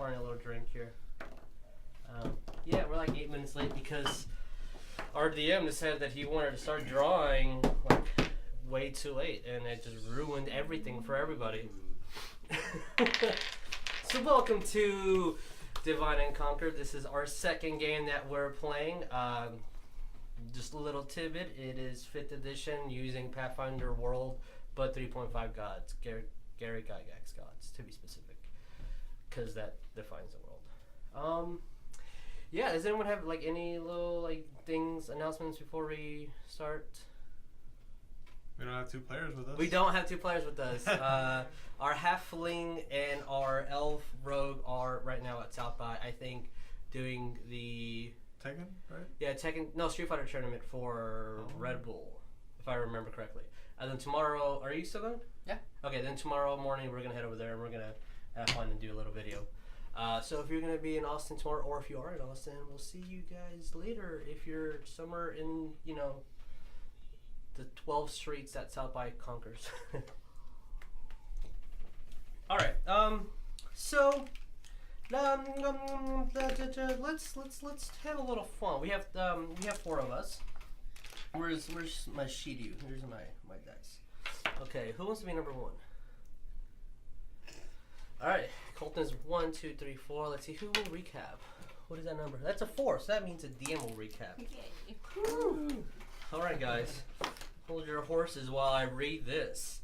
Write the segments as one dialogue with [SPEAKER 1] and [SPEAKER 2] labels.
[SPEAKER 1] pouring a little drink here. Yeah, we're like 8 minutes late because our DM decided that he wanted to start drawing like way too late, and it just ruined everything for everybody. So welcome to Divide and Conquer. This is our second game that we're playing. Just a little tidbit, it is 5th edition using Pathfinder World, but 3.5 gods. Gary Gygax gods, to be specific, because that defines the world. Yeah, does anyone have like any little announcements before we start?
[SPEAKER 2] We don't have two players with us.
[SPEAKER 1] We don't have two players with us. Our halfling and our elf rogue are right now at South by, I think, doing the
[SPEAKER 2] Tekken, right?
[SPEAKER 1] Yeah, Street Fighter tournament for Red Bull, if I remember correctly. And then tomorrow, are you still going?
[SPEAKER 3] Yeah.
[SPEAKER 1] Okay, then tomorrow morning we're gonna head over there and we're gonna have fun and do a little video. So if you're gonna be in Austin tomorrow, or if you are in Austin, we'll see you guys later. If you're somewhere in, the 12 streets that South by conquers. All right. So. Let's have a little fun. We have 4 of us. Where's my sheet? Here's my dice. Okay, who wants to be number 1? All right, Colton is 1, 2, 3, 4. Let's see who will recap. What is that number? That's a 4, so that means a DM will recap.
[SPEAKER 3] Yay.
[SPEAKER 1] All right, guys, hold your horses while I read this.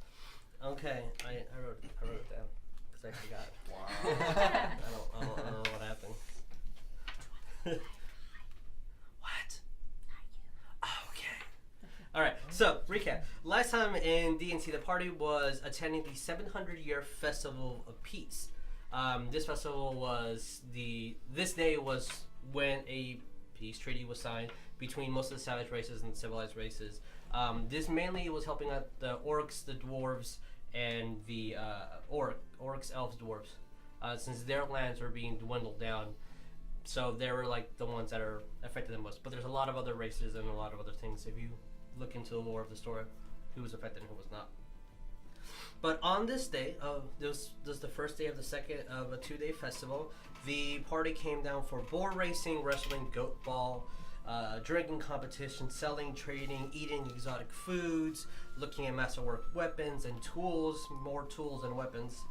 [SPEAKER 1] Okay, I wrote it down. I forgot. Wow. I don't know what happened. What? Oh, okay. Alright, so recap. Last time in D&C, the party was attending the 700-year Festival of Peace. This festival was this day was when a peace treaty was signed between most of the savage races and the civilized races. This mainly was helping out the orcs, the dwarves, and the orcs, elves, dwarves, since their lands are being dwindled down, so they were like the ones that are affected the most. But there's a lot of other races and a lot of other things. If you look into the lore of the story, who was affected and who was not. But on this day, this was the first day of the second of a 2-day festival. The party came down for boar racing, wrestling, goat ball, drinking competition, selling, trading, eating exotic foods, looking at masterwork weapons and tools, more tools and weapons.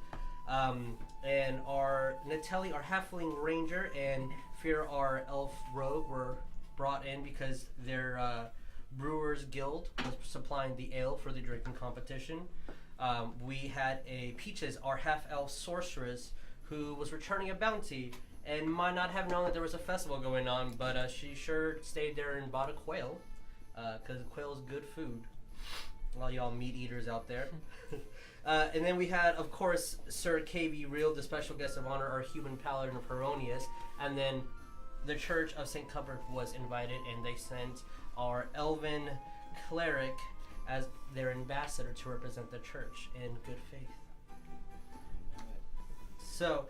[SPEAKER 1] And our Natalie, our halfling ranger, and Fear, our elf rogue, were brought in because their brewers guild was supplying the ale for the drinking competition. We had a Peaches, our half-elf sorceress, who was returning a bounty and might not have known that there was a festival going on, but she sure stayed there and bought a quail, because quail is good food. All y'all meat eaters out there. And then we had, of course, Sir KB Real, the special guest of honor, our human paladin of Heronius, and then the Church of St. Cuthbert was invited, and they sent our elven cleric as their ambassador to represent the church in good faith. So,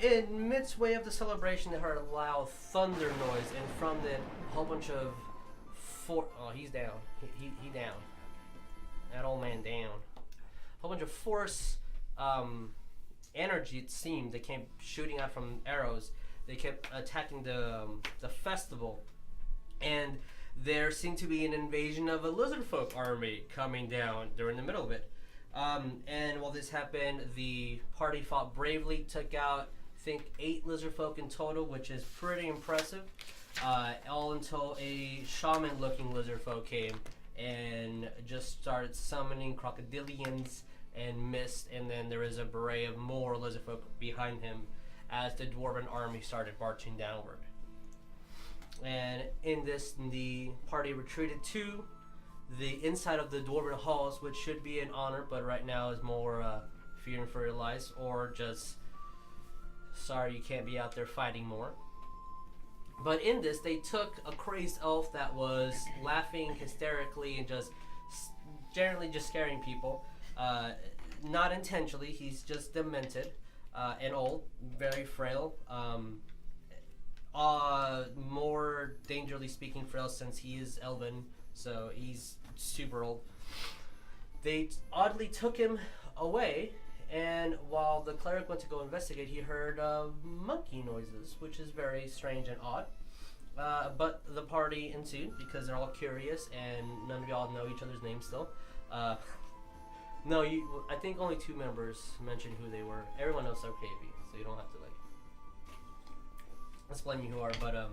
[SPEAKER 1] in midway of the celebration, they heard a loud thunder noise, and from the whole bunch of he's down. He down. That old man down. A whole bunch of force, energy, it seemed, they came shooting out from arrows. They kept attacking the festival, and there seemed to be an invasion of a lizard folk army coming down during the middle of it. And while this happened, the party fought bravely, took out, I think, 8 lizard folk in total, which is pretty impressive. All until a shaman-looking lizard folk came and just started summoning crocodilians and mist, and then there was a beret of more lizard folk behind him as the dwarven army started marching downward. And in this, the party retreated to the inside of the dwarven halls, which should be an honor, but right now is more fearing for your lives, or just sorry you can't be out there fighting more. But in this, they took a crazed elf that was laughing hysterically and just generally just scaring people. Not intentionally, he's just demented and old, very frail. More dangerously speaking frail since he is elven, so he's super old. They oddly took him away And while the cleric went to go investigate, he heard monkey noises, which is very strange and odd. But the party ensued because they're all curious and none of y'all know each other's names still. No, I think only 2 members mentioned who they were. Everyone knows Sarkavi, so you don't have to like explain me who are. But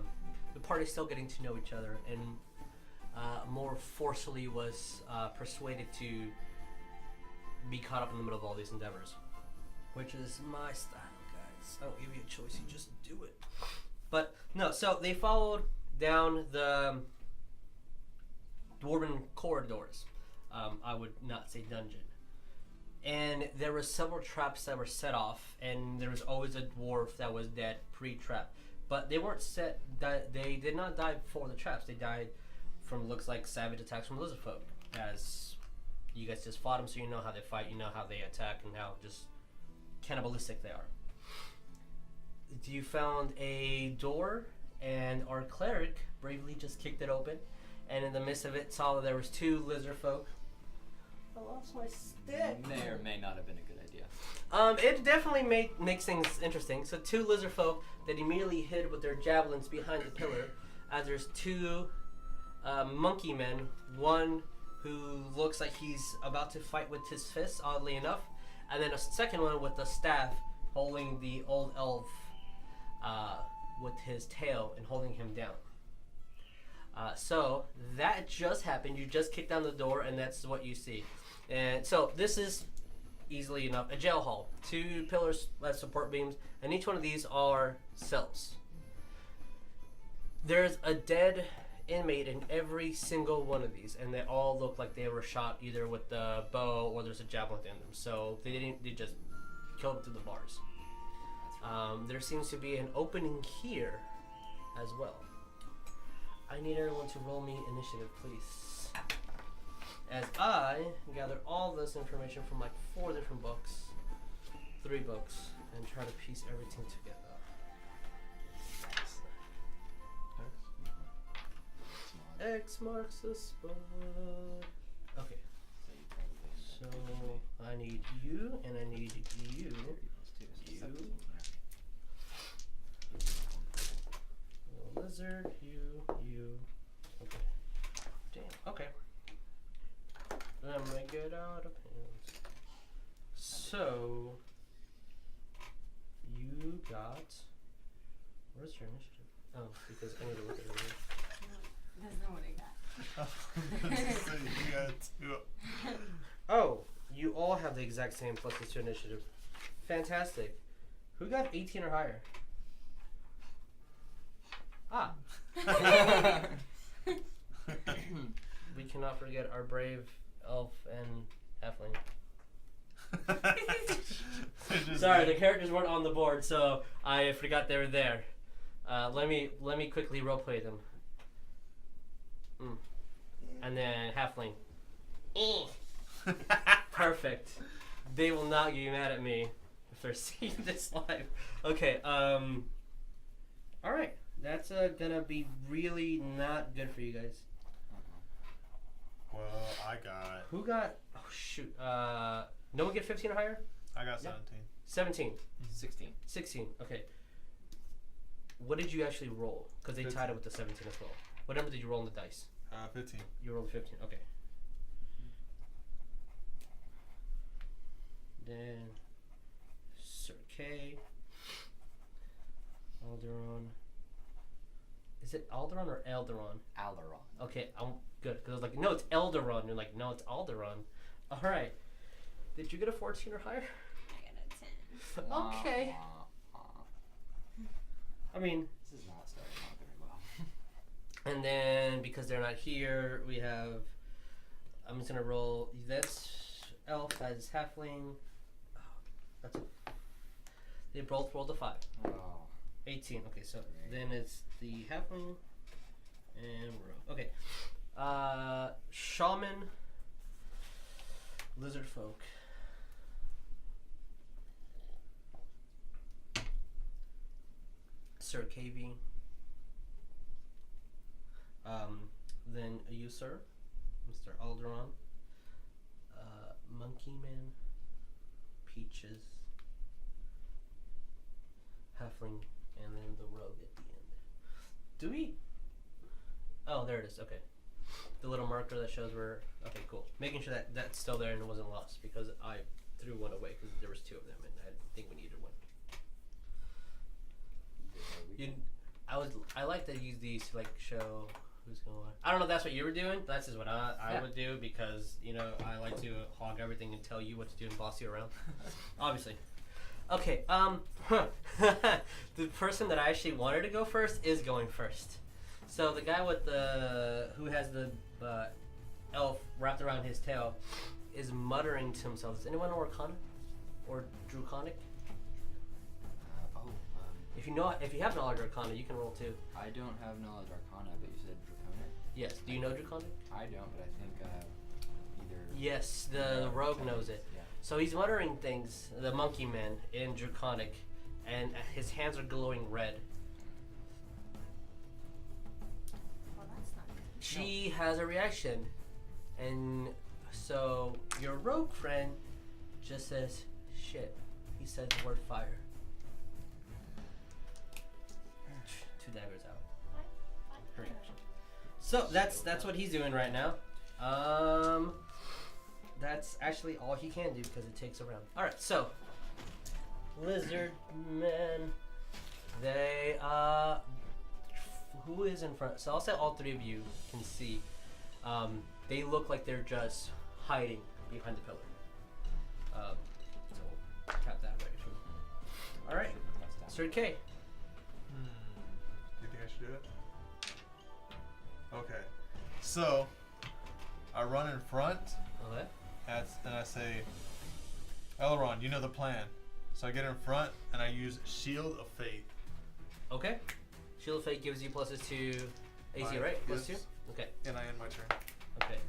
[SPEAKER 1] the party's still getting to know each other, and more forcefully was persuaded to be caught up in the middle of all these endeavors, which is my style, guys. I don't give you a choice; you just do it. But no, so they followed down the dwarven corridors. I would not say dungeon. And there were several traps that were set off, and there was always a dwarf that was dead pre-trap. But they weren't set. They did not die before the traps. They died from looks like savage attacks from lizard folk. As you guys just fought them, so you know how they fight, you know how they attack, and how just cannibalistic they are. You found a door, and our cleric bravely just kicked it open, and in the midst of it saw that there was 2 lizard folk. I lost my stick.
[SPEAKER 3] May or may not have been a good idea.
[SPEAKER 1] It definitely makes things interesting. So 2 lizard folk that immediately hid with their javelins behind the pillar, as there's 2 monkey men, one who looks like he's about to fight with his fist, oddly enough, and then a second one with a staff holding the old elf with his tail and holding him down. So that just happened. You just kicked down the door, and that's what you see. And so this is easily enough a jail hall. 2 pillars as support beams, and each one of these are cells. There's a dead inmate in every single one of these, and they all look like they were shot either with the bow or there's a javelin in them. So they just killed them through the bars. There seems to be an opening here as well. I need everyone to roll me initiative, please. As I gather all this information from like 4 different books, 3 books, and try to piece everything together. X marks the spot. Okay. So I need you, and I need you. You. Lizard, you. Okay. Damn. Okay. I'm gonna get out of hands. So you got. Where's your initiative? Oh, because I need to look at it.
[SPEAKER 4] That's not what I got.
[SPEAKER 2] So you got 2.
[SPEAKER 1] Oh, you all have the exact same +2 to initiative. Fantastic. Who got 18 or higher? Ah. We cannot forget our brave elf and halfling. Sorry, the characters weren't on the board, so I forgot they were there. Let me quickly roleplay them. And then halfling. Perfect. They will not get mad at me if they're seeing this live. Okay. All right. That's gonna be really not good for you guys.
[SPEAKER 2] Well, I got.
[SPEAKER 1] Who got? Oh shoot. No one get 15 or higher?
[SPEAKER 2] I got 17.
[SPEAKER 1] 17.
[SPEAKER 3] 16.
[SPEAKER 1] 16. Okay. What did you actually roll? Because they
[SPEAKER 2] 15.
[SPEAKER 1] tied it with the 17 as well. What number did you roll on the dice?
[SPEAKER 2] 15.
[SPEAKER 1] You rolled 15. Okay. Then Sir K. Alderon. Is it Alderon or Elderon?
[SPEAKER 3] Alderon.
[SPEAKER 1] Okay, I'm good. Because I was like, no, it's Elderon. You're like, no, it's Alderon. All right. Did you get a 14 or higher?
[SPEAKER 4] I got a 10.
[SPEAKER 1] Okay. I mean,
[SPEAKER 3] This is not starting out very well.
[SPEAKER 1] and then because they're not here, we have. I'm just gonna roll this elf as halfling. Oh, that's. They both rolled a 5.
[SPEAKER 3] Oh.
[SPEAKER 1] 18. Okay, so then it's the halfling and rogue. Okay. Shaman, lizard folk. Sir KV. Then you, sir, Mr. Alderon. Monkey Man, peaches, halfling, and then the rogue at the end. Do we? Oh, there it is. Okay, the little marker that shows where. Okay, cool. Making sure that that's still there and it wasn't lost because I threw one away because there was two of them and I didn't think we needed one. I like to use these to like show who's going on. I don't know if that's what you were doing. But that's just what I would do because I like to hog everything and tell you what to do and boss you around. Obviously. Okay. The person that I actually wanted to go first is going first. So the guy with who has the elf wrapped around his tail is muttering to himself. Does anyone know Arcana or Draconic? If you have knowledge Arcana, you can roll too.
[SPEAKER 3] I don't have knowledge Arcana, but you said Draconic?
[SPEAKER 1] Yes. Do you know Draconic?
[SPEAKER 3] I don't, but I think either...
[SPEAKER 1] Yes, the rogue knows it.
[SPEAKER 3] Yeah.
[SPEAKER 1] So he's muttering things, the monkey man, in Draconic, and his hands are glowing red.
[SPEAKER 4] Well, that's not good.
[SPEAKER 1] She has a reaction, and so your rogue friend just says, shit. He says the word fire. 2 daggers out. Her reaction. So that's what he's doing right now. That's actually all he can do because it takes a round. All right, so lizard men. They who is in front? So I'll say all three of you can see. They look like they're just hiding behind the pillar. So tap that right. All right, Sir K.
[SPEAKER 2] Do you think I should do it? Okay. So, I run in front,
[SPEAKER 1] Okay.
[SPEAKER 2] and I say, Elrond, you know the plan. So I get in front, and I use Shield of Faith.
[SPEAKER 1] Okay. Shield of Fate gives you pluses to AC,
[SPEAKER 2] Five,
[SPEAKER 1] right? Plus
[SPEAKER 2] yes.
[SPEAKER 1] 2? Okay.
[SPEAKER 2] And I end my turn.
[SPEAKER 1] Okay.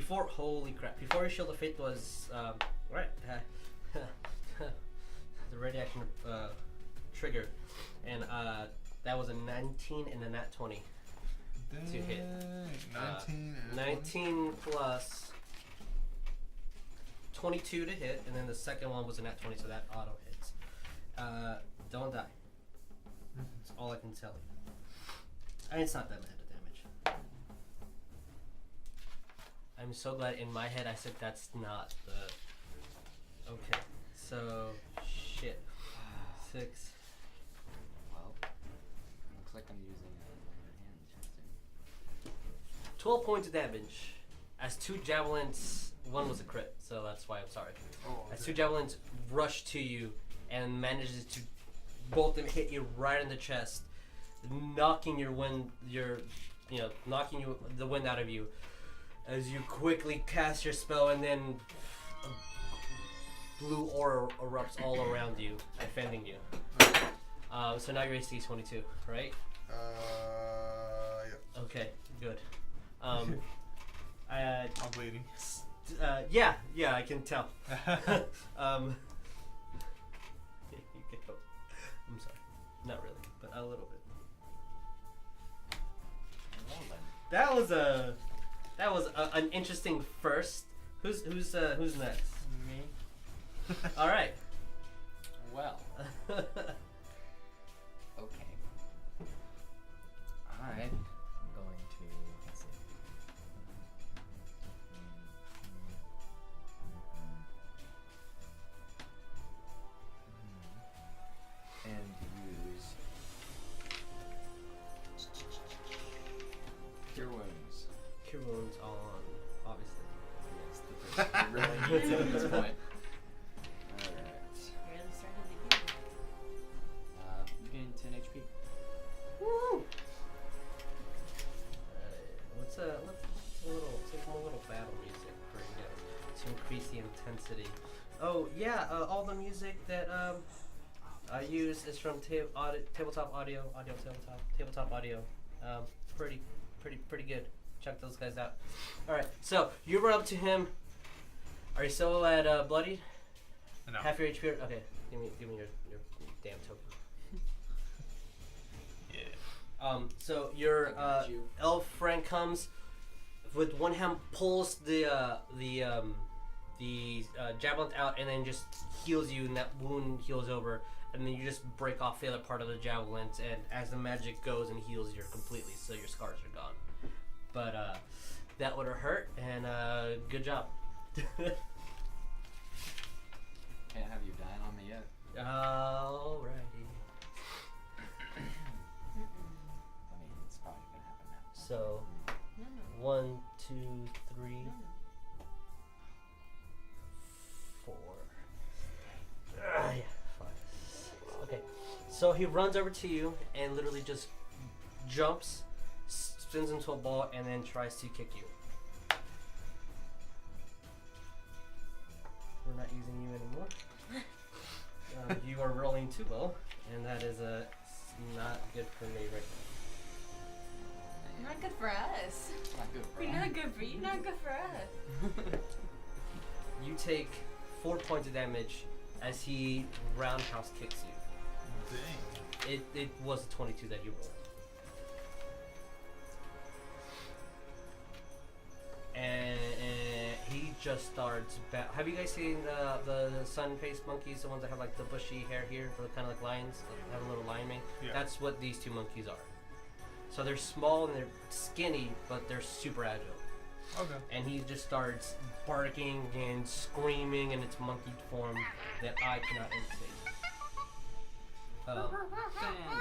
[SPEAKER 1] Holy crap. Before your Shield of Fate was, right. The ready action triggered. And that was a 19 and a nat 20 to hit.
[SPEAKER 2] 19 and
[SPEAKER 1] 19 plus 22 to hit, and then the second one was a nat 20, so that auto hits. Don't die. That's all I can tell you. I mean, it's not that bad of damage. I'm so glad in my head I said that's not the... Okay, so... Shit. 6.
[SPEAKER 3] Well, looks like I'm using a hand testing.
[SPEAKER 1] 12 points of damage. As 2 javelins... One was a crit, so that's why I'm sorry.
[SPEAKER 2] Oh,
[SPEAKER 1] As
[SPEAKER 2] okay.
[SPEAKER 1] 2 javelins rush to you and manages to both them hit you right in the chest, knocking the wind out of you as you quickly cast your spell, and then a blue aura erupts all around you, defending you. So now your AC is 22, right?
[SPEAKER 2] Yeah.
[SPEAKER 1] Okay, good.
[SPEAKER 2] I'm bleeding.
[SPEAKER 1] Yeah, I can tell. Here you go. I'm sorry. Not really, but a little bit.
[SPEAKER 3] Well then.
[SPEAKER 1] That was an interesting first. Who's next?
[SPEAKER 3] Me?
[SPEAKER 1] All right.
[SPEAKER 3] Well. Okay. I'm going to... Let's see. And use Cure Wounds.
[SPEAKER 1] Cure wounds on, obviously.
[SPEAKER 3] Yes, the person who really needs it at this point. Alright.
[SPEAKER 4] You're the start of the game.
[SPEAKER 3] You gain 10 HP.
[SPEAKER 1] Woo! Let's a little battle music for you guys to increase the intensity. Oh yeah, all the music that I use is from tabletop audio. Pretty good. Check those guys out. All right, so you run up to him. Are you still at bloodied?
[SPEAKER 2] No.
[SPEAKER 1] Half your HP. Okay, give me your damn token.
[SPEAKER 2] Yeah.
[SPEAKER 1] So your
[SPEAKER 3] I got you.
[SPEAKER 1] elf friend comes with one hand, pulls the the javelin out, and then just heals you, and that wound heals over, and then you just break off the other part of the javelins, and as the magic goes and heals you completely, so your scars are gone. But that would have hurt, and good job.
[SPEAKER 3] Can't have you dying on me yet.
[SPEAKER 1] Alrighty.
[SPEAKER 3] I mean, it's probably gonna happen now.
[SPEAKER 1] So,
[SPEAKER 4] No.
[SPEAKER 1] 1, 2, 3,
[SPEAKER 4] No.
[SPEAKER 1] 4. Yeah, 5. 6. Okay. So he runs over to you and literally just jumps, spins into a ball, and then tries to kick you. We're not using you anymore. You are rolling too well, and that is not good for me right now.
[SPEAKER 4] Not good for us.
[SPEAKER 3] Not good for
[SPEAKER 4] We're
[SPEAKER 3] us.
[SPEAKER 4] not good for you. Not good for us.
[SPEAKER 1] You take 4 points of damage as he roundhouse kicks you.
[SPEAKER 2] Dang.
[SPEAKER 1] It was a 22 that you rolled. And he just starts. Have you guys seen the sun-faced monkeys? The ones that have like the bushy hair here, the kind of like lions, that have a little lion mane.
[SPEAKER 2] Yeah.
[SPEAKER 1] That's what these two monkeys are. So they're small and they're skinny, but they're super agile.
[SPEAKER 2] Okay.
[SPEAKER 1] And he just starts barking and screaming in its monkey form that I cannot imitate.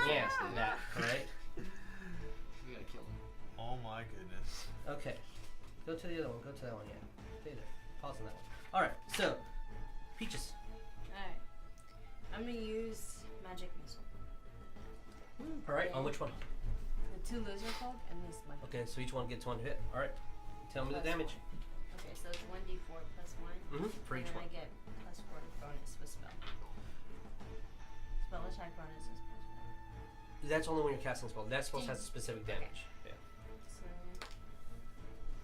[SPEAKER 1] Yes, that, right?
[SPEAKER 3] We gotta kill him.
[SPEAKER 2] Oh my goodness.
[SPEAKER 1] Okay. Go to the other one. Go to that one, yeah. Stay there. Pause on that one. Alright, so, Peaches.
[SPEAKER 4] Alright. I'm gonna use magic missile.
[SPEAKER 1] Alright, on which one?
[SPEAKER 4] The 2 lizard folk and this one.
[SPEAKER 1] Okay, so each one gets 1 hit. Alright. Tell me the
[SPEAKER 4] Plus
[SPEAKER 1] damage.
[SPEAKER 4] 1. Okay, so it's 1d4 plus 1.
[SPEAKER 1] Mm-hmm. For each
[SPEAKER 4] and
[SPEAKER 1] one.
[SPEAKER 4] I get plus 4 bonus with spell. Spell attack bonus is plus 1.
[SPEAKER 1] That's only when you're casting a spell. That spell has specific
[SPEAKER 4] Okay.
[SPEAKER 1] damage. Yeah.
[SPEAKER 4] So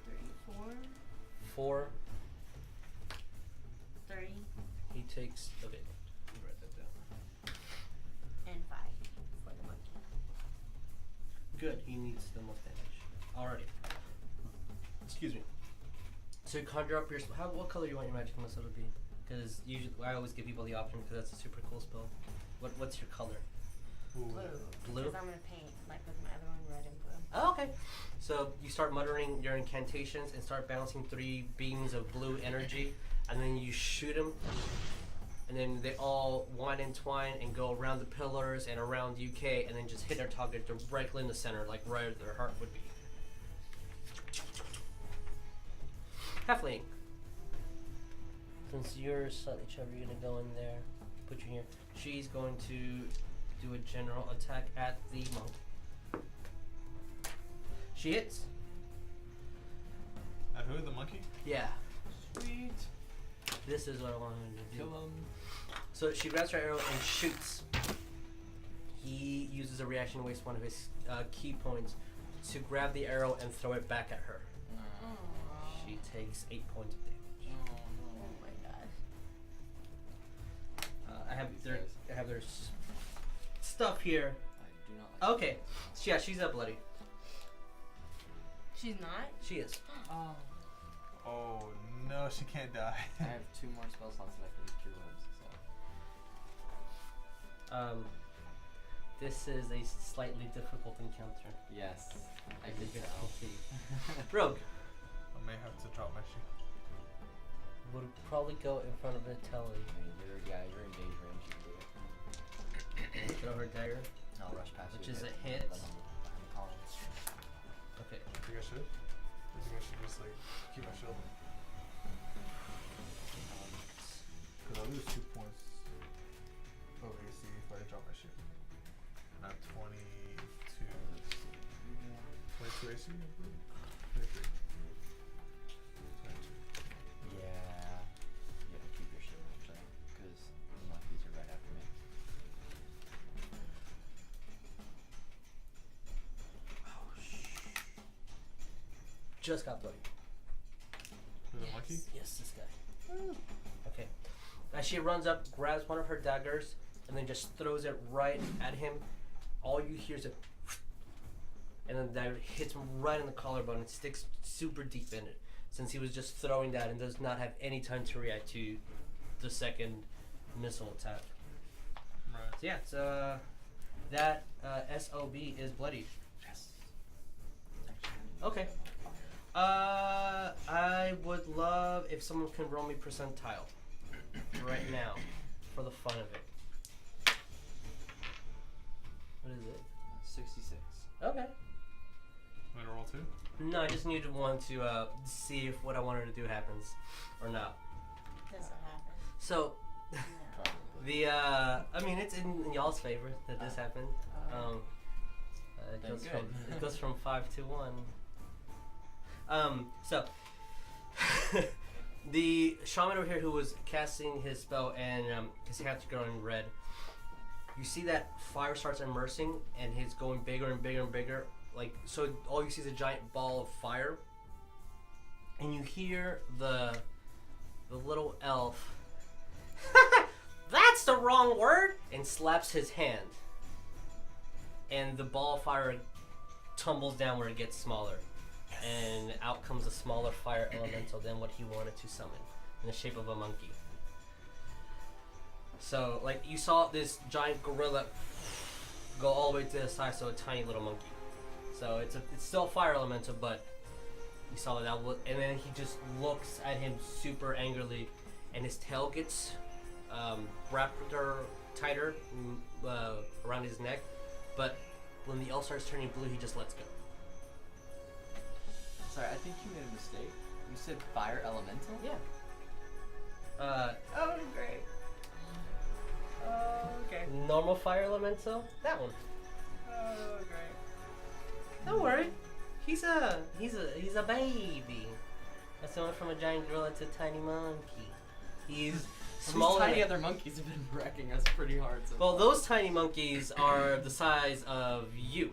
[SPEAKER 4] 3, 4,
[SPEAKER 1] 4.
[SPEAKER 4] 3,
[SPEAKER 1] He takes. Okay. Let me write that down.
[SPEAKER 4] and 5 for the monkey.
[SPEAKER 1] Good. He needs the most damage. Alrighty. Excuse me. So you conjure up your. What color you want your magic missile to be? Because usually I always give people the option because that's a super cool spell. What's your color?
[SPEAKER 2] Ooh.
[SPEAKER 1] Blue?
[SPEAKER 4] Because I'm gonna paint like with my other one, red and blue.
[SPEAKER 1] Oh, okay. So you start muttering your incantations and start bouncing 3 beams of blue energy, and then you shoot them, and then they all wind and twine and go around the pillars and around UK, and then just hit their target directly in the center, like right where their heart would be. Halfling. Since you're slightly chubby, you're gonna go in there, put you here. She's going to do a general attack at the monk. She hits.
[SPEAKER 2] At who? The monkey?
[SPEAKER 1] Yeah.
[SPEAKER 3] Sweet.
[SPEAKER 1] This is what I wanted to do.
[SPEAKER 3] Kill him.
[SPEAKER 1] So she grabs her arrow and shoots. He uses a reaction to waste one of his key points to grab the arrow and throw it back at her. She takes 8 points of damage.
[SPEAKER 4] Oh my gosh.
[SPEAKER 1] I have their stuff here.
[SPEAKER 3] I do not like
[SPEAKER 1] Okay. Yeah, she's up, bloody.
[SPEAKER 4] She's not?
[SPEAKER 1] She is.
[SPEAKER 3] Oh.
[SPEAKER 2] Oh no, she can't die.
[SPEAKER 3] I have 2 more spell slots that I can use cure wounds, so.
[SPEAKER 1] This is a slightly difficult encounter.
[SPEAKER 3] Yes. I
[SPEAKER 1] The
[SPEAKER 3] did tell.
[SPEAKER 1] difficulty. Rogue
[SPEAKER 2] I may have to drop my shoe.
[SPEAKER 1] would probably go in front of the telly.
[SPEAKER 3] I mean, you're engaged range, you can do it.
[SPEAKER 1] Throw her dagger.
[SPEAKER 3] I'll rush past
[SPEAKER 1] Which
[SPEAKER 3] you.
[SPEAKER 1] is
[SPEAKER 3] and
[SPEAKER 1] a hit.
[SPEAKER 3] then I'm behind the columns.
[SPEAKER 1] Okay.
[SPEAKER 2] You think I should? I think I should just like keep my shield. Because I'll lose 2 points of AC if I drop my shield. And I'm 22. 22 AC, I believe? 23. 22.
[SPEAKER 3] Yeah. You have to keep your shield actually, because the monkeys are right after me.
[SPEAKER 1] Just got bloody.
[SPEAKER 2] With a monkey?
[SPEAKER 1] Yes, this guy. Okay. As she runs up, grabs one of her daggers, and then just throws it right at him. All you hear is a and then that hits him right in the collarbone and sticks super deep in it. since he was just throwing that and does not have any time to react to the second missile attack.
[SPEAKER 2] Right.
[SPEAKER 1] So yeah, so that SOB is bloodied.
[SPEAKER 3] Yes.
[SPEAKER 1] Okay. I would love if someone can roll me percentile right now for the fun of it. What is it?
[SPEAKER 3] 66.
[SPEAKER 1] Okay.
[SPEAKER 2] Want to roll 2?
[SPEAKER 1] No, I just needed one to see if what I wanted to do happens or not.
[SPEAKER 4] Doesn't happen.
[SPEAKER 1] So,
[SPEAKER 4] No.
[SPEAKER 3] Probably.
[SPEAKER 1] I mean, it's in y'all's favor that this happened. It
[SPEAKER 3] Then
[SPEAKER 1] goes
[SPEAKER 3] good.
[SPEAKER 1] from it goes from 5 to 1. So the shaman over here who was casting his spell and his hands are going red. You see that fire starts immersing and it's going bigger and bigger and bigger. Like so, all you see is a giant ball of fire, and you hear the little elf. That's the wrong word, and slaps his hand, and the ball of fire tumbles down where it gets smaller. And out comes a smaller fire elemental than what he wanted to summon, in the shape of a monkey. So, like, you saw this giant gorilla go all the way to the side, so a tiny little monkey. So it's still a fire elemental, but you saw that, and then he just looks at him super angrily, and his tail gets wrapped tighter around his neck. But when the elf starts turning blue, he just lets go.
[SPEAKER 3] Sorry, I think you made a mistake. You said fire elemental?
[SPEAKER 1] Yeah.
[SPEAKER 3] Oh, great. Oh, okay.
[SPEAKER 1] Normal fire elemental? That one.
[SPEAKER 3] Oh, great.
[SPEAKER 1] Don't worry. He's a baby. That's the one from a giant gorilla to a tiny monkey. He's
[SPEAKER 3] These
[SPEAKER 1] smaller.
[SPEAKER 3] tiny other monkeys have been wrecking us pretty hard. So
[SPEAKER 1] Well,
[SPEAKER 3] far.
[SPEAKER 1] those tiny monkeys are the size of you.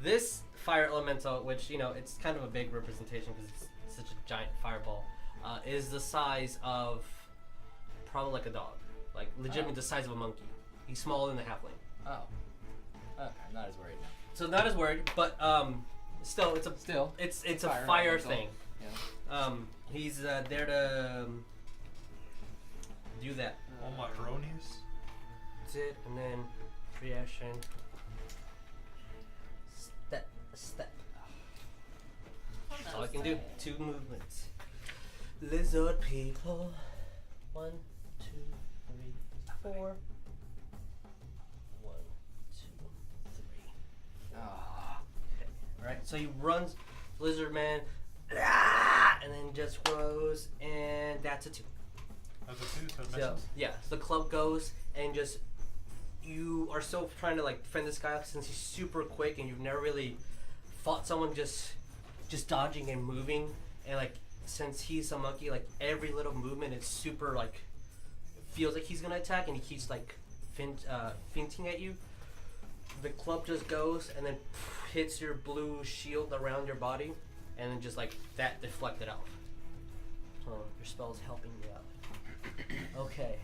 [SPEAKER 1] This fire elemental, which, you know, it's kind of a big representation because it's such a giant fireball, is the size of probably like a dog. Like, legitimately the size of a monkey. He's smaller than the halfling.
[SPEAKER 3] Oh. Okay, I'm not as worried now.
[SPEAKER 1] So not as worried, but still, it's a
[SPEAKER 3] Still.
[SPEAKER 1] it's a
[SPEAKER 3] Fire
[SPEAKER 1] fire
[SPEAKER 3] elemental.
[SPEAKER 1] thing.
[SPEAKER 3] Yeah.
[SPEAKER 1] He's there to do that.
[SPEAKER 2] All macaronis.
[SPEAKER 1] That's it, and then reaction. Step. That's all I can do. 2 movements. Lizard people. 1, 2, 3, 4. 1, 2, 3.
[SPEAKER 3] Ah.
[SPEAKER 1] Alright, so he runs, Lizard Man, and then just grows, and that's a 2.
[SPEAKER 2] That's a 2, so it
[SPEAKER 1] So,
[SPEAKER 2] misses.
[SPEAKER 1] yeah, so the club goes, and just, you are still trying to, like, defend this guy since he's super quick, and you've never really fought someone just dodging and moving, and, like, since he's a monkey, like, every little movement is super, like, feels like he's gonna attack, and he keeps, like, finting at you. The club just goes and then hits your blue shield around your body, and then just like that deflected off. So your spell's helping me out. Okay.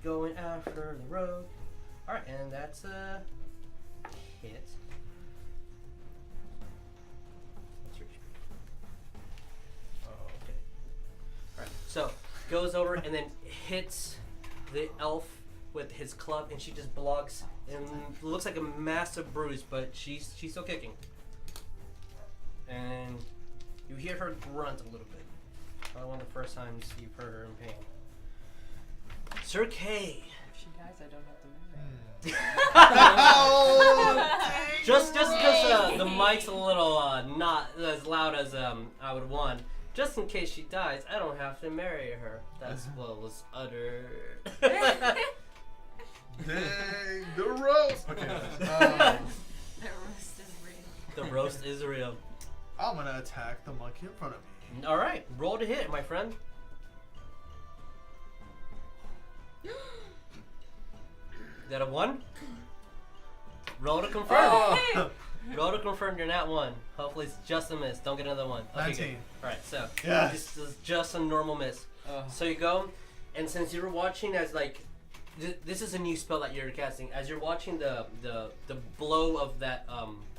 [SPEAKER 1] Going after the rogue. Alright, and that's a hit. Let's reach. Oh, okay. Alright, so goes over and then hits the elf with his club, and she just blocks, and it looks like a massive bruise, but she's still kicking. And you hear her grunt a little bit. Probably one of the first times you've heard her in pain. Sir K.
[SPEAKER 3] If she dies, I don't have to marry her.
[SPEAKER 1] Just because the mic's a little not as loud as I would want. Just in case she dies, I don't have to marry her. That's what was uttered.
[SPEAKER 2] Dang, the roast! Okay.
[SPEAKER 4] The roast is real.
[SPEAKER 1] The roast is real.
[SPEAKER 2] I'm gonna attack the monkey in front of me.
[SPEAKER 1] All right, roll to hit, my friend. That a 1? Roll to confirm.
[SPEAKER 2] Oh.
[SPEAKER 1] Roll to confirm you're not 1. Hopefully it's just a miss. Don't get another 1. Okay,
[SPEAKER 2] 19.
[SPEAKER 1] good. All right, so
[SPEAKER 2] Yes.
[SPEAKER 1] this is just a normal miss. So you go, and since you were watching as like, this is a new spell that you're casting. As you're watching the blow of that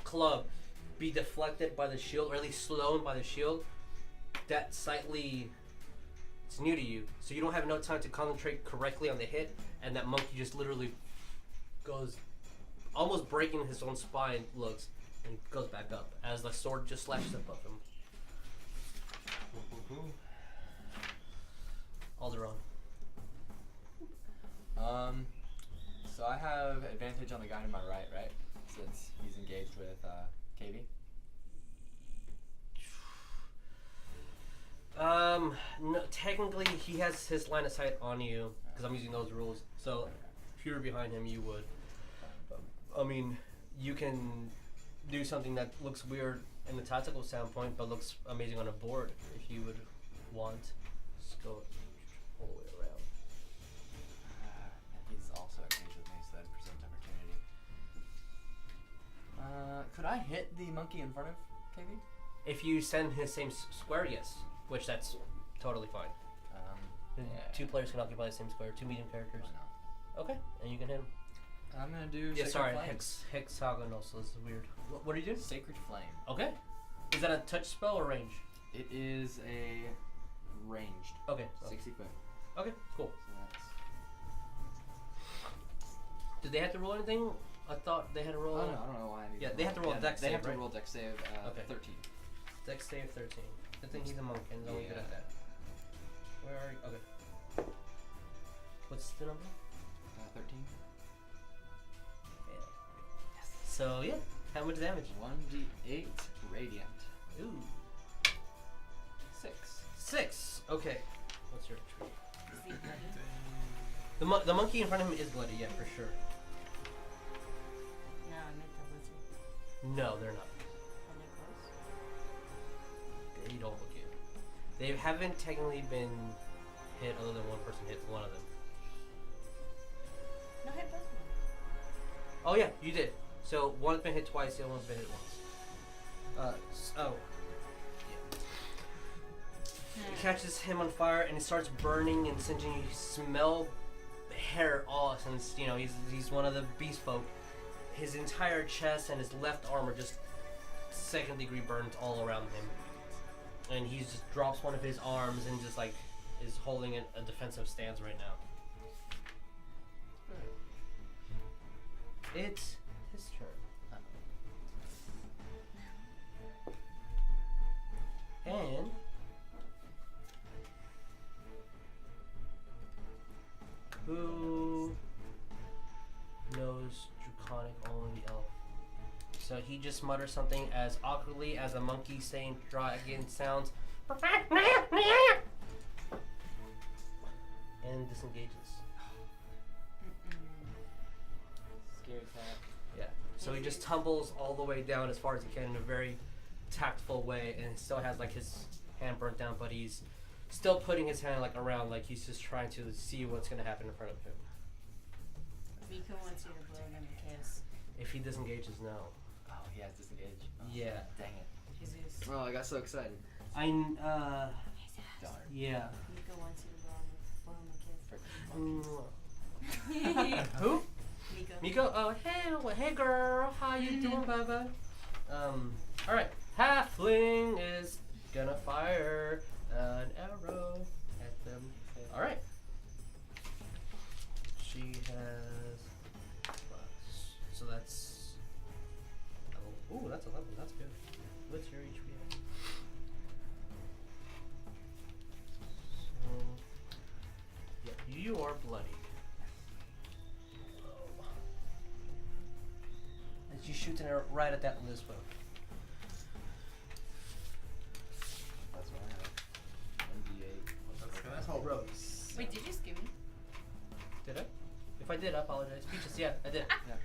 [SPEAKER 1] club be deflected by the shield, or at least slowed by the shield, that slightly, it's new to you, so you don't have enough time to concentrate correctly on the hit, and that monkey just literally goes, almost breaking his own spine, looks, and goes back up as the sword just slashes above him. Alderon.
[SPEAKER 3] So I have advantage on the guy to my right? Since he's engaged with KV.
[SPEAKER 1] No, technically he has his line of sight on you because I'm using those rules. So if you were behind him, you would. I mean, you can do something that looks weird in the tactical standpoint, but looks amazing on a board if you would want. Just go all the way around.
[SPEAKER 3] And he's also engaged with me, so that presents opportunity. Could I hit the monkey in front of KV?
[SPEAKER 1] If you send his same square, yes, which that's totally fine.
[SPEAKER 3] Yeah.
[SPEAKER 1] Two players can occupy the same square, two medium characters.
[SPEAKER 3] Why not?
[SPEAKER 1] Okay, and you can hit him.
[SPEAKER 3] I'm gonna do.
[SPEAKER 1] Yeah,
[SPEAKER 3] Sacred
[SPEAKER 1] sorry,
[SPEAKER 3] Flames.
[SPEAKER 1] hexagonal, so this is weird. What do you do?
[SPEAKER 3] Sacred Flame.
[SPEAKER 1] Okay. Is that a touch spell or range?
[SPEAKER 3] It is a ranged.
[SPEAKER 1] Okay.
[SPEAKER 3] 60 foot.
[SPEAKER 1] Okay, cool.
[SPEAKER 3] So that's.
[SPEAKER 1] Did they have to roll anything? I thought they had to roll.
[SPEAKER 3] I don't know why. I need
[SPEAKER 1] Yeah,
[SPEAKER 3] to
[SPEAKER 1] they have to roll a dex
[SPEAKER 3] They
[SPEAKER 1] save,
[SPEAKER 3] have to
[SPEAKER 1] right?
[SPEAKER 3] roll dex save.
[SPEAKER 1] Okay.
[SPEAKER 3] 13.
[SPEAKER 1] Dex save 13. Good thing he's a monk and he's only good at
[SPEAKER 3] Yeah.
[SPEAKER 1] that. Where are you? Okay. What's the number?
[SPEAKER 3] 13.
[SPEAKER 1] Yeah. Yes. So yeah, how much damage?
[SPEAKER 3] 1d8 radiant.
[SPEAKER 1] Ooh.
[SPEAKER 3] 6.
[SPEAKER 1] 6. Okay. What's your tree?
[SPEAKER 4] Is he bloody?
[SPEAKER 1] The monkey in front of him is bloody, yeah, for sure.
[SPEAKER 4] No, I meant the lizard.
[SPEAKER 1] No, they're not.
[SPEAKER 4] Are they close?
[SPEAKER 1] They don't look it. They haven't technically been hit other than one person hit one of them.
[SPEAKER 4] No, hit both of them.
[SPEAKER 1] Oh yeah, you did. So one's been hit twice, the other one's been hit once. Oh. It catches him on fire and it starts burning and singeing. You smell hair all since, you know, he's one of the beast folk. His entire chest and his left arm are just second degree burns all around him. And he just drops one of his arms and just like is holding a defensive stance right now. It's his turn. And who knows Draconic? Only the elf. So he just mutters something as awkwardly as a monkey saying dragon sounds. And disengages.
[SPEAKER 3] Scary cat.
[SPEAKER 1] Yeah. So he just tumbles all the way down as far as he can in a very tactful way, and still has like his hand burnt down, but he's still putting his hand like around, like he's just trying to see what's gonna happen in front of him.
[SPEAKER 4] Miko wants you to blow him a kiss.
[SPEAKER 1] If he disengages, no.
[SPEAKER 3] Oh, he has disengaged. Oh,
[SPEAKER 1] Yeah.
[SPEAKER 3] Dang it.
[SPEAKER 4] Jesus.
[SPEAKER 3] Oh, I got so excited.
[SPEAKER 1] Darn. Yeah.
[SPEAKER 4] Miko wants you to blow him a kiss.
[SPEAKER 1] Mm. Who?
[SPEAKER 4] Miko.
[SPEAKER 1] Miko? Oh, hey girl, how you doing, Baba? Alright. Halfling is gonna fire an arrow at them. Alright. She has... So that's... Ooh, that's 11. That's good. What's your HP? So... Yeah, you are bloody. And she shoots an arrow right at that Lisbon.
[SPEAKER 3] That's what I have. 1d8.
[SPEAKER 2] That's good. That's all, bro.
[SPEAKER 4] Wait, did you skip me?
[SPEAKER 1] Did I? If I did, I apologize. Peaches, yeah, I did.
[SPEAKER 3] Yeah.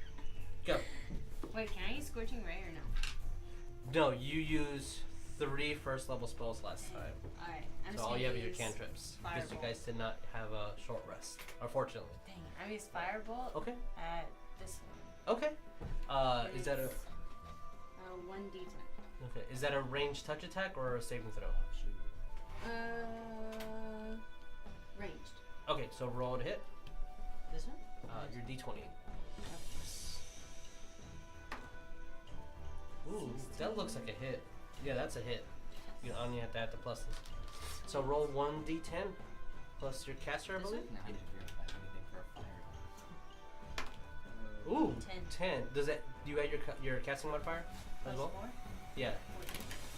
[SPEAKER 1] Go.
[SPEAKER 4] Wait, can I use Scorching Ray or no?
[SPEAKER 1] No, you used 3 first level spells last time.
[SPEAKER 4] Alright, I'm
[SPEAKER 1] So
[SPEAKER 4] just
[SPEAKER 1] all
[SPEAKER 4] gonna
[SPEAKER 1] you have are your
[SPEAKER 4] use
[SPEAKER 1] cantrips. Because you
[SPEAKER 4] Firebolt.
[SPEAKER 1] guys did not have a short rest, unfortunately.
[SPEAKER 4] Dang, I used Firebolt
[SPEAKER 1] Okay.
[SPEAKER 4] at this one.
[SPEAKER 1] Okay. Is that a
[SPEAKER 4] 1d10.
[SPEAKER 1] okay? Is that a ranged touch attack or a saving throw?
[SPEAKER 4] Ranged.
[SPEAKER 1] Okay, so roll to hit.
[SPEAKER 4] This one?
[SPEAKER 1] Your d20. Ooh, that looks like a hit. Yeah, that's a hit. You only have to add the pluses. So roll 1d10 plus your caster, I believe.
[SPEAKER 3] No, I didn't hear about anything for a fire.
[SPEAKER 1] Ooh,
[SPEAKER 4] 10.
[SPEAKER 1] 10. Does that do you add your casting modifier as
[SPEAKER 4] Plus
[SPEAKER 1] well?
[SPEAKER 4] 4?
[SPEAKER 1] Yeah.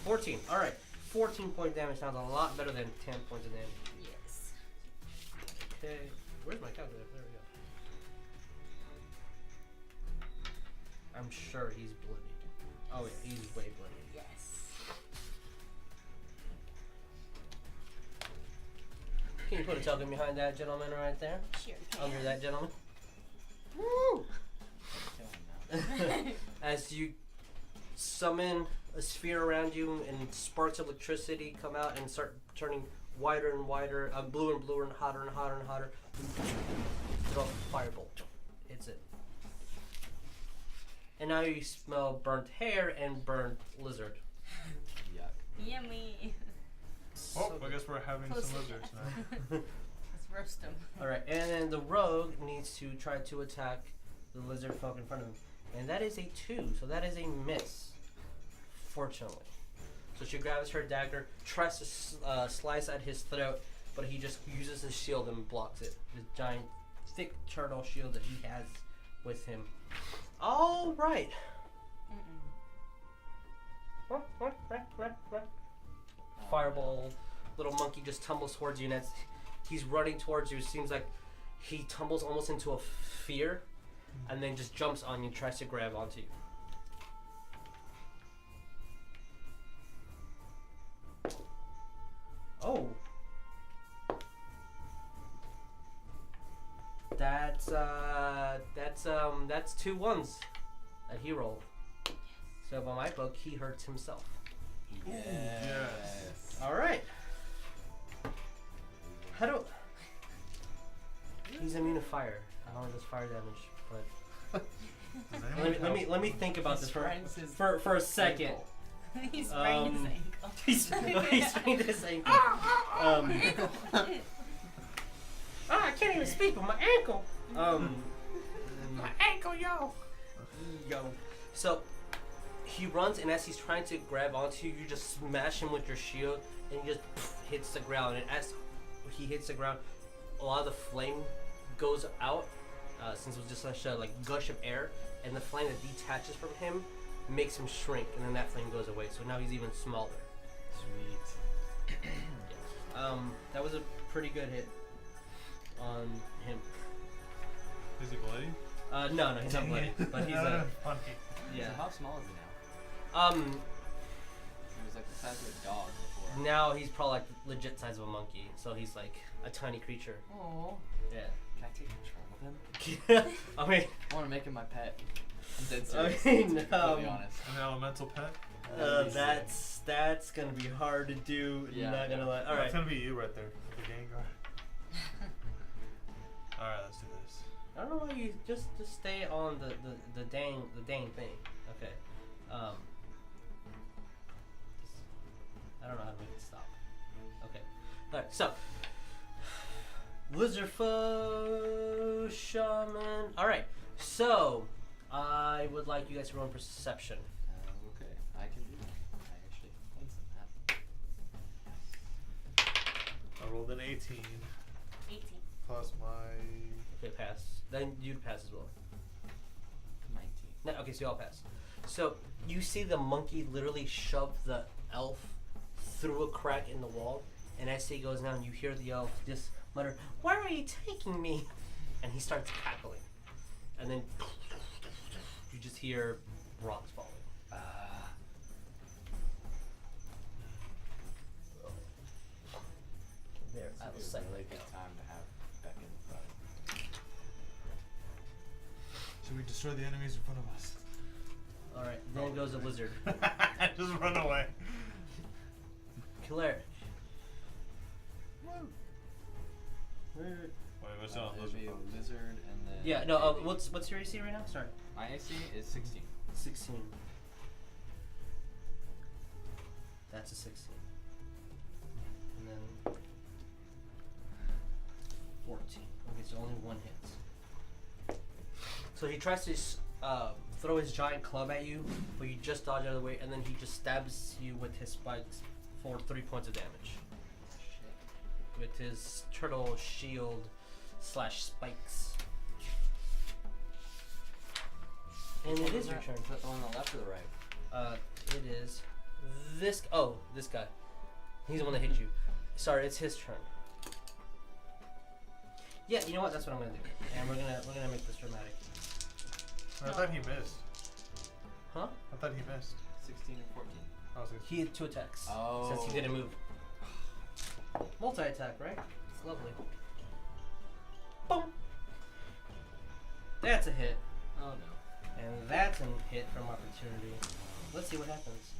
[SPEAKER 1] 14. All right. 14 point damage sounds a lot better than 10 points of damage.
[SPEAKER 4] Yes.
[SPEAKER 1] Okay. Where's my calculator? There we go. I'm sure he's bloody. Oh yeah, he's way bloody.
[SPEAKER 4] Yes.
[SPEAKER 1] Can you put a token behind that gentleman right there?
[SPEAKER 4] Sure.
[SPEAKER 1] Under that gentleman.
[SPEAKER 4] Woo!
[SPEAKER 1] As you summon a sphere around you and sparks of electricity come out and start turning wider and wider, bluer and bluer and hotter and hotter and hotter. Throw a firebolt. Hits it. And now you smell burnt hair and burnt lizard.
[SPEAKER 3] Yuck.
[SPEAKER 4] Yummy.
[SPEAKER 2] Oh, I guess we're having
[SPEAKER 4] Close
[SPEAKER 2] some
[SPEAKER 4] enough.
[SPEAKER 2] lizards now.
[SPEAKER 4] Let's roast them.
[SPEAKER 1] Alright, and then the rogue needs to try to attack the lizard folk in front of him. And that is a 2, so that is a miss. Fortunately. So she grabs her dagger, tries to slice at his throat, but he just uses his shield and blocks it. This giant, thick turtle shield that he has with him. Alright. Fireball, little monkey just tumbles towards you, and as he's running towards you, it seems like he tumbles almost into a fear, and then just jumps on you and tries to grab onto you. Oh. That's 2 1s that he rolled. So by my book, he hurts himself.
[SPEAKER 2] Yes.
[SPEAKER 1] All right. How do? He's immune to fire. I only does fire damage, but
[SPEAKER 2] Does anyone
[SPEAKER 1] let me think about this
[SPEAKER 3] sprains his
[SPEAKER 1] for a second.
[SPEAKER 4] He sprained his ankle.
[SPEAKER 1] He sprained his ankle. I can't even speak with my ankle. My ankle, yo. So he runs, and as he's trying to grab onto you, you just smash him with your shield, and he just hits the ground. And as he hits the ground, a lot of the flame goes out, since it was just such a gush of air, and the flame that detaches from him makes him shrink, and then that flame goes away. So now he's even smaller.
[SPEAKER 3] Sweet.
[SPEAKER 1] That was a pretty good hit on him.
[SPEAKER 2] Is he bloody?
[SPEAKER 1] No, he's not bloody, but he's
[SPEAKER 2] funny.
[SPEAKER 1] yeah.
[SPEAKER 3] So how small is he now? He was like the size of a dog before.
[SPEAKER 1] Now he's probably like legit size of a monkey, so he's like a tiny creature.
[SPEAKER 3] Oh.
[SPEAKER 1] Yeah.
[SPEAKER 3] Can I take control of him?
[SPEAKER 1] I mean,
[SPEAKER 3] I want to make him my pet. I'm dead serious.
[SPEAKER 1] I mean,
[SPEAKER 3] to be completely honest.
[SPEAKER 2] An elemental pet?
[SPEAKER 1] that's gonna be hard to do.
[SPEAKER 3] Yeah,
[SPEAKER 1] Not gonna lie. All
[SPEAKER 2] That's
[SPEAKER 1] right.
[SPEAKER 2] gonna be you right there, the Gengar. Alright, let's do this.
[SPEAKER 1] I don't know why you just stay on the dang thing. Okay. I don't know how to make it stop. Okay. All right. So. Lizard foe shaman. All right. So I would like you guys to roll perception.
[SPEAKER 3] Okay, I can do that. I actually have points in that.
[SPEAKER 2] I rolled an 18
[SPEAKER 4] 18.
[SPEAKER 2] plus my.
[SPEAKER 1] Okay, pass. Then you'd pass as well.
[SPEAKER 3] 19.
[SPEAKER 1] No, okay, so you all pass. So you see the monkey literally shove the elf through a crack in the wall, and as he goes down, you hear the elf just mutter, "Where are you taking me?" And he starts cackling, and then you just hear rocks falling. There,
[SPEAKER 3] That
[SPEAKER 1] out of
[SPEAKER 3] was a
[SPEAKER 1] sight
[SPEAKER 3] really
[SPEAKER 1] right
[SPEAKER 3] good
[SPEAKER 1] now.
[SPEAKER 3] time to have Beckon running.
[SPEAKER 2] Should we destroy the enemies in front of us?
[SPEAKER 1] All right, then goes a lizard.
[SPEAKER 2] Just run away.
[SPEAKER 1] Claire.
[SPEAKER 2] Wait, what's on?
[SPEAKER 3] There'd be a lizard and then.
[SPEAKER 1] Yeah, no. What's your AC right now? Sorry.
[SPEAKER 3] My AC is 16.
[SPEAKER 1] 16. That's a 16. And then 14. Okay, so only one hits. So he tries to throw his giant club at you, but you just dodge out of the way, and then he just stabs you with his spikes for 3 points of damage.
[SPEAKER 3] Shit.
[SPEAKER 1] with his turtle shield / spikes. And it is your turn.
[SPEAKER 3] Is that the one on the left or the right?
[SPEAKER 1] It is this. Oh, this guy. He's the one that hit you. Sorry, it's his turn. Yeah, you know what? That's what I'm gonna do. And we're gonna make this dramatic.
[SPEAKER 2] I thought he missed.
[SPEAKER 1] Huh?
[SPEAKER 2] I thought he missed.
[SPEAKER 3] 16 and 14.
[SPEAKER 2] I was
[SPEAKER 1] He had 2 attacks.
[SPEAKER 3] Oh.
[SPEAKER 1] Since he didn't move. Multi-attack, right? It's lovely. Boom. That's a hit.
[SPEAKER 3] Oh no.
[SPEAKER 1] And that's a hit from opportunity. Let's see what happens.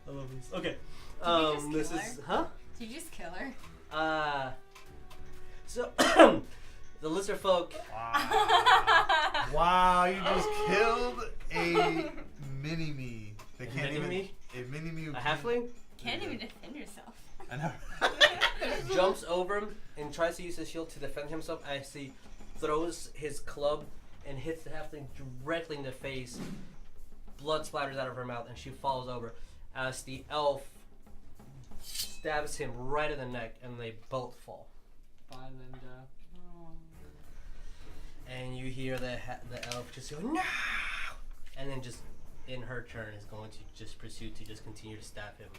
[SPEAKER 1] I love these. Okay.
[SPEAKER 4] Did we
[SPEAKER 1] This
[SPEAKER 4] just kill
[SPEAKER 1] is
[SPEAKER 4] her? Did you just kill her?
[SPEAKER 1] So the lizard folk.
[SPEAKER 2] Wow, you just killed a mini me. They can't even.
[SPEAKER 1] Mini-me?
[SPEAKER 2] A mini me.
[SPEAKER 1] A halfling
[SPEAKER 4] Can't even defend yourself.
[SPEAKER 2] I know.
[SPEAKER 1] jumps over him and tries to use his shield to defend himself as he throws his club and hits the halfling directly in the face. Blood splatters out of her mouth and she falls over as the elf stabs him right in the neck and they both fall.
[SPEAKER 3] Fine, Linda.
[SPEAKER 1] And you hear the elf just go, no! And then just in her turn is going to just pursue to just continue to stab him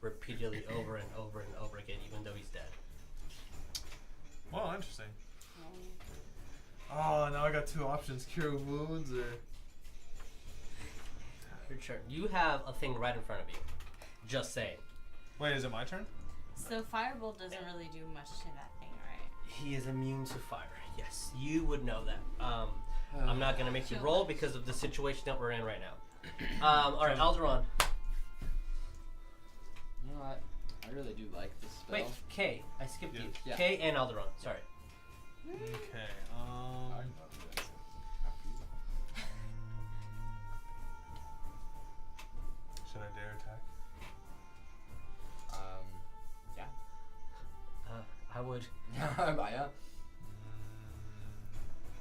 [SPEAKER 1] repeatedly over and over and over again, even though he's dead.
[SPEAKER 2] Well, interesting. Oh, now I got 2 options: cure wounds or.
[SPEAKER 1] Your turn. You have a thing right in front of you. Just saying.
[SPEAKER 2] Wait, is it my turn?
[SPEAKER 4] So Firebolt doesn't really do much to that thing, right?
[SPEAKER 1] He is immune to fire. Yes, you would know that. I'm not gonna make you roll because of the situation that we're in right now. All right, Alderon.
[SPEAKER 3] You know what? I really do like this spell.
[SPEAKER 1] Wait, K. I skipped you.
[SPEAKER 3] Yeah.
[SPEAKER 1] K and Alderon. Sorry.
[SPEAKER 2] Okay. Should I dare attack?
[SPEAKER 3] Yeah.
[SPEAKER 1] I would.
[SPEAKER 3] Yeah.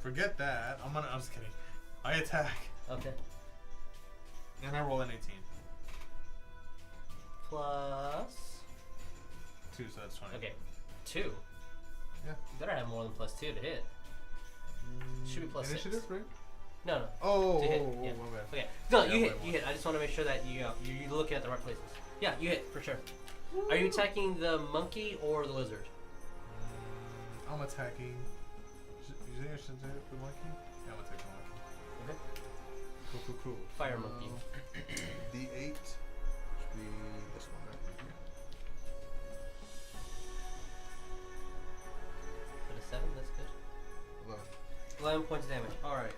[SPEAKER 2] Forget that. I'm just kidding. I attack.
[SPEAKER 1] Okay.
[SPEAKER 2] And I roll an 18.
[SPEAKER 1] Plus.
[SPEAKER 2] 2, so that's 20.
[SPEAKER 1] Okay. 2.
[SPEAKER 2] Yeah.
[SPEAKER 1] You better have more than +2 to hit. Should be +6.
[SPEAKER 2] Initiative, right?
[SPEAKER 1] No.
[SPEAKER 2] Oh,
[SPEAKER 1] To hit,
[SPEAKER 2] oh,
[SPEAKER 1] yeah.
[SPEAKER 2] my bad.
[SPEAKER 1] Okay. No,
[SPEAKER 2] Yeah,
[SPEAKER 1] you
[SPEAKER 2] wait,
[SPEAKER 1] hit. You hit. I just want to make sure that you're looking at the right places. Yeah, you hit for sure. Are you attacking the monkey or the lizard?
[SPEAKER 2] I'm attacking. You think I should do the monkey? Yeah, I'm attacking the monkey.
[SPEAKER 1] Okay.
[SPEAKER 2] Cool.
[SPEAKER 1] Fire monkey.
[SPEAKER 2] D8 should be this one, right?
[SPEAKER 1] For the 7, that's good.
[SPEAKER 2] 11.
[SPEAKER 1] 11 points of damage. All right.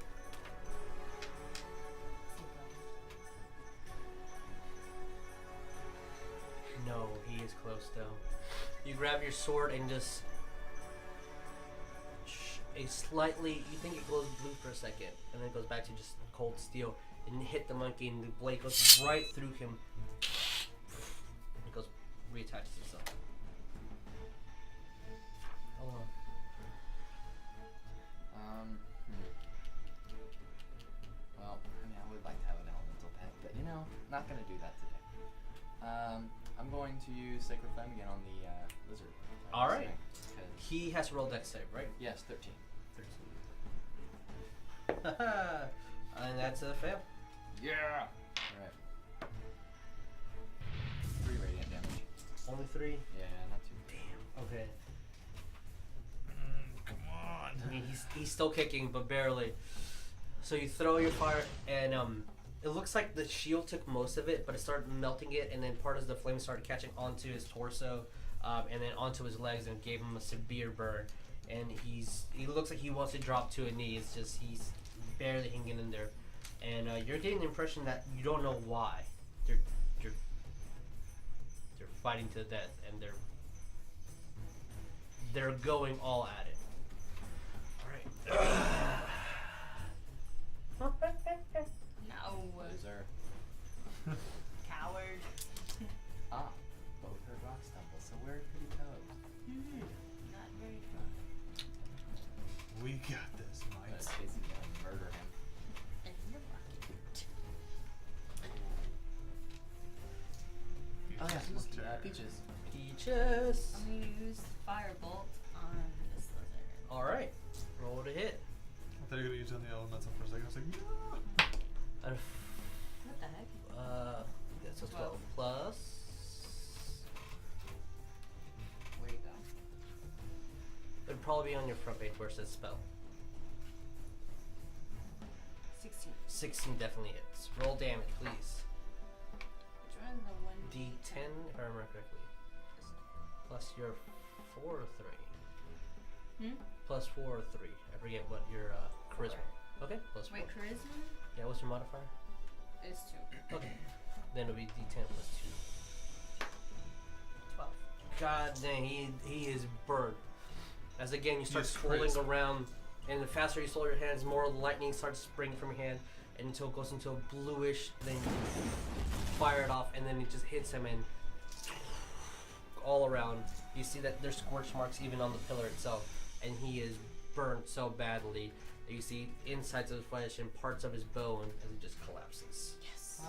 [SPEAKER 1] No, he is close though. You grab your sword and just you think it glows blue for a second, and then it goes back to just cold steel, and you hit the monkey, and the blade goes right through him. It goes, reattaches itself. Hold on.
[SPEAKER 3] Well, I mean, I would like to have an elemental pet, but not gonna do that today. I'm going to use Sacred Flame again on the lizard.
[SPEAKER 1] All right.
[SPEAKER 3] 'Cause-
[SPEAKER 1] He has to roll dex save, right?
[SPEAKER 3] Yes, 13.
[SPEAKER 1] 13. And that's a fail.
[SPEAKER 3] Yeah. All right. 3 radiant damage.
[SPEAKER 1] Only 3.
[SPEAKER 3] Yeah, not too.
[SPEAKER 1] Damn. Okay.
[SPEAKER 2] Come on.
[SPEAKER 1] He's still kicking, but barely. So you throw your fire, and it looks like the shield took most of it, but it started melting it, and then part of the flame started catching onto his torso, and then onto his legs, and gave him a severe burn. And he looks like he wants to drop to a knee. It's just he's barely hanging in there, and you're getting the impression that you don't know why they're fighting to the death, and they're going all at it. All right.
[SPEAKER 4] No.
[SPEAKER 3] Loser.
[SPEAKER 4] Coward.
[SPEAKER 3] Both heard rock stumble, so where could he go?
[SPEAKER 4] Not very fun.
[SPEAKER 2] We got this,
[SPEAKER 3] But
[SPEAKER 2] mates.
[SPEAKER 3] Casey's gonna murder him.
[SPEAKER 4] And you're lucky.
[SPEAKER 3] Peaches.
[SPEAKER 1] Peaches.
[SPEAKER 4] I'm gonna use Firebolt on this lizard.
[SPEAKER 1] Alright. Roll to hit.
[SPEAKER 2] I thought you were gonna use on the elemental for a second. I was like, no.
[SPEAKER 4] What the heck?
[SPEAKER 1] That's a 12 plus.
[SPEAKER 3] Where you go?
[SPEAKER 1] It'd probably be on your front page where it says spell.
[SPEAKER 4] 16.
[SPEAKER 1] 16 definitely hits. Roll damage, please.
[SPEAKER 4] Which one? The one?
[SPEAKER 1] D10, if I remember correctly. Plus your 4 or 3. Plus 4 or 3. I forget what your charisma. Okay, plus 4.
[SPEAKER 4] Wait, charisma
[SPEAKER 1] Yeah, what's your modifier?
[SPEAKER 4] is 2.
[SPEAKER 1] Okay. Then it'll be D10 plus 2.
[SPEAKER 4] 12.
[SPEAKER 1] God dang, he is burnt. As again you start
[SPEAKER 2] He's
[SPEAKER 1] swirling
[SPEAKER 2] crazy.
[SPEAKER 1] around, and the faster you slow your hands, more lightning starts springing from your hand, and until it goes into a bluish, then you fire it off, and then it just hits him, and all around you see that there's scorch marks even on the pillar itself, and he is burnt so badly that you see insides of his flesh and parts of his bone as it just collapses.
[SPEAKER 4] Yes.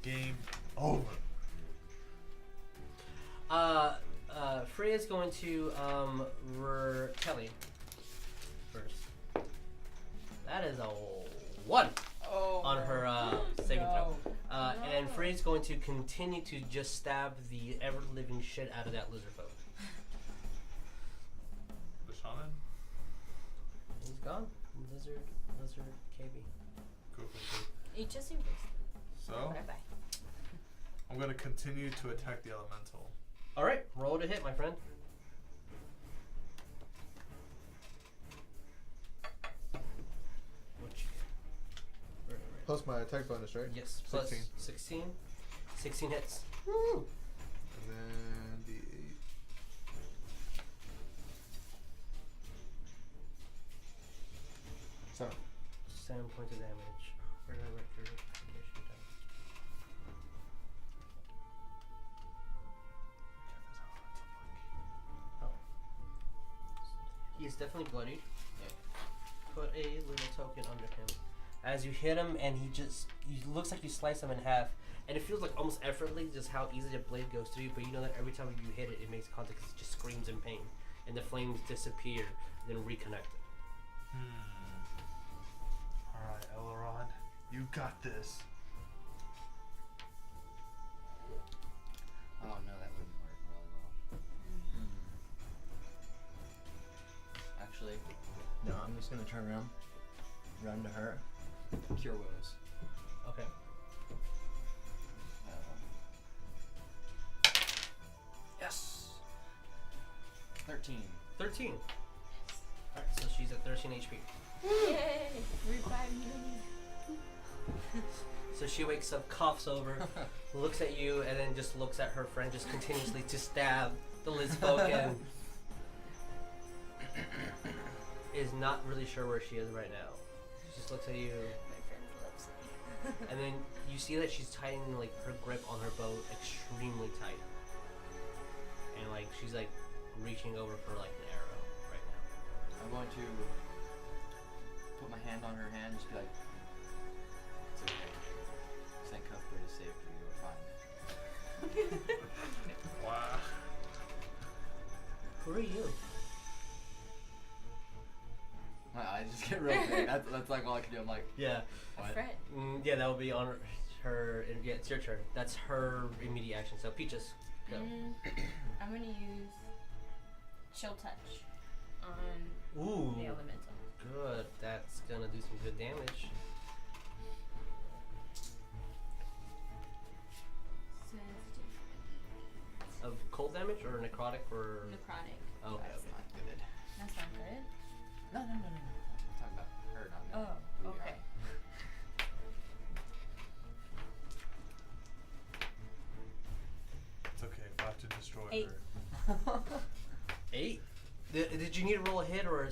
[SPEAKER 2] Game over.
[SPEAKER 1] Freya's going to Kelly first. That is a 1 on her saving throw. And Freya's going to continue to just stab the ever-living shit out of that lizard folk.
[SPEAKER 2] The shaman?
[SPEAKER 1] He's gone. Lizard, KB.
[SPEAKER 2] Cool.
[SPEAKER 4] It just increased.
[SPEAKER 2] So,
[SPEAKER 4] Bye-bye.
[SPEAKER 2] I'm gonna continue to attack the elemental.
[SPEAKER 1] Alright, roll to hit, my friend. What you get? Right.
[SPEAKER 2] Plus my attack bonus, right?
[SPEAKER 1] Yes, plus
[SPEAKER 2] 16.
[SPEAKER 1] 16. 16 hits.
[SPEAKER 2] Woo! And then the 8. 7.
[SPEAKER 1] 7 points of damage. Where did I write your information down? Oh. He is definitely bloodied. Put a little token under him. As you hit him, and he looks like you slice him in half, and it feels like almost effortlessly just how easy the blade goes through. But you know that every time you hit it, it makes contact. 'Cause it just screams in pain, and the flames disappear, then reconnect.
[SPEAKER 2] Alright, Elrond. You got this.
[SPEAKER 3] Oh no, that wouldn't work really well. Actually, no, I'm just gonna turn around, run to her, cure wounds.
[SPEAKER 1] Okay.
[SPEAKER 3] Yes! 13.
[SPEAKER 1] 13. Alright, so she's at 13 HP.
[SPEAKER 4] Yay! Revive me.
[SPEAKER 1] So she wakes up, coughs over, looks at you, and then just looks at her friend, just continuously to stab the Lizfolk, and is not really sure where she is right now. She just looks at you,
[SPEAKER 4] My friend loves me.
[SPEAKER 1] and then you see that she's tightening like her grip on her bow extremely tight, and like she's like reaching over for like an arrow right now.
[SPEAKER 3] I'm going to put my hand on her hand, just be like, it's okay. St. Cuthbert is safe for you, we're fine.
[SPEAKER 2] Wow.
[SPEAKER 1] Who are you?
[SPEAKER 3] My eyes just get real big. That's like all I can do. I'm like,
[SPEAKER 1] Yeah.
[SPEAKER 4] A
[SPEAKER 3] what?
[SPEAKER 4] friend.
[SPEAKER 1] Yeah, that will be on her. Yeah, it's your turn. That's her immediate action. So Peaches, go.
[SPEAKER 4] I'm gonna use Chill Touch on
[SPEAKER 1] Ooh,
[SPEAKER 4] the elemental.
[SPEAKER 1] good. That's gonna do some good damage. Of cold damage or necrotic or?
[SPEAKER 4] Necrotic.
[SPEAKER 1] Oh, okay,
[SPEAKER 3] That's
[SPEAKER 1] okay.
[SPEAKER 3] not good.
[SPEAKER 4] That's not good.
[SPEAKER 3] No. I'm talking about her, not me.
[SPEAKER 4] Oh,
[SPEAKER 3] Who we
[SPEAKER 4] okay.
[SPEAKER 2] It's okay. About to destroy
[SPEAKER 4] 8.
[SPEAKER 2] her.
[SPEAKER 1] 8. Did you need to roll a hit or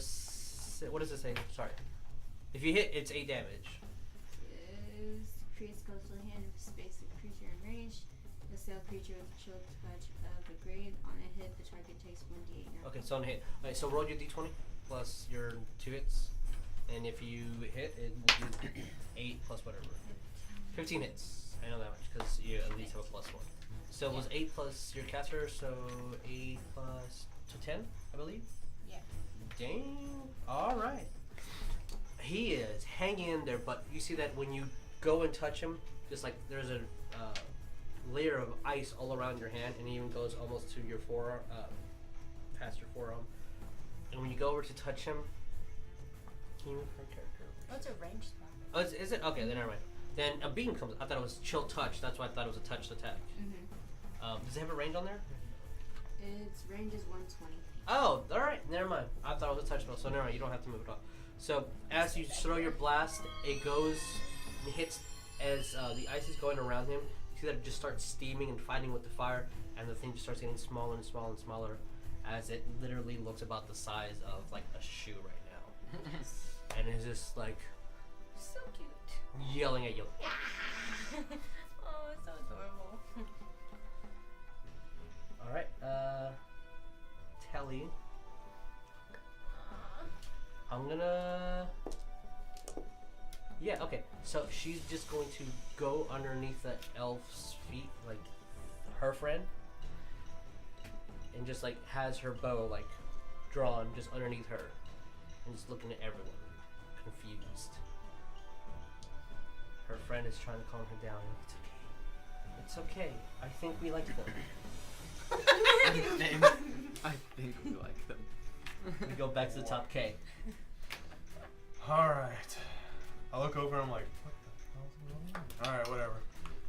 [SPEAKER 1] what does it say? Sorry. If you hit, it's 8 damage.
[SPEAKER 4] Is creates close to the hand of a space of creature in range. Assail creature with a chill touch of a grade. On a hit, the target takes 1d8 damage.
[SPEAKER 1] Okay, so on a hit. Alright, so roll your d20 plus your 2 hits, and if you hit, it will do 8 plus whatever. 15 hits. I know that much because you at least have a +1. So it was 8 plus your caster, so 8 plus 10, I believe.
[SPEAKER 4] Yeah.
[SPEAKER 1] Dang. All right. He is hanging in there, but you see that when you go and touch him, just like there's a layer of ice all around your hand, and it even goes almost to your forearm, past your forearm. And when you go over to touch him, can you move her character?
[SPEAKER 4] Oh, it's a range spell.
[SPEAKER 1] Oh, is it? Okay, then never mind. Then a beam comes. I thought it was chill touch. That's why I thought it was a touch attack. Does it have a range on there?
[SPEAKER 4] Its range is 120 feet.
[SPEAKER 1] Oh, all right. Never mind. I thought it was a touch spell, so never mind. You don't have to move it off. So as you throw your blast, it goes and hits as the ice is going around him. You see that it just starts steaming and fighting with the fire, and the thing just starts getting smaller and smaller and smaller, as it literally looks about the size of like a shoe right now, and it's just like
[SPEAKER 4] So cute.
[SPEAKER 1] yelling at you.
[SPEAKER 4] Oh, it's so adorable.
[SPEAKER 1] All right, Telly. I'm gonna. Yeah, okay. So she's just going to go underneath the elf's feet, like her friend, and just like has her bow like drawn just underneath her, and just looking at everyone, confused. Her friend is trying to calm her down. It's okay. It's okay. I think we like them.
[SPEAKER 3] I think we like them.
[SPEAKER 1] We go back to the top K.
[SPEAKER 2] Alright. I look over and I'm like, what the hell's going on? Alright, whatever.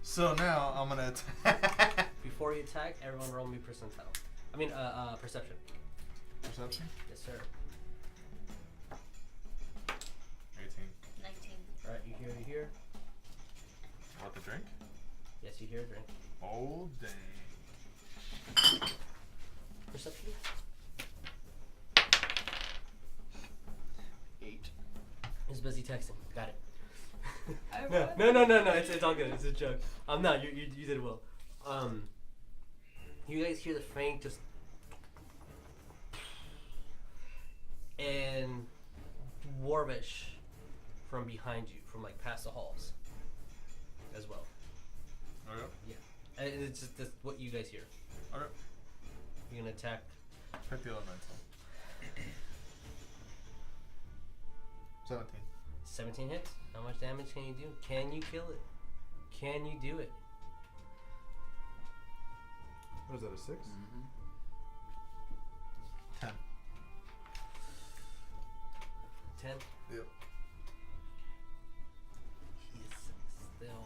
[SPEAKER 2] So now I'm gonna attack.
[SPEAKER 1] Before you attack, everyone roll me percentile. I mean, perception.
[SPEAKER 2] Perception?
[SPEAKER 1] Yes, sir.
[SPEAKER 2] 18.
[SPEAKER 4] 19.
[SPEAKER 1] Alright, you hear?
[SPEAKER 2] What, the drink?
[SPEAKER 1] Yes, you hear a drink.
[SPEAKER 2] Oh, dang.
[SPEAKER 1] Perception?
[SPEAKER 3] 8.
[SPEAKER 1] He's busy texting. Got it.
[SPEAKER 4] I
[SPEAKER 1] No. It's all good. It's a joke. No, you did well. You guys hear the faint just, and Dwarvish from behind you, from like past the halls, as well.
[SPEAKER 2] Okay.
[SPEAKER 1] Yeah, and it's just that's what you guys hear.
[SPEAKER 2] Okay.
[SPEAKER 1] You're gonna attack.
[SPEAKER 2] Pick the elemental. 17.
[SPEAKER 1] 17 hits. How much damage can you do? Can you kill it? Can you do it?
[SPEAKER 2] What is that, a 6?
[SPEAKER 3] Mm-hmm.
[SPEAKER 2] 10.
[SPEAKER 1] 10.
[SPEAKER 2] Yep.
[SPEAKER 1] He's still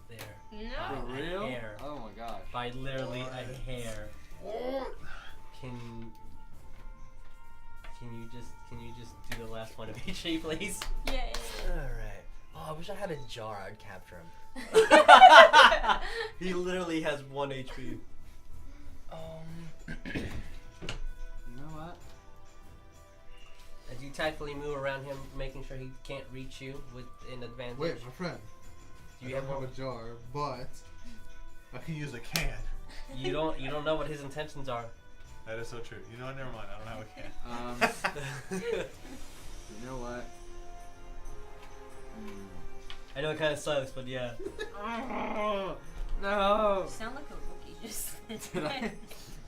[SPEAKER 1] there.
[SPEAKER 4] No.
[SPEAKER 1] By
[SPEAKER 3] For
[SPEAKER 1] a
[SPEAKER 3] real?
[SPEAKER 1] hair.
[SPEAKER 3] Oh my gosh.
[SPEAKER 1] By literally
[SPEAKER 2] What?
[SPEAKER 1] a hair. Can you just do the last one of each, please?
[SPEAKER 4] Yay.
[SPEAKER 5] Alright. Oh, I wish I had a jar. I'd capture him.
[SPEAKER 1] He literally has 1 HP.
[SPEAKER 3] You know what?
[SPEAKER 1] As you tactfully move around him, making sure he can't reach you with an advantage.
[SPEAKER 2] Wait, my friend.
[SPEAKER 1] Do you have
[SPEAKER 2] a jar, but I can use a can.
[SPEAKER 1] You don't know what his intentions are.
[SPEAKER 2] That is so true. You know what? Never mind. I don't have a can.
[SPEAKER 3] You know what?
[SPEAKER 1] I know it kind of sucks, but yeah.
[SPEAKER 3] No.
[SPEAKER 4] You sound like a rookie just.
[SPEAKER 3] Did I?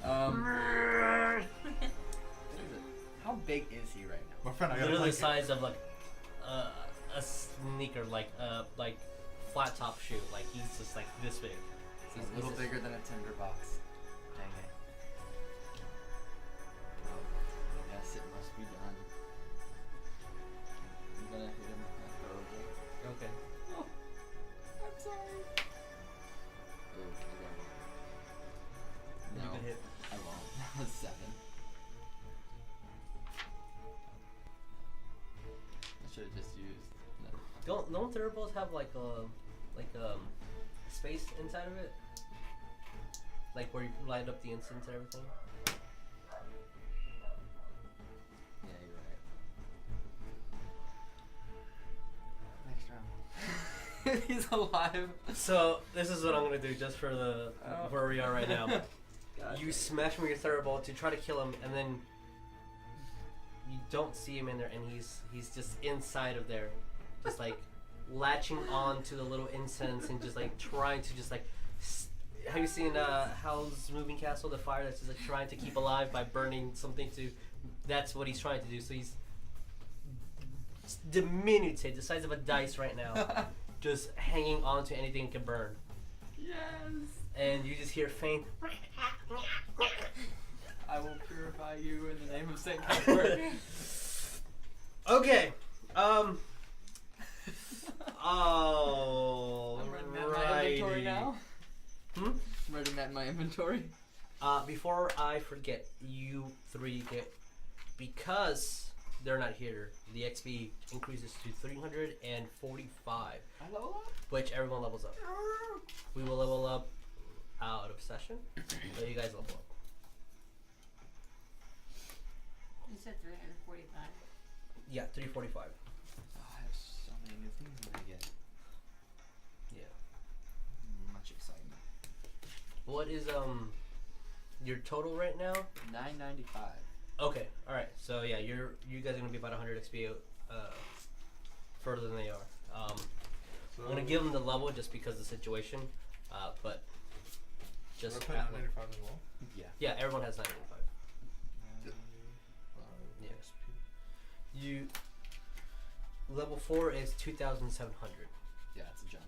[SPEAKER 3] What is it? How big is he right now?
[SPEAKER 2] My friend, I got a
[SPEAKER 1] Literally the
[SPEAKER 2] blanket.
[SPEAKER 1] size of like a sneaker, like flat top shoe. Like he's just like this big.
[SPEAKER 3] He's a little bigger than a tinderbox. Dang it. Well, I guess it must be done. I'm gonna hit him with my throw.
[SPEAKER 1] Okay.
[SPEAKER 3] Oh, I'm sorry. Ooh, I
[SPEAKER 1] You
[SPEAKER 3] got one.
[SPEAKER 1] can hit.
[SPEAKER 3] I won't. That was 7. I should have just used. No.
[SPEAKER 1] Don't thunderbolts have like space inside of it? Like where you light up the incense and everything?
[SPEAKER 3] Yeah, you're right. Next round. He's alive.
[SPEAKER 1] So this is what I'm gonna do just for the where we are right now.
[SPEAKER 3] God
[SPEAKER 1] You
[SPEAKER 3] dang.
[SPEAKER 1] smash him with your thunderbolt to try to kill him, and then you don't see him in there, and he's just inside of there, just like latching on to the little incense and just like trying to just like. Have you seen Howl's Moving Castle? The fire that's just like trying to keep alive by burning something to. That's what he's trying to do. So he's diminutive, the size of a dice right now, just hanging on to anything it can burn.
[SPEAKER 3] Yes.
[SPEAKER 1] And you just hear faint.
[SPEAKER 3] I will purify you in the name of Saint Cuthbert.
[SPEAKER 1] Okay. Oh.
[SPEAKER 3] I'm writing that in my inventory now.
[SPEAKER 1] Hmm?
[SPEAKER 3] I'm writing that in my inventory.
[SPEAKER 1] Before I forget, you three get, because they're not here, the XP increases to 345,
[SPEAKER 3] I level up?
[SPEAKER 1] which everyone levels up. We will level up out of session, so you guys level up.
[SPEAKER 4] You said 345.
[SPEAKER 1] Yeah, 345.
[SPEAKER 3] Oh, I have so many new things I'm gonna get.
[SPEAKER 1] Yeah.
[SPEAKER 3] Much excitement.
[SPEAKER 1] What is your total right now?
[SPEAKER 3] 995.
[SPEAKER 1] Okay, all right. So yeah, you guys are gonna be about 100 XP further than they are.
[SPEAKER 2] So
[SPEAKER 1] I'm gonna give them the level just because of the situation, but just
[SPEAKER 2] We're playing 95 as well.
[SPEAKER 3] Yeah.
[SPEAKER 1] yeah, everyone has 985. Yeah.
[SPEAKER 2] XP.
[SPEAKER 1] You level 4 is 2,700.
[SPEAKER 3] Yeah, it's a jump.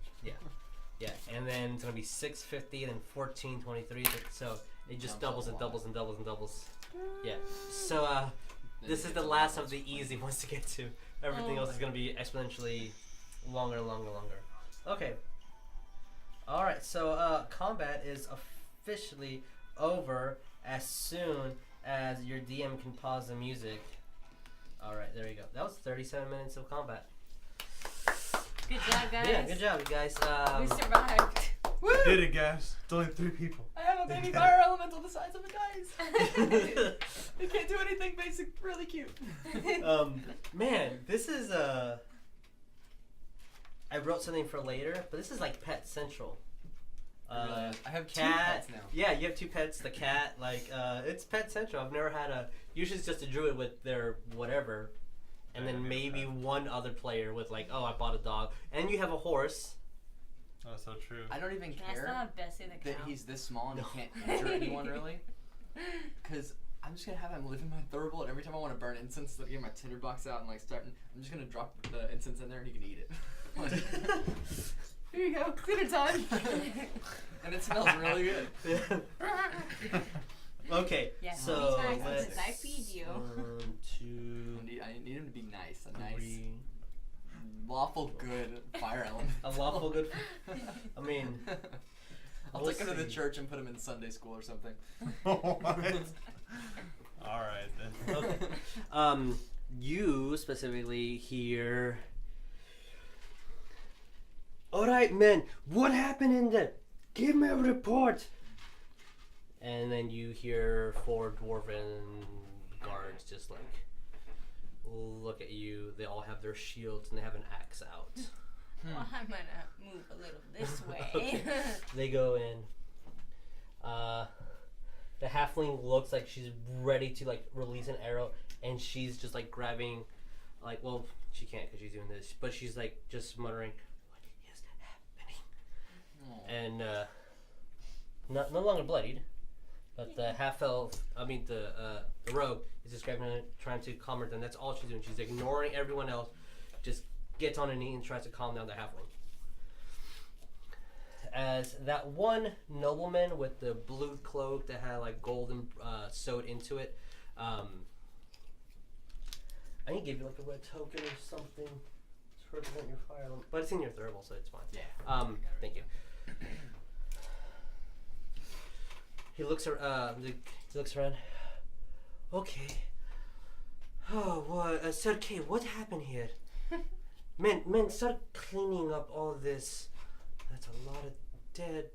[SPEAKER 1] Yeah, and then it's gonna be 650 and then 1423. So it just
[SPEAKER 3] Jumps
[SPEAKER 1] doubles
[SPEAKER 3] up a
[SPEAKER 1] and
[SPEAKER 3] lot.
[SPEAKER 1] doubles and doubles and doubles. Yeah. So
[SPEAKER 3] Then
[SPEAKER 1] this
[SPEAKER 3] you
[SPEAKER 1] is
[SPEAKER 3] get
[SPEAKER 1] the
[SPEAKER 3] to
[SPEAKER 1] last
[SPEAKER 3] levels.
[SPEAKER 1] of the easy ones to get to. Everything
[SPEAKER 4] Oh.
[SPEAKER 1] else is gonna be exponentially longer and longer and longer. Okay. All right. So combat is officially over as soon as your DM can pause the music. All right, there you go. That was 37 minutes of combat.
[SPEAKER 4] Good job, guys.
[SPEAKER 1] Yeah, good job, you guys.
[SPEAKER 4] We survived.
[SPEAKER 3] Woo!
[SPEAKER 2] Did it, guys? It's only 3 people.
[SPEAKER 3] I have a baby fire elemental the size of a dice. It can't do anything basic, really cute.
[SPEAKER 1] Man, this is I wrote something for later, but this is like Pet Central.
[SPEAKER 3] I have 2
[SPEAKER 1] Cat.
[SPEAKER 3] pets now.
[SPEAKER 1] Yeah, you have 2 pets. The cat, like, it's Pet Central. I've never had a. Usually it's just a druid with their whatever, and then maybe one other player with like, oh, I bought a dog, and you have a horse.
[SPEAKER 2] That's so true.
[SPEAKER 3] I don't even
[SPEAKER 4] Can I still
[SPEAKER 3] care
[SPEAKER 4] have Bessie the
[SPEAKER 3] that
[SPEAKER 4] cow?
[SPEAKER 3] he's this small and
[SPEAKER 1] No.
[SPEAKER 3] he can't injure anyone really. Because I'm just gonna have him live in my thurible, and every time I want to burn incense, I get my tinderbox out and like starting. I'm just gonna drop the incense in there and he can eat it. Like, here you go, dinner time. And it smells really good.
[SPEAKER 1] Okay,
[SPEAKER 4] Yeah,
[SPEAKER 1] so
[SPEAKER 4] be nice
[SPEAKER 1] let's.
[SPEAKER 4] because I feed you.
[SPEAKER 1] 1, 2,
[SPEAKER 3] I need him to be nice, a nice,
[SPEAKER 1] 3.
[SPEAKER 3] lawful good fire element.
[SPEAKER 1] A lawful good. I mean,
[SPEAKER 3] I'll
[SPEAKER 1] we'll
[SPEAKER 3] take him to the
[SPEAKER 1] see.
[SPEAKER 3] church and put him in Sunday school or something.
[SPEAKER 2] What? Alright then.
[SPEAKER 1] Okay. You specifically hear. All right, men. What happened in there? Give me a report. And then you hear 4 dwarven guards just like look at you. They all have their shields and they have an axe out.
[SPEAKER 4] Well, I'm gonna move a little this way.
[SPEAKER 1] Okay. They go in. The halfling looks like she's ready to like release an arrow, and she's just like grabbing, like, well, she can't because she's doing this, but she's like just muttering, "What is happening?" And no longer bloodied, but the the rogue is just grabbing her, trying to calm her down. That's all she's doing. She's ignoring everyone else. Just gets on her knee and tries to calm down the halfling. As that one nobleman with the blue cloak that had like golden sewed into it, I need to give you like a red token or something to represent your fire element, but it's in your thermal, so it's fine.
[SPEAKER 3] Yeah.
[SPEAKER 1] Thank you. He looks around. Okay. Oh, what, Sir K, what happened here? Man, start cleaning up all this. That's a lot of dead.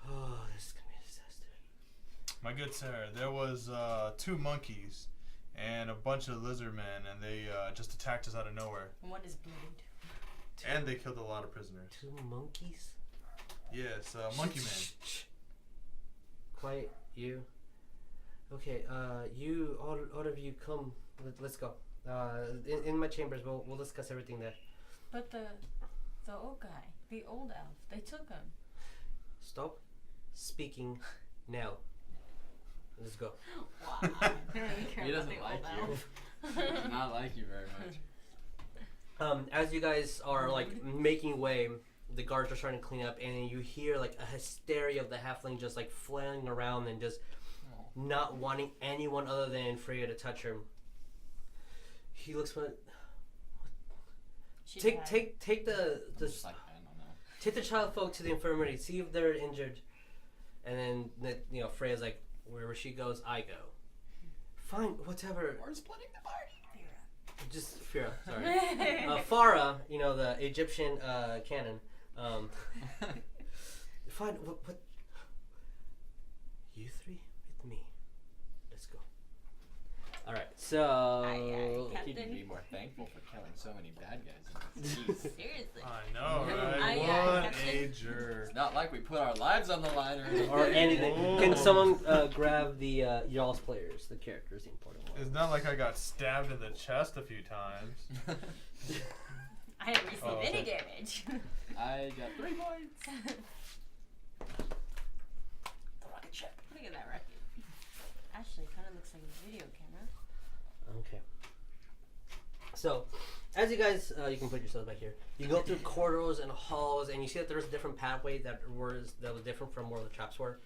[SPEAKER 1] Oh, this is gonna be a disaster.
[SPEAKER 2] My good sir, there was 2 monkeys and a bunch of lizard men, and they just attacked us out of nowhere.
[SPEAKER 4] One is bleeding.
[SPEAKER 2] And they killed a lot of prisoners.
[SPEAKER 1] 2 monkeys?
[SPEAKER 2] Yes, monkey man.
[SPEAKER 1] Shh. Quiet, you. Okay, you all of you come. Let's go. In my chambers, we'll discuss everything there.
[SPEAKER 6] But the old guy, the old elf, they took him.
[SPEAKER 1] Stop speaking now. Let's go.
[SPEAKER 6] Wow. I don't even care
[SPEAKER 3] He
[SPEAKER 6] about
[SPEAKER 3] doesn't
[SPEAKER 6] the
[SPEAKER 3] like
[SPEAKER 6] old
[SPEAKER 3] you.
[SPEAKER 6] elf.
[SPEAKER 3] He does not like you very much.
[SPEAKER 1] As you guys are like making way, the guards are starting to clean up, and you hear like a hysteria of the halfling just like flailing around and just not wanting anyone other than Freya to touch him. He looks for
[SPEAKER 6] She
[SPEAKER 1] take
[SPEAKER 6] died.
[SPEAKER 1] take the
[SPEAKER 3] Just like, I don't know.
[SPEAKER 1] take the child folk to the infirmary, see if they're injured, and then Freya's like, wherever she goes, I go. Fine, whatever.
[SPEAKER 3] We're splitting the party.
[SPEAKER 1] Just Fira, sorry. Farah, the Egyptian canon. Fine, what? You three with me. Let's go. All right, so
[SPEAKER 6] Captain.
[SPEAKER 3] You could be more thankful for killing so many bad guys in this piece.
[SPEAKER 6] Seriously.
[SPEAKER 2] I know, right?
[SPEAKER 6] Aye,
[SPEAKER 2] What
[SPEAKER 6] Captain.
[SPEAKER 2] a jerk.
[SPEAKER 3] It's not like we put our lives on the line or anything.
[SPEAKER 1] or anything.
[SPEAKER 2] Whoa.
[SPEAKER 1] Can someone grab the y'all's players, the characters, the important ones?
[SPEAKER 2] It's not like I got stabbed in the chest a few times.
[SPEAKER 6] I didn't receive
[SPEAKER 2] Oh,
[SPEAKER 6] any
[SPEAKER 2] okay.
[SPEAKER 6] damage.
[SPEAKER 3] I got 3 points.
[SPEAKER 5] The rocket ship.
[SPEAKER 6] Look at that rocket. Actually, it kind of looks like a video camera.
[SPEAKER 1] Okay. So, as you guys, you can put yourselves back here. You go through corridors and halls, and you see that there's a different pathway that was different from where the traps were.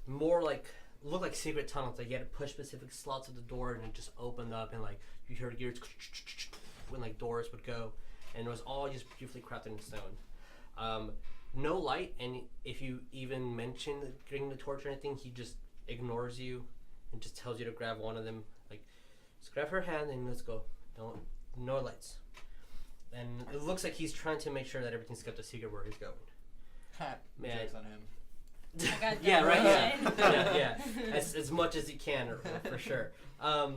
[SPEAKER 1] More like look like secret tunnels. Like you had to push specific slots of the door, and it just opened up, and like you heard gears when like doors would go, and it was all just beautifully crafted in stone. No light, and if you even mention getting the torch or anything, he just ignores you and just tells you to grab one of them. Like, just grab her hand and let's go. No lights. And it looks like he's trying to make sure that everything's kept a secret where he's going. Man.
[SPEAKER 3] Jokes on him.
[SPEAKER 6] I got
[SPEAKER 1] Yeah,
[SPEAKER 6] that
[SPEAKER 1] right.
[SPEAKER 6] right.
[SPEAKER 1] Yeah. As much as he can, for sure. I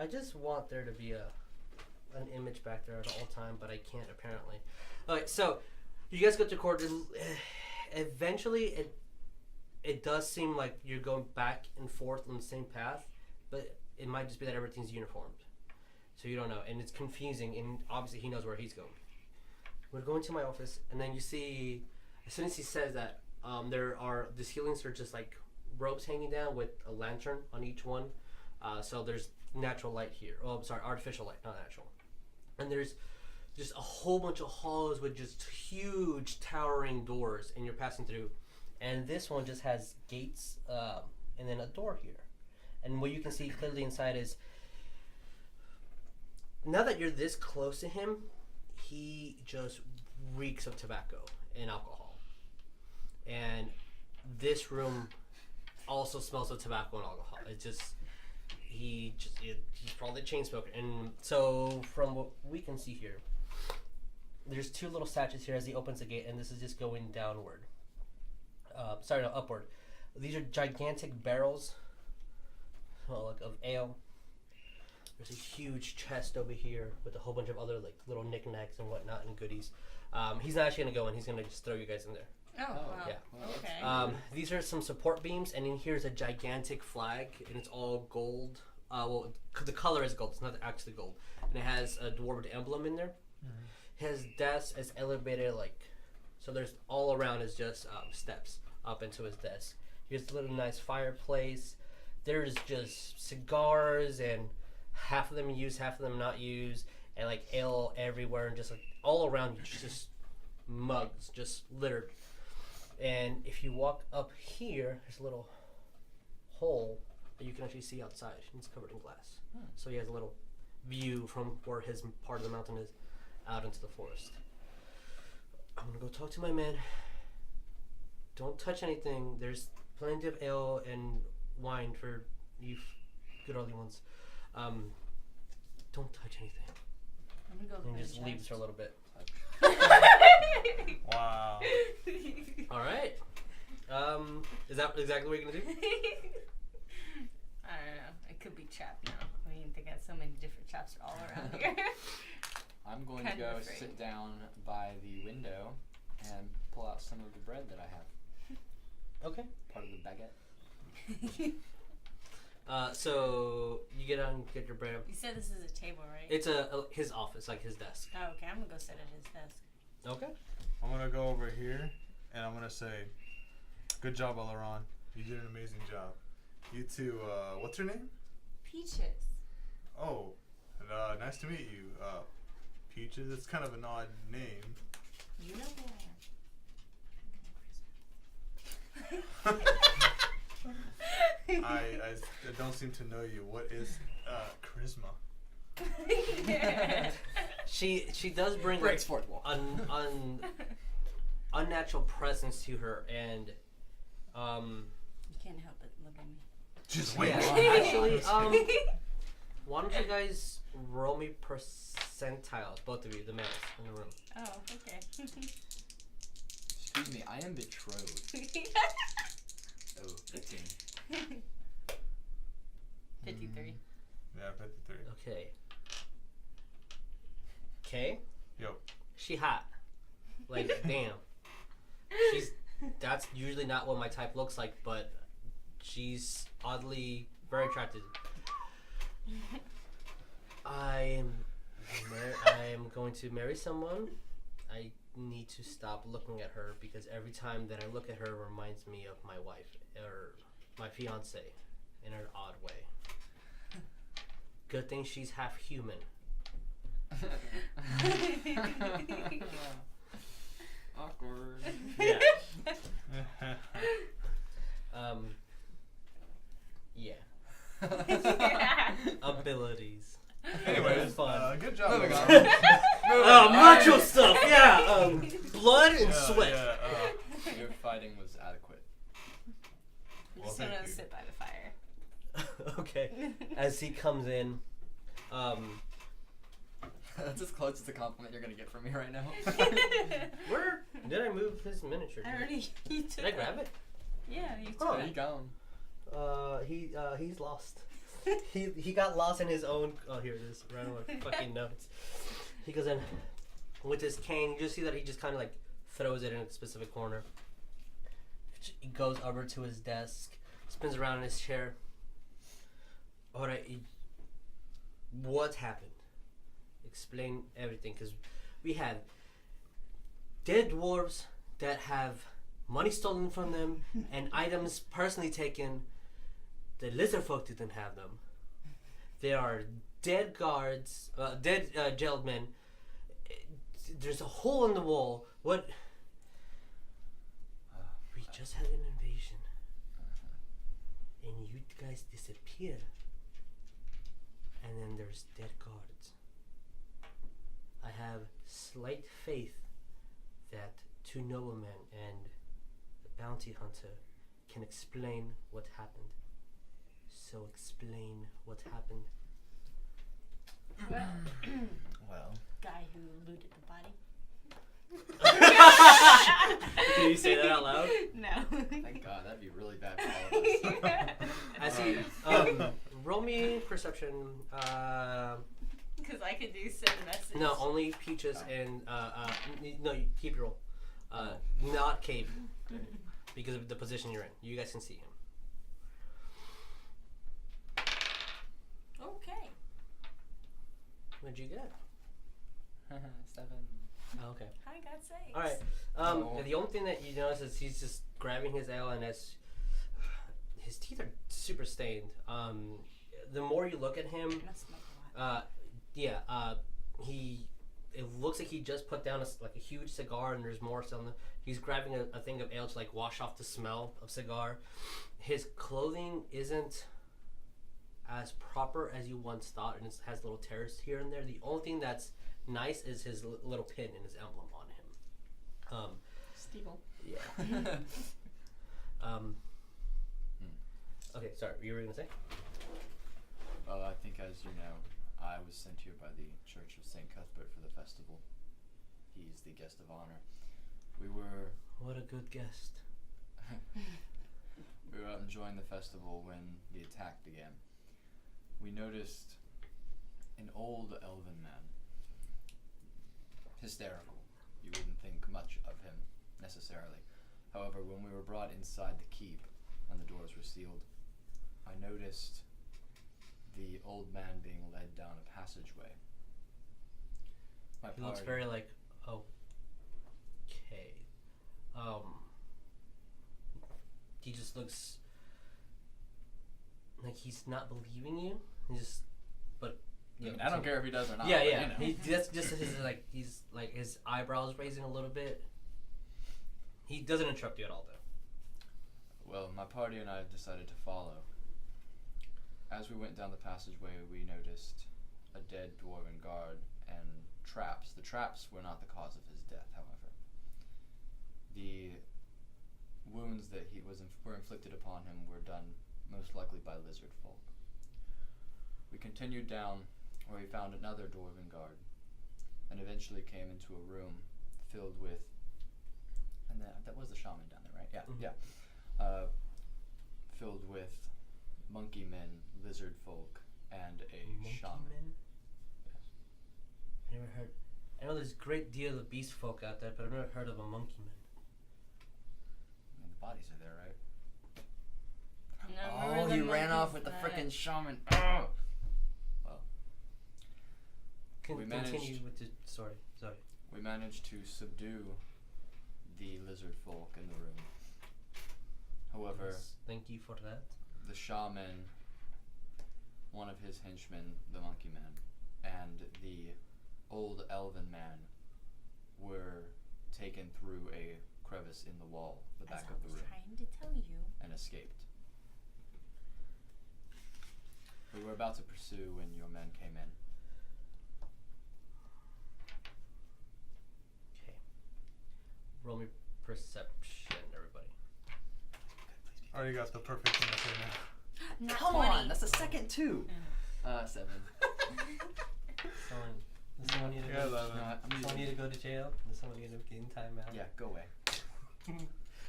[SPEAKER 1] just want there to be an image back there at all time, but I can't apparently. Alright, so you guys go to court. Eventually, it does seem like you're going back and forth on the same path, but it might just be that everything's uniformed. So you don't know, and it's confusing, and obviously he knows where he's going. We're going to my office, and then you see, as soon as he says that, the ceilings are just like ropes hanging down with a lantern on each one. So there's natural light here. Oh, I'm sorry, artificial light, not natural. And there's just a whole bunch of halls with just huge towering doors, and you're passing through. And this one just has gates and then a door here. And what you can see clearly inside is, now that you're this close to him, he just reeks of tobacco and alcohol. And this room also smells of tobacco and alcohol. He's probably a chain smoker. And so from what we can see here, there's 2 little sachets here as he opens the gate, and this is just going downward. Upward. These are gigantic barrels of ale. There's a huge chest over here with a whole bunch of other like little knickknacks and whatnot and goodies. He's not actually gonna go in. He's gonna just throw you guys in there.
[SPEAKER 6] Oh, wow.
[SPEAKER 1] Yeah.
[SPEAKER 3] Well,
[SPEAKER 6] Okay.
[SPEAKER 3] that's
[SPEAKER 1] These are some support beams, and in here's a gigantic flag, and it's all gold. The color is gold. It's not actually gold, and it has a dwarven emblem in there. His desk is elevated so there's all around is just steps up into his desk. Here's a little nice fireplace. There's just cigars, and half of them used, half of them not used, and like ale everywhere, and just like all around you, just mugs just littered. And if you walk up here, there's a little hole that you can actually see outside. It's covered in glass. So he has a little view from where his part of the mountain is out into the forest. I'm gonna go talk to my men. Don't touch anything. There's plenty of ale and wine for you good early ones. Don't touch anything.
[SPEAKER 6] I'm gonna go
[SPEAKER 1] And
[SPEAKER 6] look
[SPEAKER 1] he
[SPEAKER 6] for
[SPEAKER 1] just
[SPEAKER 6] the
[SPEAKER 1] leaves
[SPEAKER 6] chest.
[SPEAKER 1] for a little bit.
[SPEAKER 2] Wow.
[SPEAKER 1] Alright. Is that exactly what you're gonna do?
[SPEAKER 6] I don't know. It could be trapped now. I mean, they got so many different traps all around here.
[SPEAKER 3] I'm going to
[SPEAKER 6] Kind
[SPEAKER 3] go
[SPEAKER 6] of afraid.
[SPEAKER 3] sit down by the window and pull out some of the bread that I have.
[SPEAKER 1] Okay.
[SPEAKER 3] Part of the baguette.
[SPEAKER 1] So you get on, get your bread.
[SPEAKER 6] You said this is a table, right?
[SPEAKER 1] It's his office, like his desk.
[SPEAKER 6] Oh, okay. I'm gonna go sit at his desk.
[SPEAKER 1] Okay.
[SPEAKER 2] I'm gonna go over here and I'm gonna say, "Good job, Alaron. You did an amazing job. You two, what's your name?
[SPEAKER 4] Peaches.
[SPEAKER 2] Oh, nice to meet you. Peaches. It's kind of an odd name."
[SPEAKER 6] You know who
[SPEAKER 2] I don't seem to know you. What is charisma?
[SPEAKER 1] She does bring
[SPEAKER 3] Breaks
[SPEAKER 1] like,
[SPEAKER 3] fourth wall.
[SPEAKER 1] unnatural presence to her, and
[SPEAKER 6] You can't help but look at me.
[SPEAKER 2] Just wait.
[SPEAKER 1] yeah, actually, why don't you guys roll me percentiles, both of you, the males in the room.
[SPEAKER 6] Oh, okay.
[SPEAKER 3] Excuse me, I am betrothed. Oh, 15.
[SPEAKER 6] 53.
[SPEAKER 2] Yeah, 53.
[SPEAKER 1] Okay. Okay.
[SPEAKER 2] Yo.
[SPEAKER 1] She hot. Like damn. That's usually not what my type looks like, but she's oddly very attractive. I am going to marry someone. I need to stop looking at her because every time that I look at her it reminds me of my wife or my fiance in an odd way. Good thing she's half human.
[SPEAKER 3] Awkward.
[SPEAKER 1] Yeah. Yeah. Abilities.
[SPEAKER 2] Anyways,
[SPEAKER 1] fun.
[SPEAKER 2] good job.
[SPEAKER 3] Moving on.
[SPEAKER 2] Alaron.
[SPEAKER 1] Macho stuff. Yeah. Blood and sweat.
[SPEAKER 2] Yeah,
[SPEAKER 3] Your fighting was adequate.
[SPEAKER 6] I'm
[SPEAKER 2] Well,
[SPEAKER 6] just
[SPEAKER 2] thank
[SPEAKER 6] gonna
[SPEAKER 2] you.
[SPEAKER 6] sit by the fire.
[SPEAKER 1] Okay. As he comes in,
[SPEAKER 3] That's as close as a compliment you're gonna get from me right now.
[SPEAKER 1] where did I move his miniature?
[SPEAKER 6] I already. You took
[SPEAKER 1] Did I grab it?
[SPEAKER 6] Yeah, you took
[SPEAKER 1] Oh.
[SPEAKER 3] Where
[SPEAKER 6] it.
[SPEAKER 3] you going?
[SPEAKER 1] He's lost. he got lost in his own. Oh, here it is. Right on my fucking notes. He goes in with his cane. You just see that he just kind of like throws it in a specific corner. He goes over to his desk, spins around in his chair. All right, what happened? Explain everything, because we have dead dwarves that have money stolen from them and items personally taken. The lizard folk didn't have them. There are dead guards, dead jailed men. There's a hole in the wall. What? We just had an invasion, and you guys disappear. And then there's dead guards. I have slight faith that two noblemen and the bounty hunter can explain what happened. So explain what happened.
[SPEAKER 5] Well,
[SPEAKER 6] Guy who looted the body.
[SPEAKER 1] Did you say that out loud?
[SPEAKER 6] No.
[SPEAKER 3] Thank God, that'd be really bad for all of us.
[SPEAKER 1] As he roll me perception.
[SPEAKER 6] Because I could do send message.
[SPEAKER 1] No, only Peaches and no, you keep your roll. Not Cave, because of the position you're in. You guys can see him.
[SPEAKER 6] Okay.
[SPEAKER 1] What'd you get?
[SPEAKER 3] 7.
[SPEAKER 1] Oh, okay.
[SPEAKER 6] I got 6.
[SPEAKER 1] All right.
[SPEAKER 3] Oh.
[SPEAKER 1] The only thing that you notice is he's just grabbing his ale, and his teeth are super stained. The more you look at him,
[SPEAKER 6] Must smoke a lot.
[SPEAKER 1] it looks like he just put down a huge cigar, and there's more still. He's grabbing a thing of ale to like wash off the smell of cigar. His clothing isn't as proper as you once thought, and it has little tears here and there. The only thing that's nice is his little pin and his emblem on him.
[SPEAKER 6] Steeple.
[SPEAKER 1] Yeah. Okay, sorry. You were gonna say?
[SPEAKER 3] Well, I think, as you know, I was sent here by the Church of St. Cuthbert for the festival. He's the guest of honor. We were
[SPEAKER 1] What a good guest.
[SPEAKER 3] out enjoying the festival when the attack began. We noticed an old elven man. Hysterical. You wouldn't think much of him, necessarily. However, when we were brought inside the keep and the doors were sealed, I noticed the old man being led down a passageway. My
[SPEAKER 1] He looks
[SPEAKER 3] party-
[SPEAKER 1] very like, okay. He just looks like he's not believing you. He just, but
[SPEAKER 3] I mean, I don't care if he does or not.
[SPEAKER 1] Yeah,
[SPEAKER 3] but,
[SPEAKER 1] yeah.
[SPEAKER 3] you know.
[SPEAKER 1] He that's just his like he's like his eyebrows raising a little bit. He doesn't interrupt you at all, though.
[SPEAKER 3] Well, my party and I decided to follow. As we went down the passageway, we noticed a dead dwarven guard and traps. The traps were not the cause of his death, however. The wounds that were inflicted upon him were done most likely by lizard folk. We continued down where we found another dwarven guard and eventually came into a room filled with, and that was the shaman down there, right? Yeah,
[SPEAKER 1] Mhm.
[SPEAKER 3] yeah. Filled with monkey men, lizard folk, and a shaman.
[SPEAKER 1] Men?
[SPEAKER 3] Yes.
[SPEAKER 1] I never heard. I know there's a great deal of beast folk out there, but I've never heard of a monkey man.
[SPEAKER 3] I mean, the bodies are there, right?
[SPEAKER 6] No, remember
[SPEAKER 3] he
[SPEAKER 6] the
[SPEAKER 3] ran off
[SPEAKER 6] monkeys
[SPEAKER 3] with the
[SPEAKER 6] that-
[SPEAKER 3] frickin' shaman. Oh! Well, We
[SPEAKER 1] Continue
[SPEAKER 3] managed-
[SPEAKER 1] with the story. Sorry.
[SPEAKER 3] we managed to subdue the lizard folk in the room. However,
[SPEAKER 1] Yes, thank you for that.
[SPEAKER 3] the shaman, one of his henchmen, the monkey man, and the old elven man were taken through a crevice in the wall, the back
[SPEAKER 6] As
[SPEAKER 3] of
[SPEAKER 6] I
[SPEAKER 3] the
[SPEAKER 6] was
[SPEAKER 3] room,
[SPEAKER 6] trying to tell you.
[SPEAKER 3] and escaped. We were about to pursue when your men came in.
[SPEAKER 1] Okay. Roll me perception, everybody.
[SPEAKER 2] I already got the perfect thing to say now.
[SPEAKER 6] Not
[SPEAKER 3] Come
[SPEAKER 6] 20.
[SPEAKER 3] on, that's a second two. 7.
[SPEAKER 1] Does someone need to
[SPEAKER 2] Yeah,
[SPEAKER 1] go?
[SPEAKER 2] 11.
[SPEAKER 3] No, I'm
[SPEAKER 1] Does someone need
[SPEAKER 3] using-
[SPEAKER 1] to go to jail? Does someone need to get in time out?
[SPEAKER 3] Yeah, go away.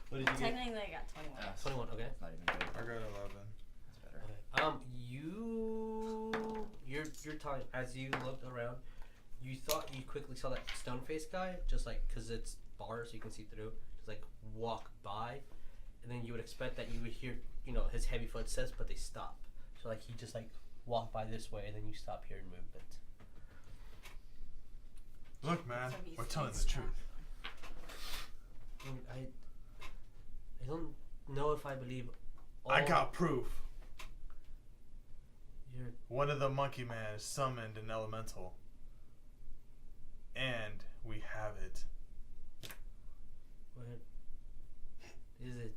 [SPEAKER 1] What did you get?
[SPEAKER 6] Technically, I got 21.
[SPEAKER 1] 21. Okay.
[SPEAKER 3] It's not even good.
[SPEAKER 2] I got 11.
[SPEAKER 3] That's better.
[SPEAKER 1] Okay. You're talking as you looked around. You thought you quickly saw that stone face guy, just like because it's bars, you can see through. Just like walk by, and then you would expect that you would hear, his heavy footsteps, but they stop. So like he just like walked by this way, and then you stop hearing movement.
[SPEAKER 2] Look, man,
[SPEAKER 6] So he's
[SPEAKER 2] we're telling the
[SPEAKER 6] fixed
[SPEAKER 2] truth.
[SPEAKER 1] I don't know if I believe.
[SPEAKER 2] I got proof.
[SPEAKER 1] You're
[SPEAKER 2] One of the monkey men summoned an elemental. And we have it.
[SPEAKER 1] what is it?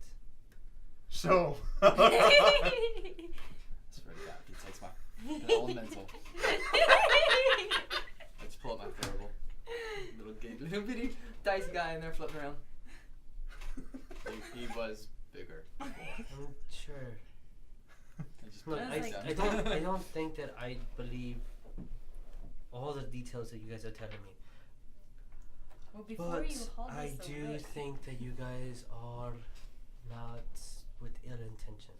[SPEAKER 2] So.
[SPEAKER 3] I swear to God, he takes my elemental. Let's pull up my thurible. Little bitty dice guy in there flipping around. He was bigger.
[SPEAKER 1] I'm sure.
[SPEAKER 3] I just
[SPEAKER 1] Look,
[SPEAKER 3] put
[SPEAKER 6] I
[SPEAKER 3] it
[SPEAKER 6] was
[SPEAKER 3] down.
[SPEAKER 6] like-
[SPEAKER 1] I don't think that I believe all the details that you guys are telling me.
[SPEAKER 6] Well, before
[SPEAKER 1] But
[SPEAKER 6] you hauled
[SPEAKER 1] I
[SPEAKER 6] us
[SPEAKER 1] do
[SPEAKER 6] away.
[SPEAKER 1] think that you guys are not with ill intention.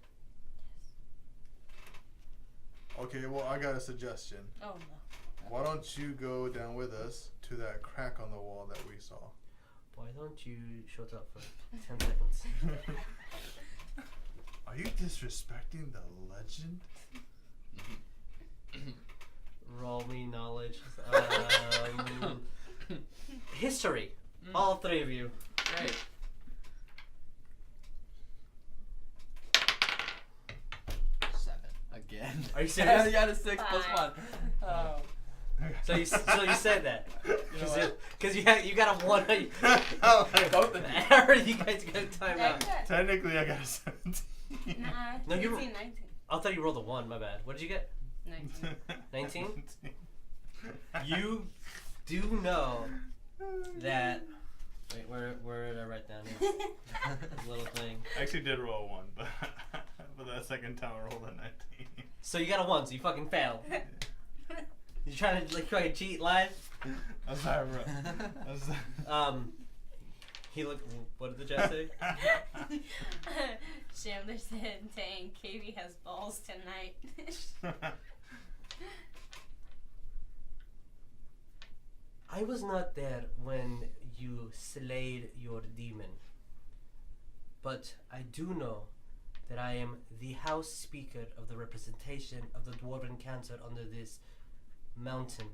[SPEAKER 2] Okay, well, I got a suggestion.
[SPEAKER 6] Oh no.
[SPEAKER 2] Why don't you go down with us to that crack on the wall that we saw?
[SPEAKER 1] Why don't you shut up for 10 seconds?
[SPEAKER 2] Are you disrespecting the legend?
[SPEAKER 1] Roll me knowledge. History. All three of you.
[SPEAKER 3] Great. 7. Again.
[SPEAKER 1] Are you serious?
[SPEAKER 3] You got a 6 plus 1.
[SPEAKER 6] Five.
[SPEAKER 3] Oh.
[SPEAKER 1] So you said that
[SPEAKER 3] You know what?
[SPEAKER 1] because you got a 1.
[SPEAKER 3] Both of you.
[SPEAKER 1] Error. You guys got time out.
[SPEAKER 2] Technically, I got a 17.
[SPEAKER 6] Nah,
[SPEAKER 1] No, you
[SPEAKER 6] 18, 19.
[SPEAKER 1] I thought you rolled a 1. My bad. What did you get?
[SPEAKER 6] 19.
[SPEAKER 1] 19? You do know that. Wait, where did I write down here? This little thing.
[SPEAKER 2] I actually did roll a 1, but that second time I rolled a 19.
[SPEAKER 1] So you got a 1, so you fucking failed. You trying to fucking cheat live?
[SPEAKER 2] I'm sorry, bro. I'm sorry.
[SPEAKER 1] He looked. What did the chat say?
[SPEAKER 6] Chandler said, dang, Katie has balls tonight.
[SPEAKER 1] I was not there when you slayed your demon, but I do know that I am the House Speaker of the representation of the Dwarven Council under this mountain.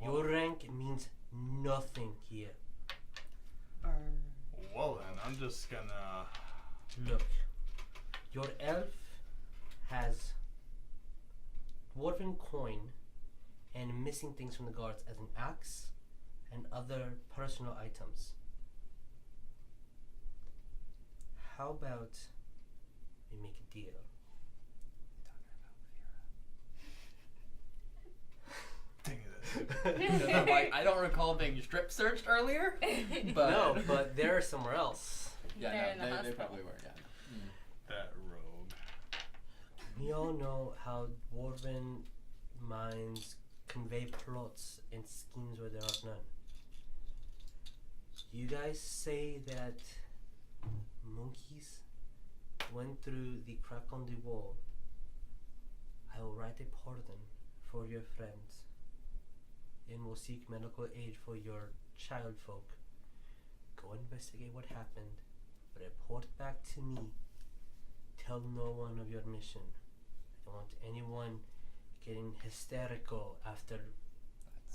[SPEAKER 1] Your rank means nothing here.
[SPEAKER 2] Well then, I'm just gonna...
[SPEAKER 1] Look, your elf has dwarven coin and missing things from the guards as an axe and other personal items. How about we make a deal?
[SPEAKER 2] Dang it.
[SPEAKER 3] Because I'm like, I don't recall being strip searched earlier. But
[SPEAKER 1] No, but they're somewhere else.
[SPEAKER 3] yeah,
[SPEAKER 6] They're in the
[SPEAKER 3] no, they
[SPEAKER 6] hospital.
[SPEAKER 3] probably were. Yeah.
[SPEAKER 2] That rogue.
[SPEAKER 1] We all know how dwarven minds convey plots and schemes where there are none. You guys say that monkeys went through the crack on the wall. I will write a pardon for your friends and will seek medical aid for your child folk. Go investigate what happened. Report back to me. Tell no one of your mission. I don't want anyone getting hysterical after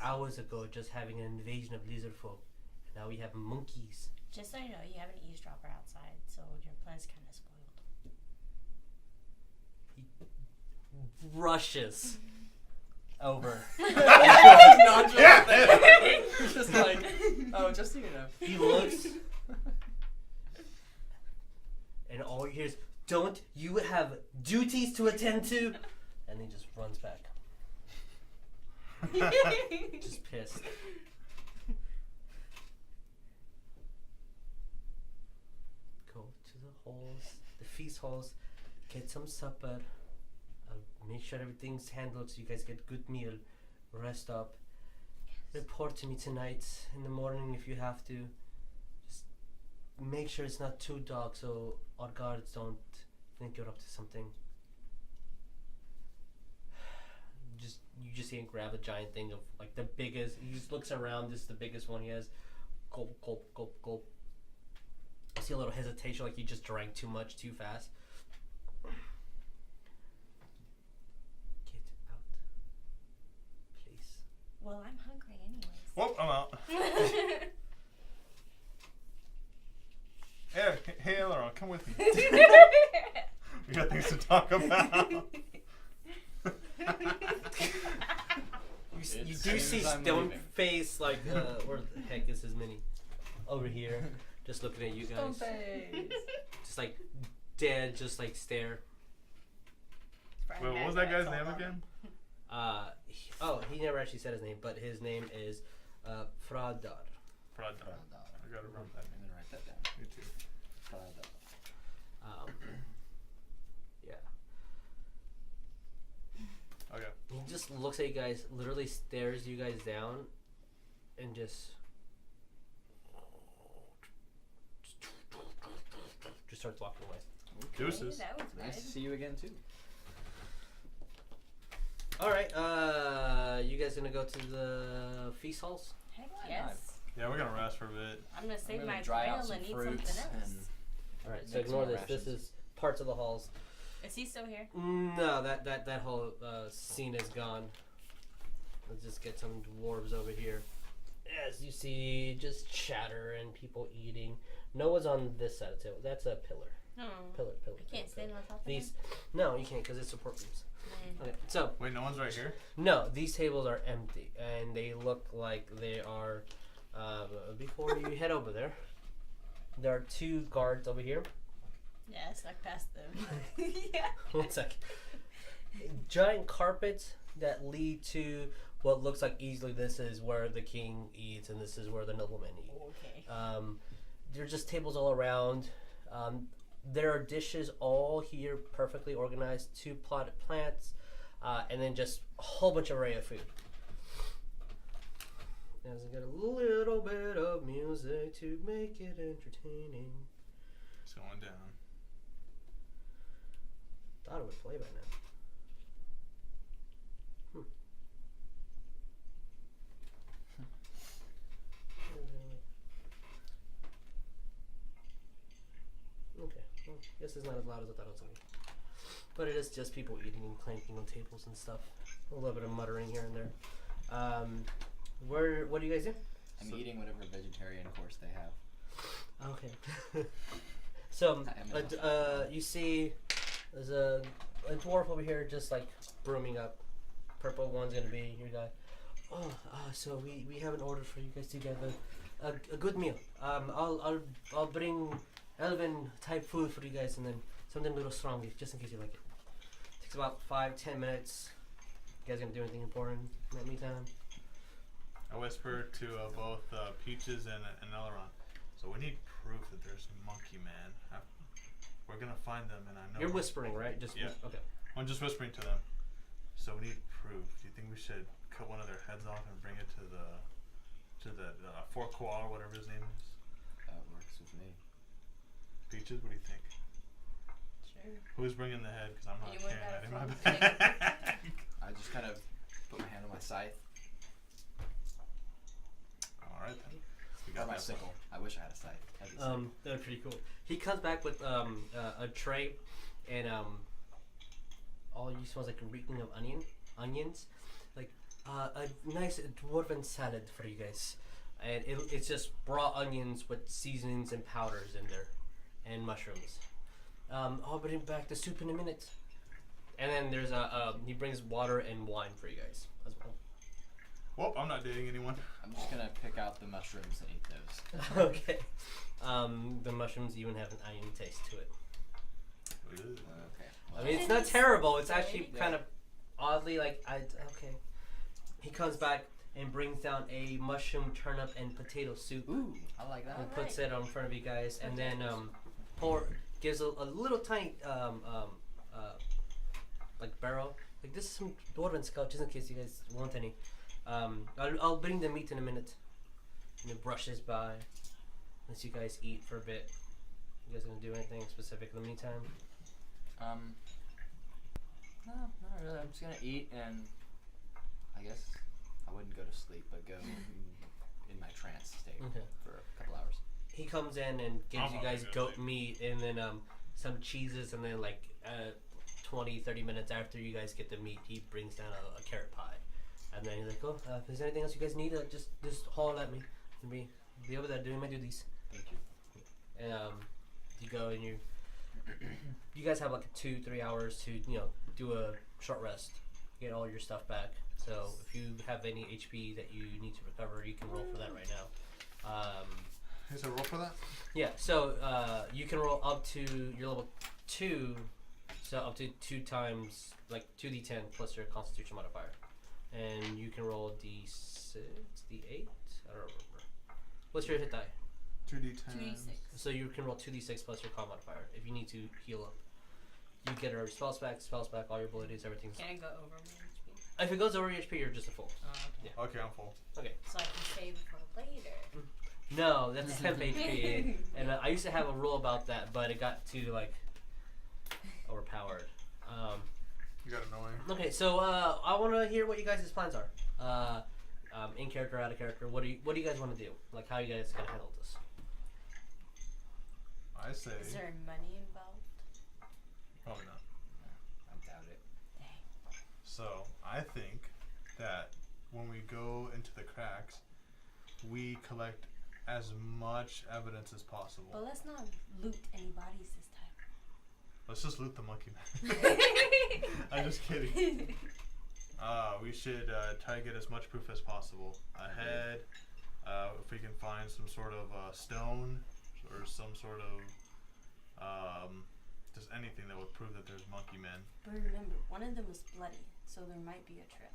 [SPEAKER 1] hours ago just having an invasion of lizard folk. And now we have monkeys.
[SPEAKER 6] Just so you know, you have an eavesdropper outside, so your plan's kind of spoiled.
[SPEAKER 1] Rushes over.
[SPEAKER 3] Not just there. Just like, oh, just so you know.
[SPEAKER 1] He looks and all you hear is, don't you have duties to attend to? And he just runs back. Just pissed. Go to the halls, the feast halls, get some supper. Make sure everything's handled so you guys get good meal. Rest up. Report to me tonight in the morning if you have to. Just make sure it's not too dark so our guards don't think you're up to something. You just see him grab a giant thing of like the biggest. He just looks around. This is the biggest one he has. Gulp, gulp, gulp, gulp. I see a little hesitation, like he just drank too much too fast. Get out, please.
[SPEAKER 6] Well, I'm hungry anyways.
[SPEAKER 2] Whoop, I'm out. Hey, Aileron, come with me. We got things to talk about.
[SPEAKER 1] You
[SPEAKER 3] It
[SPEAKER 1] do see
[SPEAKER 3] seems I'm
[SPEAKER 1] Stone
[SPEAKER 3] leaving.
[SPEAKER 1] Face, like, where the heck is his mini? Over here, just looking at you guys. Just like dead, just like stare.
[SPEAKER 2] Wait, what was that guy's name again?
[SPEAKER 1] He never actually said his name, but his name is Fradar.
[SPEAKER 2] Prada. I gotta remember that.
[SPEAKER 3] And then write that down.
[SPEAKER 2] Me too.
[SPEAKER 1] Yeah.
[SPEAKER 2] Okay.
[SPEAKER 1] He just looks at you guys, literally stares you guys down, and just starts walking away.
[SPEAKER 2] Deuces.
[SPEAKER 6] That was
[SPEAKER 3] Nice to
[SPEAKER 6] good.
[SPEAKER 3] see you again too.
[SPEAKER 1] All right, you guys gonna go to the feast halls?
[SPEAKER 6] Heck yes.
[SPEAKER 2] Yeah, we're gonna rest for a bit.
[SPEAKER 6] I'm gonna save
[SPEAKER 3] gonna
[SPEAKER 6] my
[SPEAKER 3] dry out
[SPEAKER 6] trail
[SPEAKER 3] some
[SPEAKER 6] and eat
[SPEAKER 3] fruits
[SPEAKER 6] something else.
[SPEAKER 1] All right, so
[SPEAKER 3] Make some
[SPEAKER 1] ignore
[SPEAKER 3] more
[SPEAKER 1] this. This
[SPEAKER 3] rations.
[SPEAKER 1] is parts of the halls.
[SPEAKER 6] Is he still here?
[SPEAKER 1] No, that whole scene is gone. Let's just get some dwarves over here. As you see, just chatter and people eating. No one's on this side of the table. That's a pillar.
[SPEAKER 6] No.
[SPEAKER 1] Pillar.
[SPEAKER 6] I can't stand on top of
[SPEAKER 1] These, no, you can't because it's support rooms.
[SPEAKER 6] him.
[SPEAKER 1] Okay, so
[SPEAKER 2] Wait, no one's right here?
[SPEAKER 1] no, these tables are empty and they look like they are. Before you head over there, there are two guards over here.
[SPEAKER 6] Yeah, I snuck past them. Yeah.
[SPEAKER 1] One sec. Giant carpets that lead to what looks like easily this is where the king eats and this is where the noblemen eat.
[SPEAKER 6] Okay.
[SPEAKER 1] There are just tables all around. There are dishes all here perfectly organized, 2 potted plants, and then just a whole bunch of array of food. As I get a little bit of music to make it entertaining.
[SPEAKER 2] It's going down.
[SPEAKER 1] Thought it would play by now. Okay, well, Yes, it's not as loud as I thought it was gonna be. But it is just people eating and clanking on tables and stuff. A little bit of muttering here and there. What do you guys do?
[SPEAKER 3] I'm eating whatever vegetarian course they have.
[SPEAKER 1] Okay. So, you see, there's a dwarf over here just like brooming up. Purple one's gonna be your guy. Oh, so we have an order for you guys to get a good meal. I'll bring elven type food for you guys, and then something a little strong, just in case you like it. Takes about 5-10 minutes. You guys gonna do anything important in that meantime?
[SPEAKER 2] I whisper to both Peaches and Elrond. So we need proof that there's Monkey Man. We're gonna find them, and I know.
[SPEAKER 1] You're whispering, right? Just
[SPEAKER 2] yeah.
[SPEAKER 1] Okay.
[SPEAKER 2] I'm just whispering to them. So we need proof. Do you think we should cut one of their heads off and bring it to the Four-Koala, whatever his name is?
[SPEAKER 3] That works with me.
[SPEAKER 2] Peaches, what do you think?
[SPEAKER 6] Sure.
[SPEAKER 2] Who's bringing the head? Because I'm not
[SPEAKER 6] You
[SPEAKER 2] carrying
[SPEAKER 6] went
[SPEAKER 2] that in my
[SPEAKER 6] out
[SPEAKER 2] bag.
[SPEAKER 3] I just kind of put my hand on my scythe.
[SPEAKER 2] All right then. We
[SPEAKER 3] Or
[SPEAKER 2] got
[SPEAKER 3] my
[SPEAKER 2] that
[SPEAKER 3] sickle. I wish I had a scythe. I did
[SPEAKER 1] That was pretty cool. He comes back with a tray, and all you smell is like a reeking of onions, like a nice dwarven salad for you guys, and it's just raw onions with seasonings and powders in there, and mushrooms. I'll bring back the soup in a minute, and then there's he brings water and wine for you guys as well.
[SPEAKER 2] Well, I'm not dating anyone.
[SPEAKER 3] I'm just gonna pick out the mushrooms and eat those.
[SPEAKER 1] Okay. The mushrooms even have an onion taste to it.
[SPEAKER 3] Okay.
[SPEAKER 1] I mean, it's not terrible. It's actually kind of oddly like okay. He comes back and brings down a mushroom, turnip, and potato soup.
[SPEAKER 3] Ooh, I like that.
[SPEAKER 1] And puts it in front of you guys, and then gives a little tiny like barrel. Like this is some dwarven skull, just in case you guys want any. I'll bring the meat in a minute. And it brushes by. Unless you guys eat for a bit. You guys gonna do anything specific in the meantime?
[SPEAKER 3] No, not really. I'm just gonna eat, and I guess I wouldn't go to sleep, but go in my trance state for a couple hours.
[SPEAKER 1] He comes in and gives you guys goat
[SPEAKER 2] sleep.
[SPEAKER 1] meat and then some cheeses, and then like 20-30 minutes after you guys get the meat, he brings down a carrot pie. And then he's like, oh, if there's anything else you guys need, just holler at me. And be over there doing my duties.
[SPEAKER 3] Thank you.
[SPEAKER 1] And you go and you guys have like 2-3 hours to do a short rest, get all your stuff back. So if you have any HP that you need to recover, you can roll for that right now.
[SPEAKER 2] Is there a roll for that?
[SPEAKER 1] Yeah. So you can roll up to your level 2, so up to 2 times like 2d10 plus your Constitution modifier, and you can roll d6, d8. I don't remember. What's your hit die?
[SPEAKER 2] 2d10.
[SPEAKER 6] 2d6.
[SPEAKER 1] So you can roll 2d6 plus your con modifier if you need to heal up. You get our spells back, all your abilities, everything's.
[SPEAKER 6] Can I go over my HP?
[SPEAKER 1] If it goes over your HP, you're just a full.
[SPEAKER 6] Oh, okay.
[SPEAKER 1] Yeah.
[SPEAKER 2] Okay, I'm full.
[SPEAKER 1] Okay.
[SPEAKER 6] So I can save for later.
[SPEAKER 1] No, that's temp HP, and I used to have a rule about that, but it got too like overpowered.
[SPEAKER 2] You got annoying.
[SPEAKER 1] Okay, so I want to hear what you guys' plans are. In character, out of character. What do you guys want to do? Like, how you guys gonna handle this?
[SPEAKER 2] I say.
[SPEAKER 6] Is there money involved?
[SPEAKER 2] Probably not.
[SPEAKER 3] I doubt it.
[SPEAKER 6] Dang.
[SPEAKER 2] So I think that when we go into the cracks, we collect as much evidence as possible.
[SPEAKER 6] But let's not loot any bodies this time.
[SPEAKER 2] Let's just loot the monkey man. I'm just kidding. We should try to get as much proof as possible. A head, if we can find some sort of stone or some sort of just anything that would prove that there's monkey men.
[SPEAKER 6] But remember, one of them was bloody, so there might be a trail.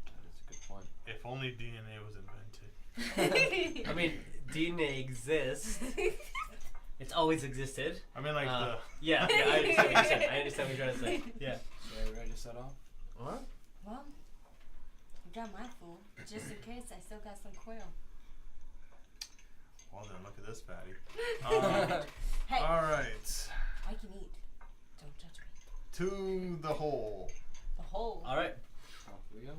[SPEAKER 3] That is a good point.
[SPEAKER 2] If only DNA was invented.
[SPEAKER 1] I mean, DNA exists. It's always existed.
[SPEAKER 2] I mean, like
[SPEAKER 1] Yeah, I understand what you're saying. I understand what you're trying to say. Yeah.
[SPEAKER 3] So are you ready to set off?
[SPEAKER 1] What?
[SPEAKER 6] Well, I got my full. Just in case, I still got some quail.
[SPEAKER 2] Well then, look at this fatty.
[SPEAKER 6] Hey,
[SPEAKER 2] All right,
[SPEAKER 6] I can eat. Don't judge me.
[SPEAKER 2] to the hole.
[SPEAKER 6] The whole.
[SPEAKER 1] All right.
[SPEAKER 3] Off we go.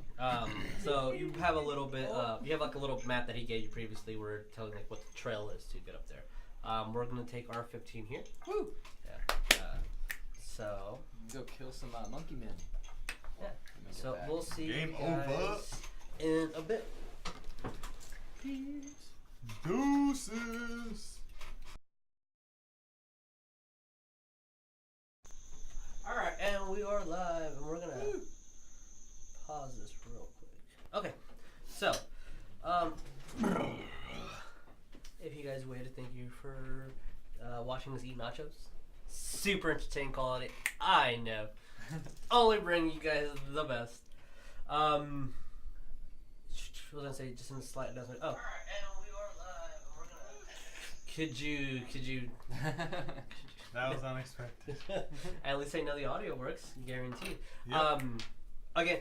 [SPEAKER 1] So you have a little bit. You have like a little map that he gave you previously, where telling like what the trail is to get up there. We're gonna take our 15 here.
[SPEAKER 3] Woo!
[SPEAKER 1] Yeah. So.
[SPEAKER 3] Go kill some monkey men.
[SPEAKER 1] Yeah.
[SPEAKER 3] Let me get
[SPEAKER 1] So
[SPEAKER 3] back.
[SPEAKER 1] we'll see
[SPEAKER 2] Game
[SPEAKER 1] you guys
[SPEAKER 2] over.
[SPEAKER 1] in a bit.
[SPEAKER 2] Deuces.
[SPEAKER 1] All right, and we are live, and we're gonna pause this real quick. Okay, so if you guys waited, thank you for watching us eat nachos. Super entertaining quality, I know. Only bring you guys the best. I was gonna say just in the slight announcement. Oh. All right, and we are live. We're gonna. Could you?
[SPEAKER 2] That was unexpected.
[SPEAKER 1] At least I know the audio works, guaranteed.
[SPEAKER 2] Yep.
[SPEAKER 1] Again,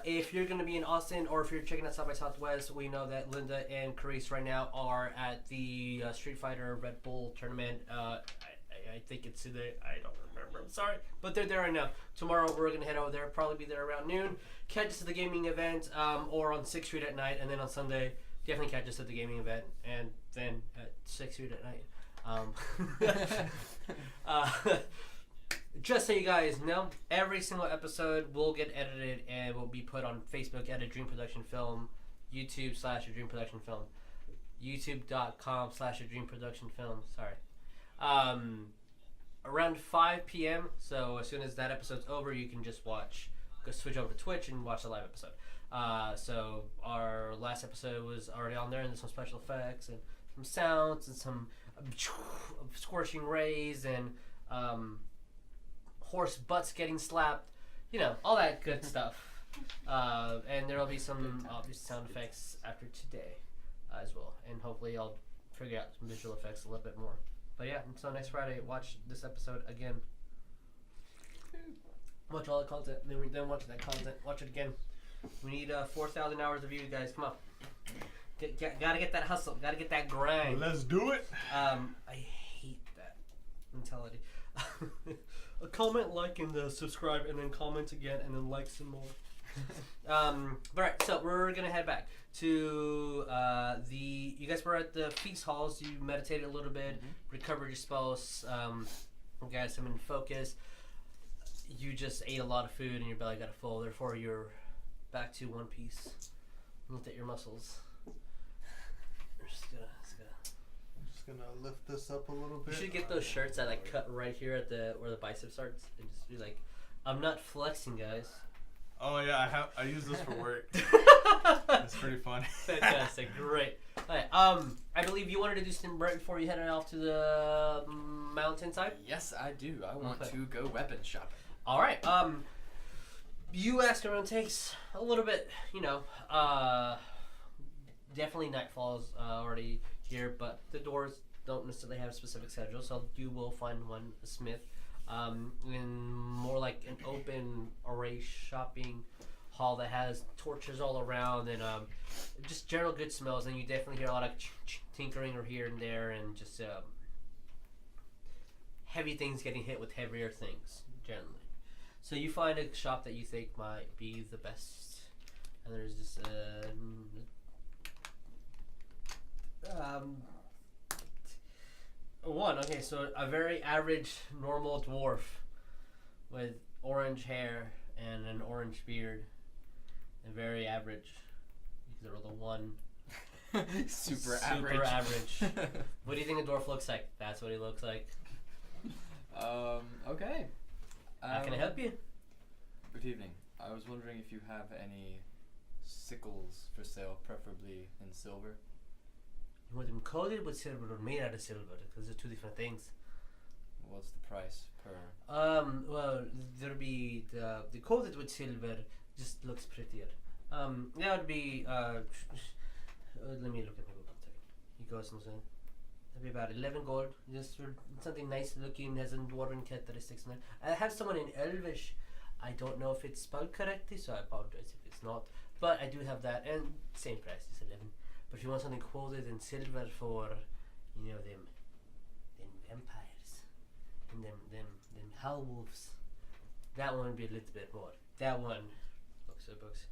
[SPEAKER 1] if you're going to be in Austin or if you're checking out South by Southwest, we know that Linda and Carice right now are at the Street Fighter Red Bull tournament. I think it's today. I don't remember. I'm sorry. But they're there right now. Tomorrow we're going to head over there. Probably be there around noon. Catch us at the gaming event or on 6th Street at night. And then on Sunday, definitely catch us at the gaming event. And then at 6th Street at night. Just so you guys know, every single episode will get edited and will be put on Facebook at A Dream Production Film, YouTube/A Dream Production Film, YouTube.com/A Dream Production Film. Sorry. Around 5 p.m. So as soon as that episode's over, you can just go switch over to Twitch and watch the live episode. So our last episode was already on there, and there's some special effects and some sounds and some scorching rays and horse butts getting slapped, all that good stuff. And there will be some obvious sound effects after today as well, and hopefully I'll figure out some visual effects a little bit more. But yeah, until next Friday, watch this episode again. Watch all the content, then we're done watching that content. Watch it again. We need 4,000 hours of views, guys. Come on. Gotta get that hustle. Gotta get that grind.
[SPEAKER 2] Let's do it.
[SPEAKER 1] I hate that mentality. A comment, like, and subscribe, and then comment again, and then like some more. Alright, so we're gonna head back to you guys were at the feast halls. You meditated a little bit, recovered your spells, you guys have been focused. You just ate a lot of food and your belly got full, therefore you're back to one piece. Look at your muscles. We're just gonna
[SPEAKER 2] Gonna lift this up a little bit.
[SPEAKER 1] You should get those shirts that cut right here at where the bicep starts, and just be like, "I'm not flexing, guys."
[SPEAKER 2] Oh yeah, I use this for work. It's pretty funny.
[SPEAKER 1] Fantastic, great. Alright, I believe you wanted to do something right before you headed off to the mountainside.
[SPEAKER 3] Yes, I do. I want to go weapon shopping.
[SPEAKER 1] All right. You ask everyone takes a little bit. Definitely nightfall's already here, but the Dwarves don't necessarily have a specific schedule, so you will find a smith in more like an open array shopping hall that has torches all around and just general good smells, and you definitely hear a lot of tinkering or here and there, and just heavy things getting hit with heavier things generally. So you find a shop that you think might be the best, and there's this okay, so a very average normal dwarf with orange hair and an orange beard, and very average. You can roll the one.
[SPEAKER 3] Super
[SPEAKER 1] average. What do you think a dwarf looks like? That's what he looks like.
[SPEAKER 3] Okay.
[SPEAKER 1] How can I help you?
[SPEAKER 3] Good evening. I was wondering if you have any sickles for sale, preferably in silver.
[SPEAKER 1] You want them coated with silver or made out of silver? Because they're two different things.
[SPEAKER 3] What's the price per?
[SPEAKER 1] Well, there'll be the coated with silver just looks prettier. That would be let me look at my book. He goes and says that'd be about 11 gold. Just for something nice looking, has a dwarven characteristics in it. I have someone in Elvish. I don't know if it's spelled correctly, so I apologize if it's not. But I do have that, and same price, it's 11. But if you want something quoted in silver for, them vampires and them howl wolves, that one would be a little bit more. That one, books.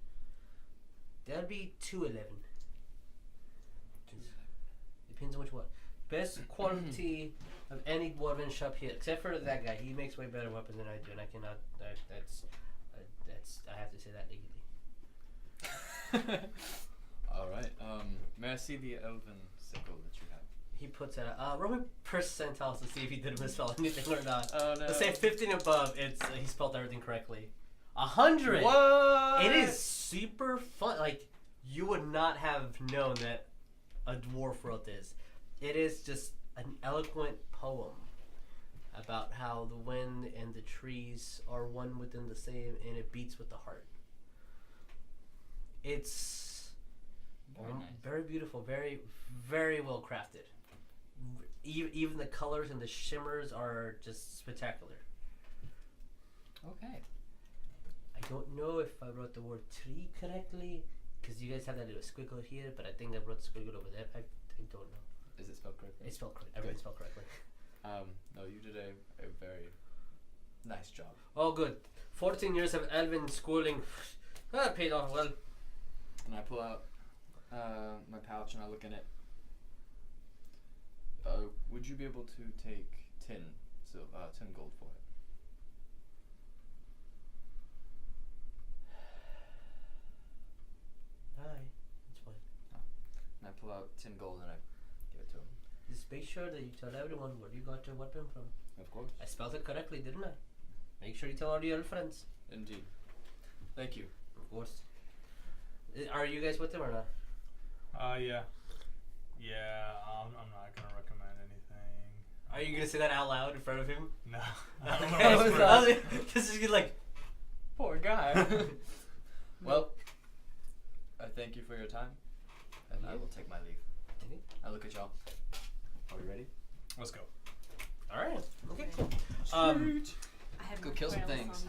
[SPEAKER 1] That'd be 211. Depends on which one. Best quality of any dwarven shop here, except for that guy. He makes way better weapons than I do, and I cannot. That's. I have to say that legally.
[SPEAKER 3] All right. May I see the elven sickle that you have?
[SPEAKER 1] He puts it. Roll me percentiles to see if he did misspell anything or not.
[SPEAKER 3] Oh no.
[SPEAKER 1] Let's say 15 above. It's he spelled everything correctly. 100.
[SPEAKER 3] What?
[SPEAKER 1] It is super fun. Like you would not have known that a dwarf wrote this. It is just an eloquent poem about how the wind and the trees are one within the same, and it beats with the heart. It's
[SPEAKER 3] Very nice.
[SPEAKER 1] very beautiful, very, very well crafted. Even the colors and the shimmers are just spectacular.
[SPEAKER 3] Okay.
[SPEAKER 1] I don't know if I wrote the word tree correctly, because you guys have that little squiggle here, but I think I wrote the squiggle over there. I don't know.
[SPEAKER 3] Is it spelled correctly?
[SPEAKER 1] It's spelled correctly. Everything's spelled correctly.
[SPEAKER 3] No, you did a very nice job.
[SPEAKER 1] Oh, good. 14 years of elven schooling. Paid off well.
[SPEAKER 3] And I pull out my pouch and I look in it. Would you be able to take 10 gold for it?
[SPEAKER 1] Aye, it's fine.
[SPEAKER 3] And I pull out 10 gold and I give it to him.
[SPEAKER 1] Just make sure that you tell everyone where you got your weapon from.
[SPEAKER 3] Of course.
[SPEAKER 1] I spelled it correctly, didn't I? Make sure you tell all your friends.
[SPEAKER 3] Indeed. Thank you.
[SPEAKER 1] Of course. Are you guys with him or not?
[SPEAKER 2] Yeah. Yeah, I'm not gonna recommend anything.
[SPEAKER 1] Are you gonna say that out loud in front of him?
[SPEAKER 2] No.
[SPEAKER 1] Okay. This is like,
[SPEAKER 3] Poor guy. Well, I thank you for your time, and I will take my leave.
[SPEAKER 1] Okay.
[SPEAKER 3] I look at y'all. Are we ready?
[SPEAKER 2] Let's go.
[SPEAKER 1] all right. Okay, cool.
[SPEAKER 6] I have
[SPEAKER 3] Go
[SPEAKER 6] my
[SPEAKER 3] kill some
[SPEAKER 6] quail, so
[SPEAKER 3] things.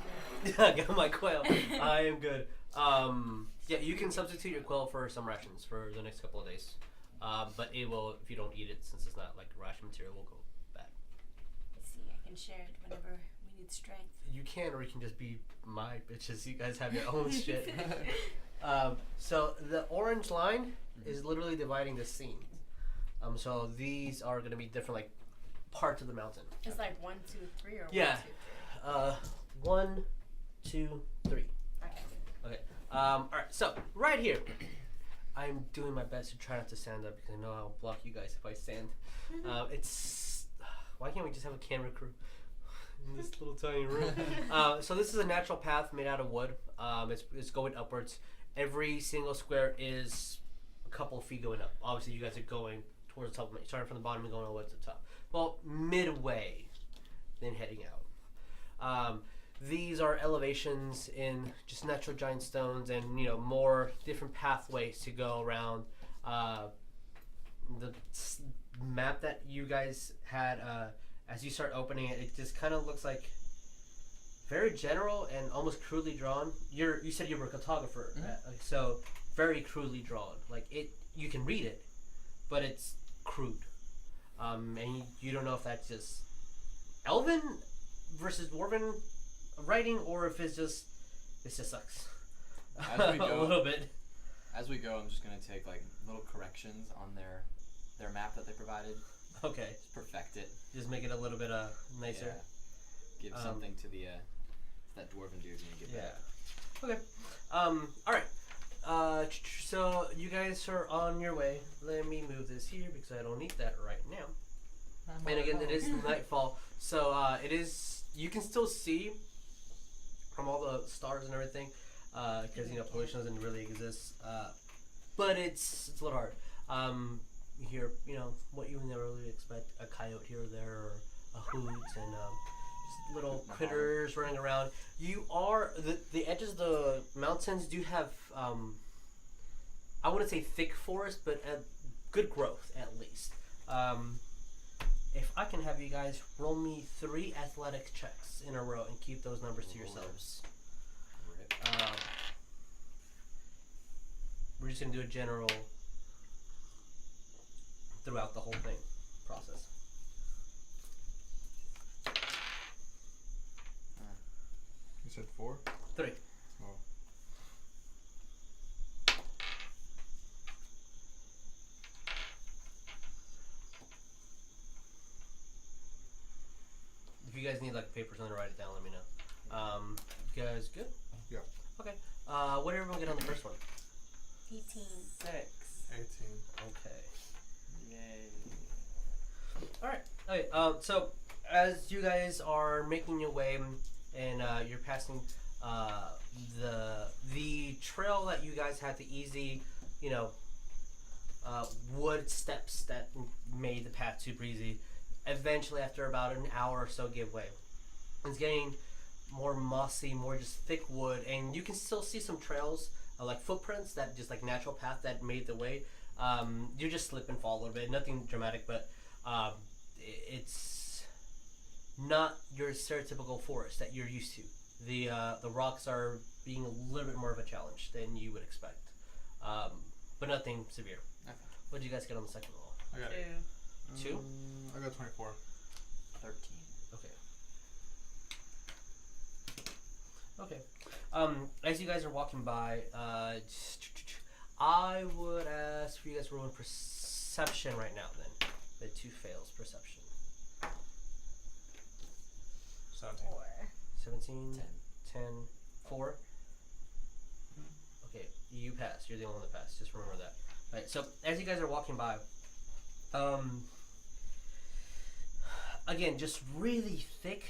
[SPEAKER 6] I'm good.
[SPEAKER 1] Get my quail. I am good. Yeah, you can substitute your quail for some rations for the next couple of days. But it will, if you don't eat it, since it's not like ration material, will go bad.
[SPEAKER 6] See, I can share it whenever we need strength.
[SPEAKER 1] You can, or you can just be my bitches. You guys have your own shit. So the orange line is literally dividing the scene. So these are going to be different, like, parts of the mountain.
[SPEAKER 6] It's like 1, 2, 3, or
[SPEAKER 1] Yeah. 1, 2, 3.
[SPEAKER 6] 1, 2, 3. Okay.
[SPEAKER 1] Okay. All right. So right here, I'm doing my best to try not to stand up because I know I'll block you guys if I stand. It's why can't we just have a camera crew in this little tiny room? So this is a natural path made out of wood. It's going upwards. Every single square is a couple of feet going up. Obviously, you guys are going towards the top, starting from the bottom and going all the way to the top. Well, midway, then heading out. These are elevations in just natural giant stones, and more different pathways to go around. The map that you guys had, as you start opening it, it just kind of looks like very general and almost crudely drawn. You said you were a cartographer, so very crudely drawn. Like you can read it, but it's crude, and you don't know if that's just Elven versus Dwarven writing, or if it just sucks.
[SPEAKER 3] As we go,
[SPEAKER 1] a little bit.
[SPEAKER 3] As we go, I'm just gonna take like little corrections on their map that they provided.
[SPEAKER 1] Okay,
[SPEAKER 3] Just perfect it.
[SPEAKER 1] just make it a little bit nicer.
[SPEAKER 3] Yeah. Give something to the that dwarven dude and give back.
[SPEAKER 1] Okay. All right. So you guys are on your way. Let me move this here because I don't need that right now. And again, it is nightfall, so it is. You can still see from all the stars and everything, because pollution doesn't really exist. But it's a little hard. You hear what you would never really expect: a coyote here or there, or a hoot, and just little critters running around. You are the edges of the mountains do have I wouldn't say thick forest, but good growth at least. If I can have you guys roll me 3 athletic checks in a row and keep those numbers to yourselves. We're just going to do a general throughout the whole thing process.
[SPEAKER 2] You said 4?
[SPEAKER 1] 3.
[SPEAKER 2] Oh.
[SPEAKER 1] you guys need like paper or something to write it down, let me know. You guys good?
[SPEAKER 2] Yeah.
[SPEAKER 1] Okay. What did everyone get on the first one?
[SPEAKER 6] 18.
[SPEAKER 3] 6.
[SPEAKER 2] 18.
[SPEAKER 1] Okay.
[SPEAKER 3] Yay.
[SPEAKER 1] Alright. Okay, so as you guys are making your way and you're passing the trail that you guys had, the easy, wood steps that made the path super easy, eventually after about an hour or so give way. It's getting more mossy, more just thick wood, and you can still see some trails, like footprints that just like natural path that made the way. You just slip and fall a little bit, nothing dramatic, but it's not your stereotypical forest that you're used to. The rocks are being a little bit more of a challenge than you would expect, but nothing severe.
[SPEAKER 3] Okay.
[SPEAKER 1] What did you guys get on the second roll?
[SPEAKER 2] I got
[SPEAKER 6] 2.
[SPEAKER 1] 2?
[SPEAKER 2] I got 24.
[SPEAKER 3] 13.
[SPEAKER 1] Okay. As you guys are walking by, I would ask for you guys to roll in perception right now. Then the 2 fails. Perception.
[SPEAKER 2] 17.
[SPEAKER 6] 4.
[SPEAKER 1] 17,
[SPEAKER 3] 10.
[SPEAKER 1] 10, 4. Okay, you pass. You're the only one that passed. Just remember that. Right. So as you guys are walking by, again, just really thick.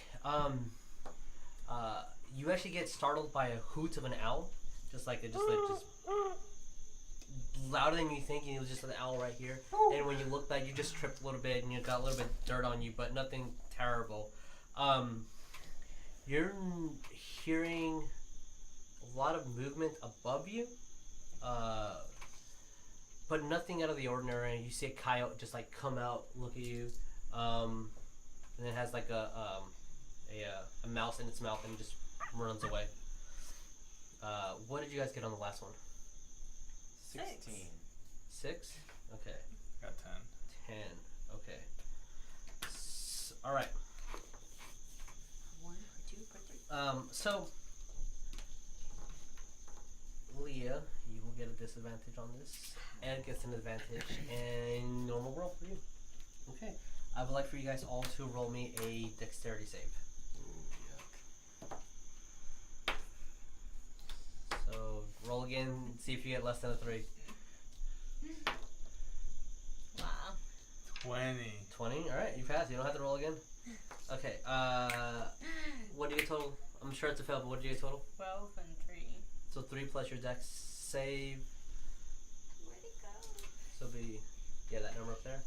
[SPEAKER 1] You actually get startled by a hoot of an owl, just louder than you think. And it was just an owl right here. And when you look back, you just tripped a little bit, and you got a little bit of dirt on you, but nothing terrible. You're hearing a lot of movement above you, but nothing out of the ordinary. You see a coyote just like come out, look at you, and it has like a mouse in its mouth and just runs away. What did you guys get on the last one?
[SPEAKER 3] 16.
[SPEAKER 1] 6? Okay.
[SPEAKER 2] Got 10.
[SPEAKER 1] 10. Okay. All right.
[SPEAKER 6] 1 for 2 for 3.
[SPEAKER 1] So Leah, you will get a disadvantage on this. Ed gets an advantage, and normal roll for you. Okay. I would like for you guys all to roll me a dexterity save.
[SPEAKER 3] Ooh, yuck.
[SPEAKER 1] So roll again, see if you get less than a 3.
[SPEAKER 6] Wow.
[SPEAKER 2] 20.
[SPEAKER 1] 20? Alright, you pass. You don't have to roll again. Okay, what do you get total? I'm sure it's a fail, but what did you get total?
[SPEAKER 6] 12 and 3.
[SPEAKER 1] So 3 plus your dex save.
[SPEAKER 4] Where'd it go?
[SPEAKER 1] So be, yeah, that number up there.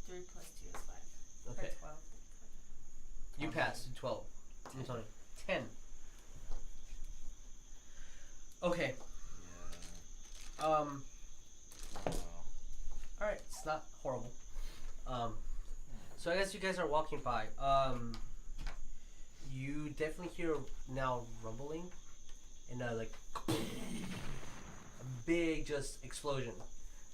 [SPEAKER 6] 3 plus 2 is 5.
[SPEAKER 1] Okay.
[SPEAKER 6] Or 12.
[SPEAKER 1] You passed. 12. I'm sorry. 10. Okay.
[SPEAKER 3] Yeah. Wow.
[SPEAKER 1] Alright, it's not horrible. So I guess you guys are walking by. You definitely hear now rumbling and like a big just explosion.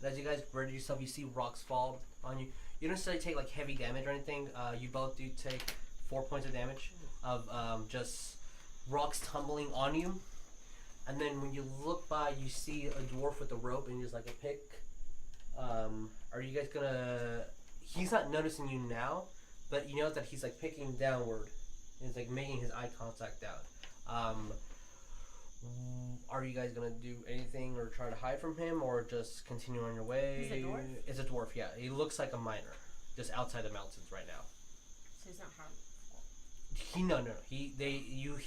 [SPEAKER 1] And as you guys ready yourself, you see rocks fall on you. You don't necessarily take like heavy damage or anything. You both do take 4 points of damage of just rocks tumbling on you. And then when you look by, you see a dwarf with a rope and just like a pick. Are you guys gonna? He's not noticing you now, but you know that he's like picking downward. He's like making his eye contact down. Are you guys gonna do anything or try to hide from him, or just continue on your way?
[SPEAKER 6] He's a dwarf?
[SPEAKER 1] It's a dwarf, yeah. He looks like a miner, just outside the mountains right now.
[SPEAKER 6] So he's not harmful.
[SPEAKER 1] No. You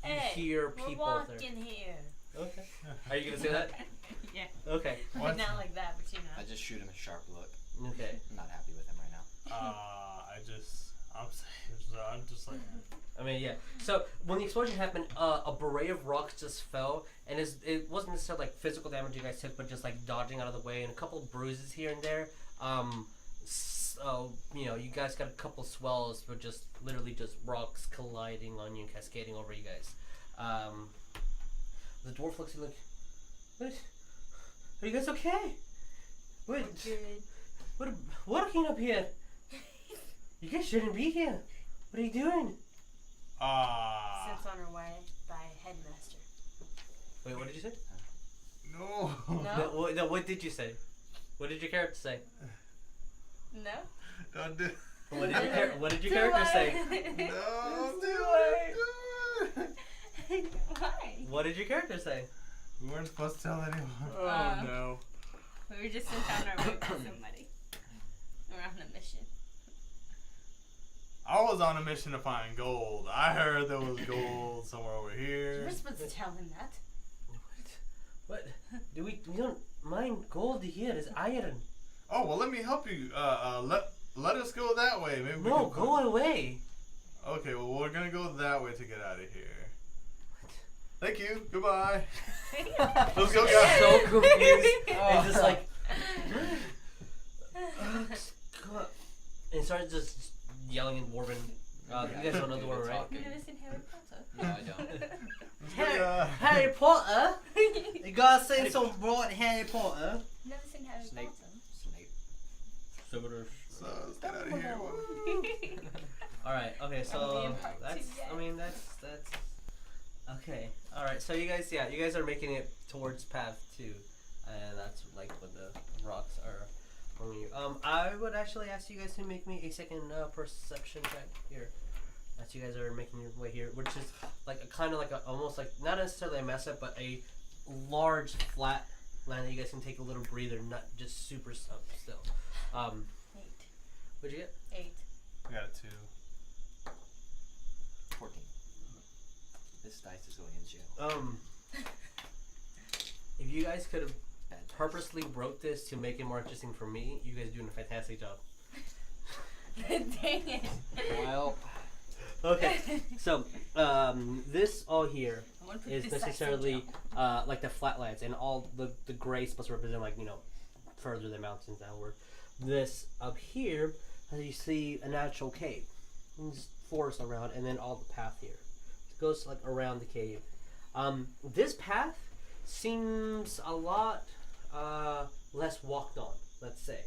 [SPEAKER 6] Hey,
[SPEAKER 1] hear
[SPEAKER 6] we're
[SPEAKER 1] people
[SPEAKER 6] walking
[SPEAKER 1] there.
[SPEAKER 6] here.
[SPEAKER 1] Okay. Are you gonna say that?
[SPEAKER 6] Yeah.
[SPEAKER 1] Okay.
[SPEAKER 2] What?
[SPEAKER 6] Not like that, but you know.
[SPEAKER 3] I just shoot him a sharp look.
[SPEAKER 1] Okay.
[SPEAKER 3] I'm not happy with him right now.
[SPEAKER 2] I'm just like,
[SPEAKER 1] I mean, yeah. So when the explosion happened, a beret of rocks just fell, and it wasn't necessarily like physical damage you guys took, but just like dodging out of the way, and a couple of bruises here and there. So you guys got a couple swells, but just literally just rocks colliding on you and cascading over you guys. The dwarf looks at you like, what? Are you guys okay? What?
[SPEAKER 6] Good.
[SPEAKER 1] What looking up here? You guys shouldn't be here. What are you doing?
[SPEAKER 6] Sits on her way by headmaster.
[SPEAKER 1] Wait, what did you say?
[SPEAKER 2] no.
[SPEAKER 6] No?
[SPEAKER 1] No, what did you say? What did your character say?
[SPEAKER 6] No?
[SPEAKER 2] Don't do.
[SPEAKER 1] What did your character say?
[SPEAKER 2] No, do it.
[SPEAKER 6] Why?
[SPEAKER 1] What did your character say?
[SPEAKER 2] We weren't supposed to tell anyone.
[SPEAKER 3] Oh no.
[SPEAKER 6] We were just sent on our way by somebody. We're on a mission.
[SPEAKER 2] I was on a mission to find gold. I heard there was gold somewhere over
[SPEAKER 6] You
[SPEAKER 2] here.
[SPEAKER 6] were supposed to tell him that.
[SPEAKER 1] What? We don't mine gold here. It's iron.
[SPEAKER 2] Oh well, let me help you. Let us go that way. Maybe we
[SPEAKER 1] No,
[SPEAKER 2] can
[SPEAKER 1] go away.
[SPEAKER 2] Okay, well we're gonna go that way to get out of here. Thank you. Goodbye. Let's go, guys.
[SPEAKER 1] So confused. And just like. And started just yelling in Dwarven. You guys don't know Dwarven, right?
[SPEAKER 6] You never seen Harry Potter?
[SPEAKER 3] No, I don't.
[SPEAKER 2] Let's go,
[SPEAKER 1] Harry Potter? You gotta say some broad Harry Potter.
[SPEAKER 6] Never seen Harry
[SPEAKER 3] Snape.
[SPEAKER 6] Potter?
[SPEAKER 3] Snape.
[SPEAKER 2] So let's get out of here.
[SPEAKER 1] Alright, okay,
[SPEAKER 6] Only
[SPEAKER 1] so
[SPEAKER 6] in part
[SPEAKER 1] that's,
[SPEAKER 6] two, yeah.
[SPEAKER 1] I mean, that's, okay. Alright, so you guys are making it towards path 2, and that's like what the rocks are on you. I would actually ask you guys to make me a second perception check here. As you guys are making your way here, which is like a kind of like a, almost like, not necessarily a mess up, but a large flat land that you guys can take a little breather, not just super still.
[SPEAKER 6] 8.
[SPEAKER 1] What'd you get?
[SPEAKER 6] 8.
[SPEAKER 2] I got a 2.
[SPEAKER 3] 14. This dice is going in jail.
[SPEAKER 1] If you guys could have
[SPEAKER 3] Bad dice.
[SPEAKER 1] purposely wrote this to make it more interesting for me, you guys are doing a fantastic job.
[SPEAKER 6] Dang it.
[SPEAKER 3] Well,
[SPEAKER 1] Okay, so this all here
[SPEAKER 6] I wanna put
[SPEAKER 1] is
[SPEAKER 6] this dice in
[SPEAKER 1] necessarily
[SPEAKER 6] jail.
[SPEAKER 1] like the flatlands, and all the gray is supposed to represent like, you know, further the mountains downward. This up here, as you see, a natural cave. There's forest around, and then all the path here. It goes like around the cave. This path seems a lot less walked on, let's say.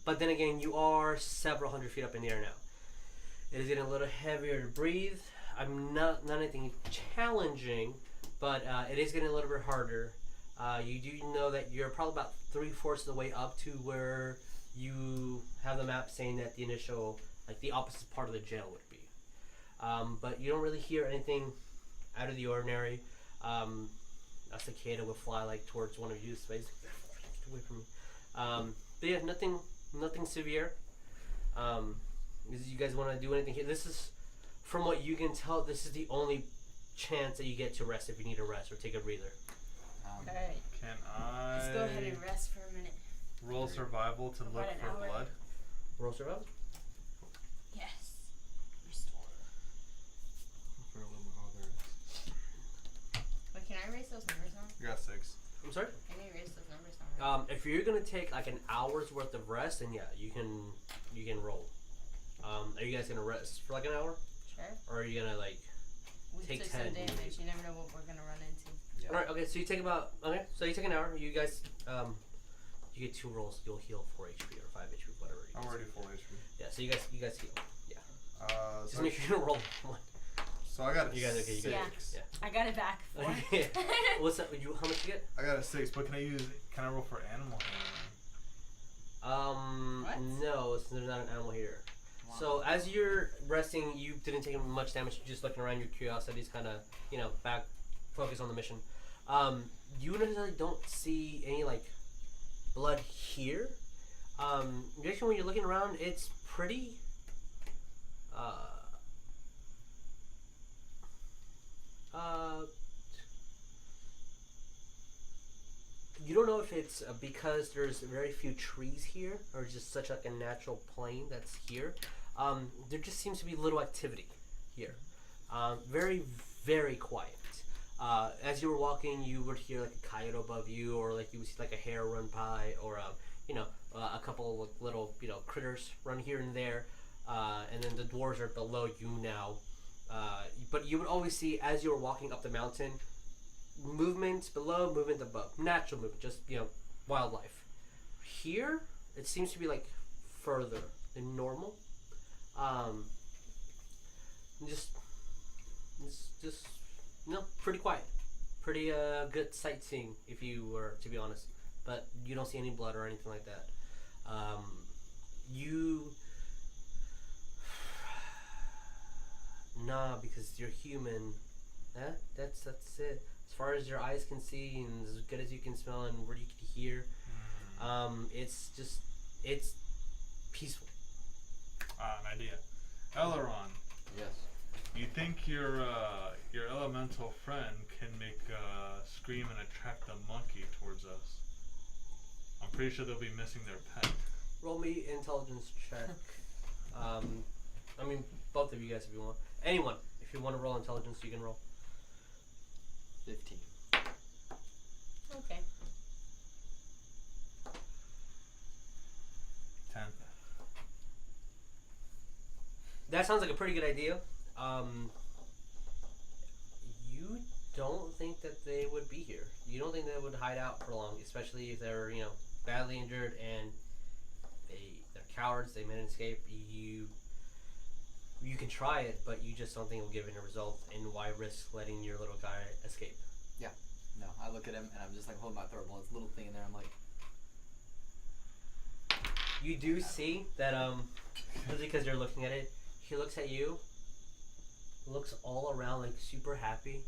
[SPEAKER 1] But then again, you are several hundred feet up in the air now. It is getting a little heavier to breathe. I'm not anything challenging, but it is getting a little bit harder. You do know that you're probably about 3/4 of the way up to where you have the map saying that the initial, like the opposite part of the jail would be. But you don't really hear anything out of the ordinary. A cicada would fly like towards one of you, space away from me. But yeah, nothing severe. You guys want to do anything here? This is, from what you can tell, this is the only chance that you get to rest if you need a rest or take a breather.
[SPEAKER 6] Alright.
[SPEAKER 2] Can
[SPEAKER 6] Let's go ahead and rest for a minute.
[SPEAKER 2] roll survival to look
[SPEAKER 6] About an
[SPEAKER 2] for
[SPEAKER 6] hour.
[SPEAKER 2] blood?
[SPEAKER 1] Roll survival.
[SPEAKER 6] Yes. Restore. Wait, can I erase those numbers now?
[SPEAKER 2] I got 6.
[SPEAKER 1] I'm sorry.
[SPEAKER 6] Can I erase those numbers now?
[SPEAKER 1] If you're gonna take like an hour's worth of rest, then yeah, you can roll. Are you guys gonna rest for like an hour,
[SPEAKER 6] Sure.
[SPEAKER 1] or are you gonna like?
[SPEAKER 6] We
[SPEAKER 1] Take
[SPEAKER 6] took
[SPEAKER 1] 10.
[SPEAKER 6] some damage. You never know what we're gonna run into.
[SPEAKER 3] yeah.
[SPEAKER 1] All right. Okay. So you take about. Okay. So you take an hour. You guys. You get 2 rolls. You'll heal 4 HP or 5 HP, whatever.
[SPEAKER 2] I'm already full HP.
[SPEAKER 1] Yeah. So you guys heal. Just
[SPEAKER 2] So,
[SPEAKER 1] make sure you roll one.
[SPEAKER 2] so I got a
[SPEAKER 1] You guys okay? You
[SPEAKER 2] 6.
[SPEAKER 1] guys.
[SPEAKER 6] Yeah. I got it back.
[SPEAKER 1] Yeah. What's that? How much you get?
[SPEAKER 2] I got a 6, but can I roll for animal handling?
[SPEAKER 6] What?
[SPEAKER 1] No, there's not an animal here.
[SPEAKER 3] Wow.
[SPEAKER 1] So as you're resting, you didn't take much damage. You're just looking around. Your curiosity's kind of, back, focused on the mission. You necessarily don't see any like blood here. Actually, when you're looking around, it's pretty. You don't know if it's because there's very few trees here, or just such like a natural plain that's here. There just seems to be little activity here. Very, very quiet. As you were walking, you would hear like a coyote above you, or like you would see like a hare run by, or a couple of little critters run here and there. And then the dwarves are below you now. But you would always see, as you were walking up the mountain, movement below, movement above, natural movement, just wildlife. Here, it seems to be like further than normal. Just pretty quiet, pretty good sightseeing, if you were to be honest. But you don't see any blood or anything like that. nah, because you're human. That's it. As far as your eyes can see and as good as you can smell and where you can hear, it's peaceful.
[SPEAKER 2] An idea. Eleron,
[SPEAKER 3] Yes.
[SPEAKER 2] you think your elemental friend can make scream and attract the monkey towards us? I'm pretty sure they'll be missing their pet.
[SPEAKER 1] Roll me intelligence check. I mean, both of you guys if you want. Anyone, if you want to roll intelligence, you can roll.
[SPEAKER 3] 15.
[SPEAKER 6] Okay.
[SPEAKER 2] 10.
[SPEAKER 1] That sounds like a pretty good idea. You don't think that they would be here. You don't think they would hide out for long, especially if they're, badly injured and they're cowards. They made an escape. You can try it, but you just don't think it will give any result. And why risk letting your little guy escape?
[SPEAKER 3] No, I look at him and I'm just like holding my throat. Well, this little thing in there, I'm like,
[SPEAKER 1] You do see that, because you're looking at it, he looks at you, looks all around like super happy,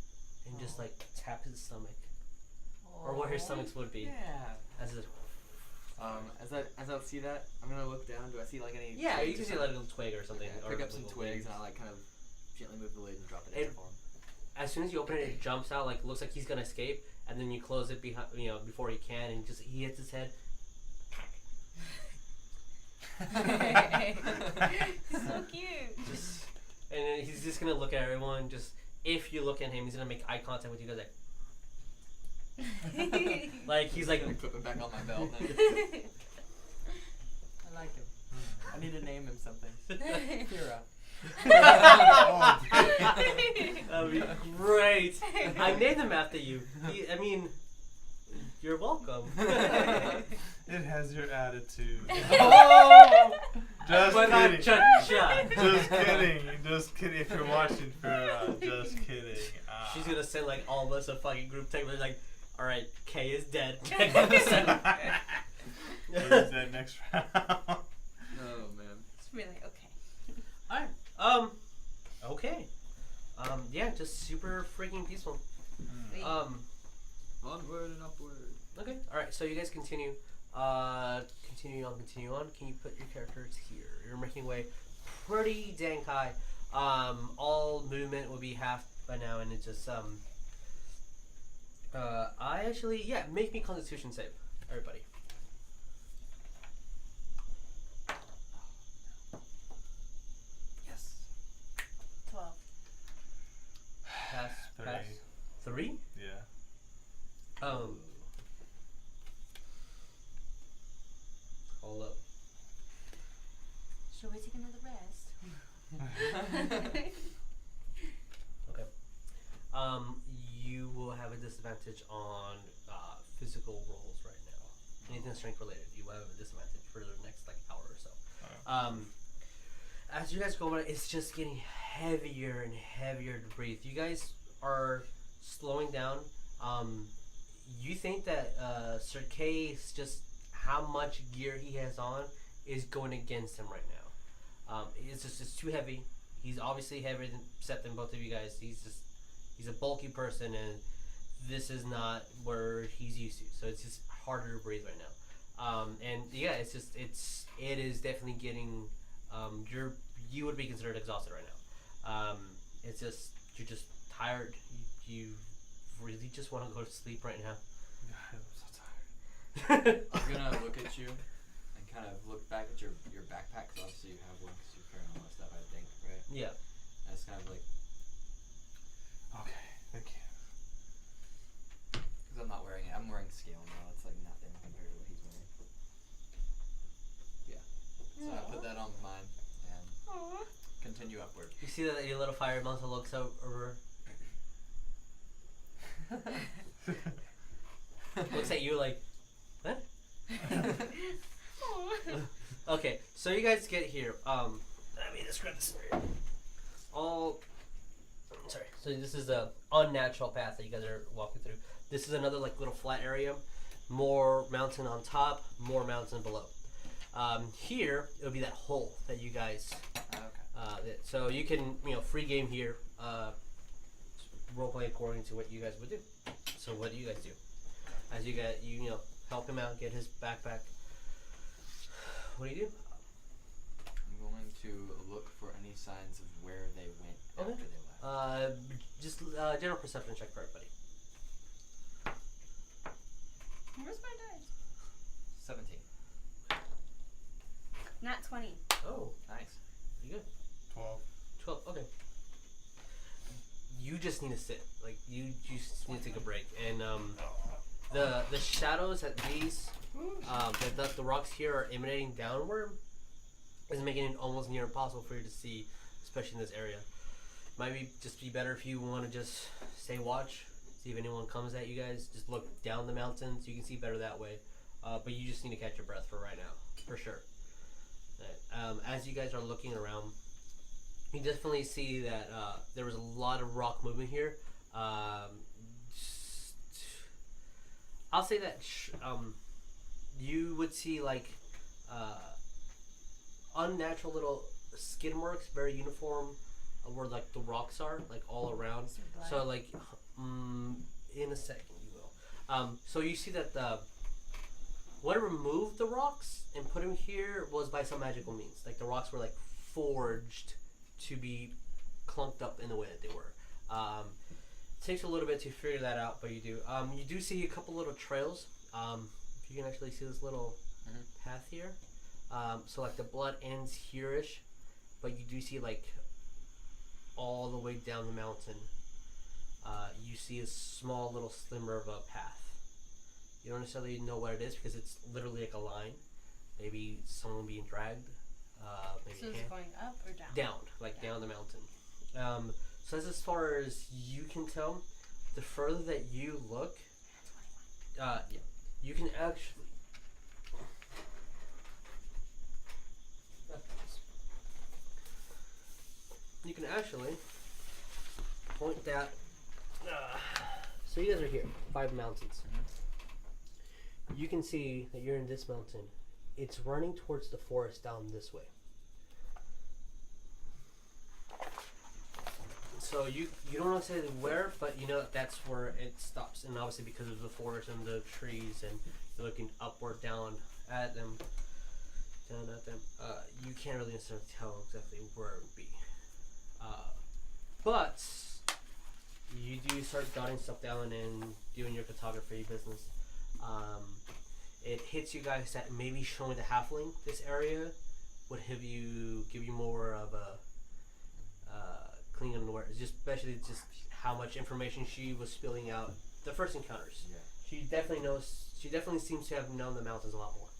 [SPEAKER 1] and just like taps his stomach, or where his stomachs would be.
[SPEAKER 3] yeah.
[SPEAKER 1] As a,
[SPEAKER 3] As I see that, I'm gonna look down. Do I see like any?
[SPEAKER 1] yeah, you
[SPEAKER 3] twigs
[SPEAKER 1] can
[SPEAKER 3] or
[SPEAKER 1] see like a little twig or something.
[SPEAKER 3] something?
[SPEAKER 1] Or
[SPEAKER 3] Pick up some
[SPEAKER 1] little
[SPEAKER 3] twigs
[SPEAKER 1] leaves.
[SPEAKER 3] and I like kind of gently move the lid and drop it in
[SPEAKER 1] It-
[SPEAKER 3] there for him.
[SPEAKER 1] As soon as you open it, it jumps out, like looks like he's gonna escape, and then you close it behind, before he can, and he hits his head.
[SPEAKER 6] So cute.
[SPEAKER 1] And then he's just gonna look at everyone. Just if you look at him, he's gonna make eye contact with you guys, like he's like.
[SPEAKER 3] Gonna clip it back on my belt. Then. I like him. I need to name him something. Kira.
[SPEAKER 1] That'd be great. I named him after you. You're welcome.
[SPEAKER 2] It has your attitude.
[SPEAKER 1] Oh!
[SPEAKER 2] Just
[SPEAKER 1] But not
[SPEAKER 2] kidding.
[SPEAKER 1] cha-cha.
[SPEAKER 2] Just kidding. Just kidding. If you're watching, just kidding.
[SPEAKER 1] She's gonna send like all of us a fucking group text. Where it's like, all right, K is dead.
[SPEAKER 2] Who's that next round?
[SPEAKER 3] Oh man.
[SPEAKER 6] It's really okay.
[SPEAKER 1] Alright. Okay. Yeah, just super freaking peaceful.
[SPEAKER 6] Sweet.
[SPEAKER 3] Onward and upward.
[SPEAKER 1] Okay. Alright, so you guys continue. Continue on. Can you put your characters here? You're making way pretty dang high. All movement will be half by now, and it's just, make me Constitution save, everybody.
[SPEAKER 3] Yes.
[SPEAKER 6] 12.
[SPEAKER 1] Pass. 3?
[SPEAKER 2] Yeah.
[SPEAKER 1] Hold up.
[SPEAKER 6] Should we take another rest?
[SPEAKER 1] Okay. You will have a disadvantage on physical rolls right now. Anything strength related, you will have a disadvantage for the next hour or so. As you guys go on, it's just getting heavier and heavier to breathe. You guys are slowing down. You think that Sir K's just how much gear he has on is going against him right now. It's too heavy. He's obviously heavier than both of you guys. He's a bulky person, and this is not where he's used to. So it's just harder to breathe right now. It is definitely getting. You would be considered exhausted right now. You're just tired. You really just want to go to sleep right now.
[SPEAKER 2] I'm so tired.
[SPEAKER 3] I'm gonna look at you and kind of look back at your backpack, because obviously you have one because you're carrying all that stuff, I think, right?
[SPEAKER 1] Yeah.
[SPEAKER 3] And it's kind of like,
[SPEAKER 2] Okay, thank you.
[SPEAKER 3] because I'm not wearing it. I'm wearing scale now. It's like nothing compared to what he's wearing. Yeah. So I put that on mine and continue upward.
[SPEAKER 1] You see that your little fire elemental looks over, looks at you like, what? Okay, so you guys get here. Let me describe this. Sorry. So this is a unnatural path that you guys are walking through. This is another little flat area, more mountain on top, more mountain below. Here it would be that hole that you guys So you can, free game here. Roleplay according to what you guys would do. So what do you guys do? As you get, help him out, get his backpack. What do you do?
[SPEAKER 3] I'm going to look for any signs of where they went
[SPEAKER 1] Okay.
[SPEAKER 3] after they left.
[SPEAKER 1] Just general perception check for everybody.
[SPEAKER 6] Where's my dice?
[SPEAKER 3] 17.
[SPEAKER 6] Not 20.
[SPEAKER 1] Oh,
[SPEAKER 3] Nice.
[SPEAKER 1] pretty good.
[SPEAKER 2] 12.
[SPEAKER 1] 12. Okay. You just need to sit. Like you just need to take a break, and the shadows at these that the rocks here are emanating downward is making it almost near impossible for you to see, especially in this area. Might be better if you want to just stay watch, see if anyone comes at you guys. Just look down the mountains. You can see better that way. But you just need to catch your breath for right now, for sure. As you guys are looking around, you definitely see that there was a lot of rock movement here. I'll say that you would see like unnatural little skid marks, very uniform, where like the rocks are, like all around. So like, in a second you will. So you see that whatever moved the rocks and put them here was by some magical means. Like the rocks were like forged to be clumped up in the way that they were. Takes a little bit to figure that out, but you do. You do see a couple little trails. If you can actually see this little path here. So like the blood ends here-ish, but you do see like all the way down the mountain. You see a small little slimmer of a path. You don't necessarily know what it is because it's literally like a line. Maybe someone being dragged. Maybe
[SPEAKER 6] So it's going up or down?
[SPEAKER 1] down, like down the mountain. So that's as far as you can tell. The further that you look, you can actually. You can actually point that. So you guys are here, 5 mountains. You can see that you're in this mountain. It's running towards the forest down this way. So you don't necessarily where, but you know that's where it stops. And obviously because of the forest and the trees, and you're looking upward down at them, you can't really necessarily tell exactly where it would be. But you do start jotting stuff down and doing your cartography business. It hits you guys that maybe showing the halfling this area would give you more of a clean aware, especially just how much information she was spilling out the first encounters.
[SPEAKER 3] Yeah.
[SPEAKER 1] She definitely seems to have known the mountains a lot more.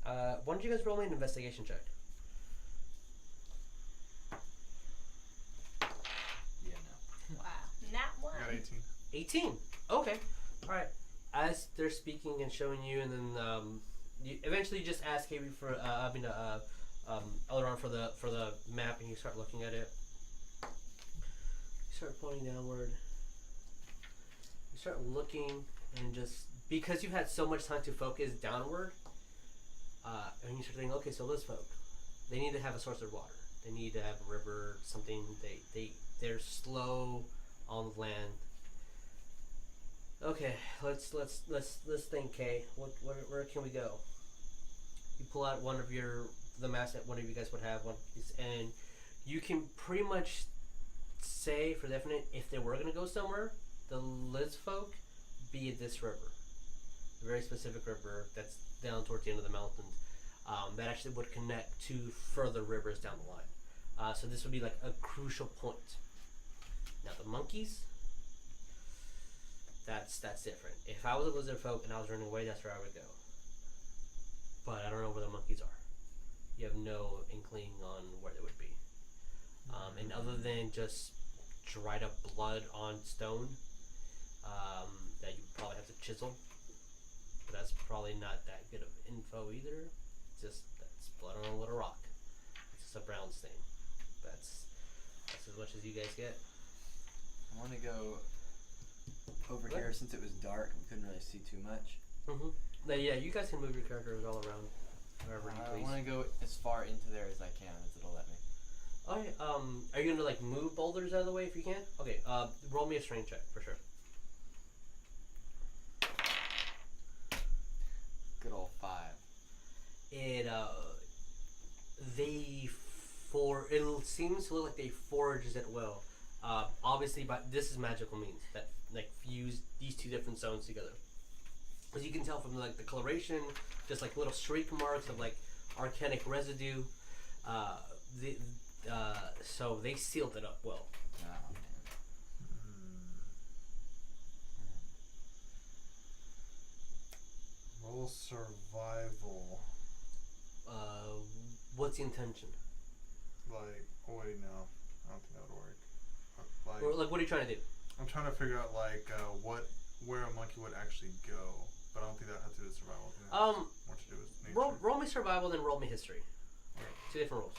[SPEAKER 1] Why don't you guys roll me an investigation check?
[SPEAKER 3] Yeah, no.
[SPEAKER 6] Wow. Not one.
[SPEAKER 2] I got 18.
[SPEAKER 1] 18. Okay. All right. As they're speaking and showing you, and then you eventually just ask KB for Elrond for the map, and you start looking at it. You start pointing downward. You start looking, and just because you've had so much time to focus downward, and you start thinking, okay, so those folk, they need to have a source of water. They need to have a river, something. They're slow on the land. Okay, let's think, Kay. Where can we go? You pull out the maps that one of you guys would have, and you can pretty much say for definite if they were gonna go somewhere, the Liz folk be at this river, a very specific river that's down towards the end of the mountains, that actually would connect to further rivers down the line. So this would be like a crucial point. Now the monkeys. That's different. If I was a lizard folk and I was running away, that's where I would go. But I don't know where the monkeys are. You have no inkling on where they would be. And other than just dried up blood on stone, that you probably have to chisel. But that's probably not that good of info either. Just that's blood on a little rock. It's just a brown stain. That's as much as you guys get.
[SPEAKER 3] I want to go over here since it was dark and we couldn't really see too much.
[SPEAKER 1] Yeah, you guys can move your characters all around. wherever you
[SPEAKER 3] I
[SPEAKER 1] please.
[SPEAKER 3] want to go as far into there as I can, as it'll let me.
[SPEAKER 1] Okay. Are you gonna like move boulders out of the way if you can? Okay. Roll me a strength check for sure.
[SPEAKER 3] Good old 5.
[SPEAKER 1] It it seems to look like they forged it well. Obviously, but this is magical means that like fuse these two different zones together. As you can tell from like the coloration, just like little streak marks of like arcanic residue. So they sealed it up well.
[SPEAKER 3] Oh, man.
[SPEAKER 2] Roll survival.
[SPEAKER 1] What's the intention?
[SPEAKER 2] Like, oh wait, no. I don't think that would work. Like,
[SPEAKER 1] Or, like, what are you trying to do?
[SPEAKER 2] I'm trying to figure out like where a monkey would actually go, but I don't think that has to do with survival. I think that has more to do with nature.
[SPEAKER 1] Roll me survival, then roll me history. Two different rolls.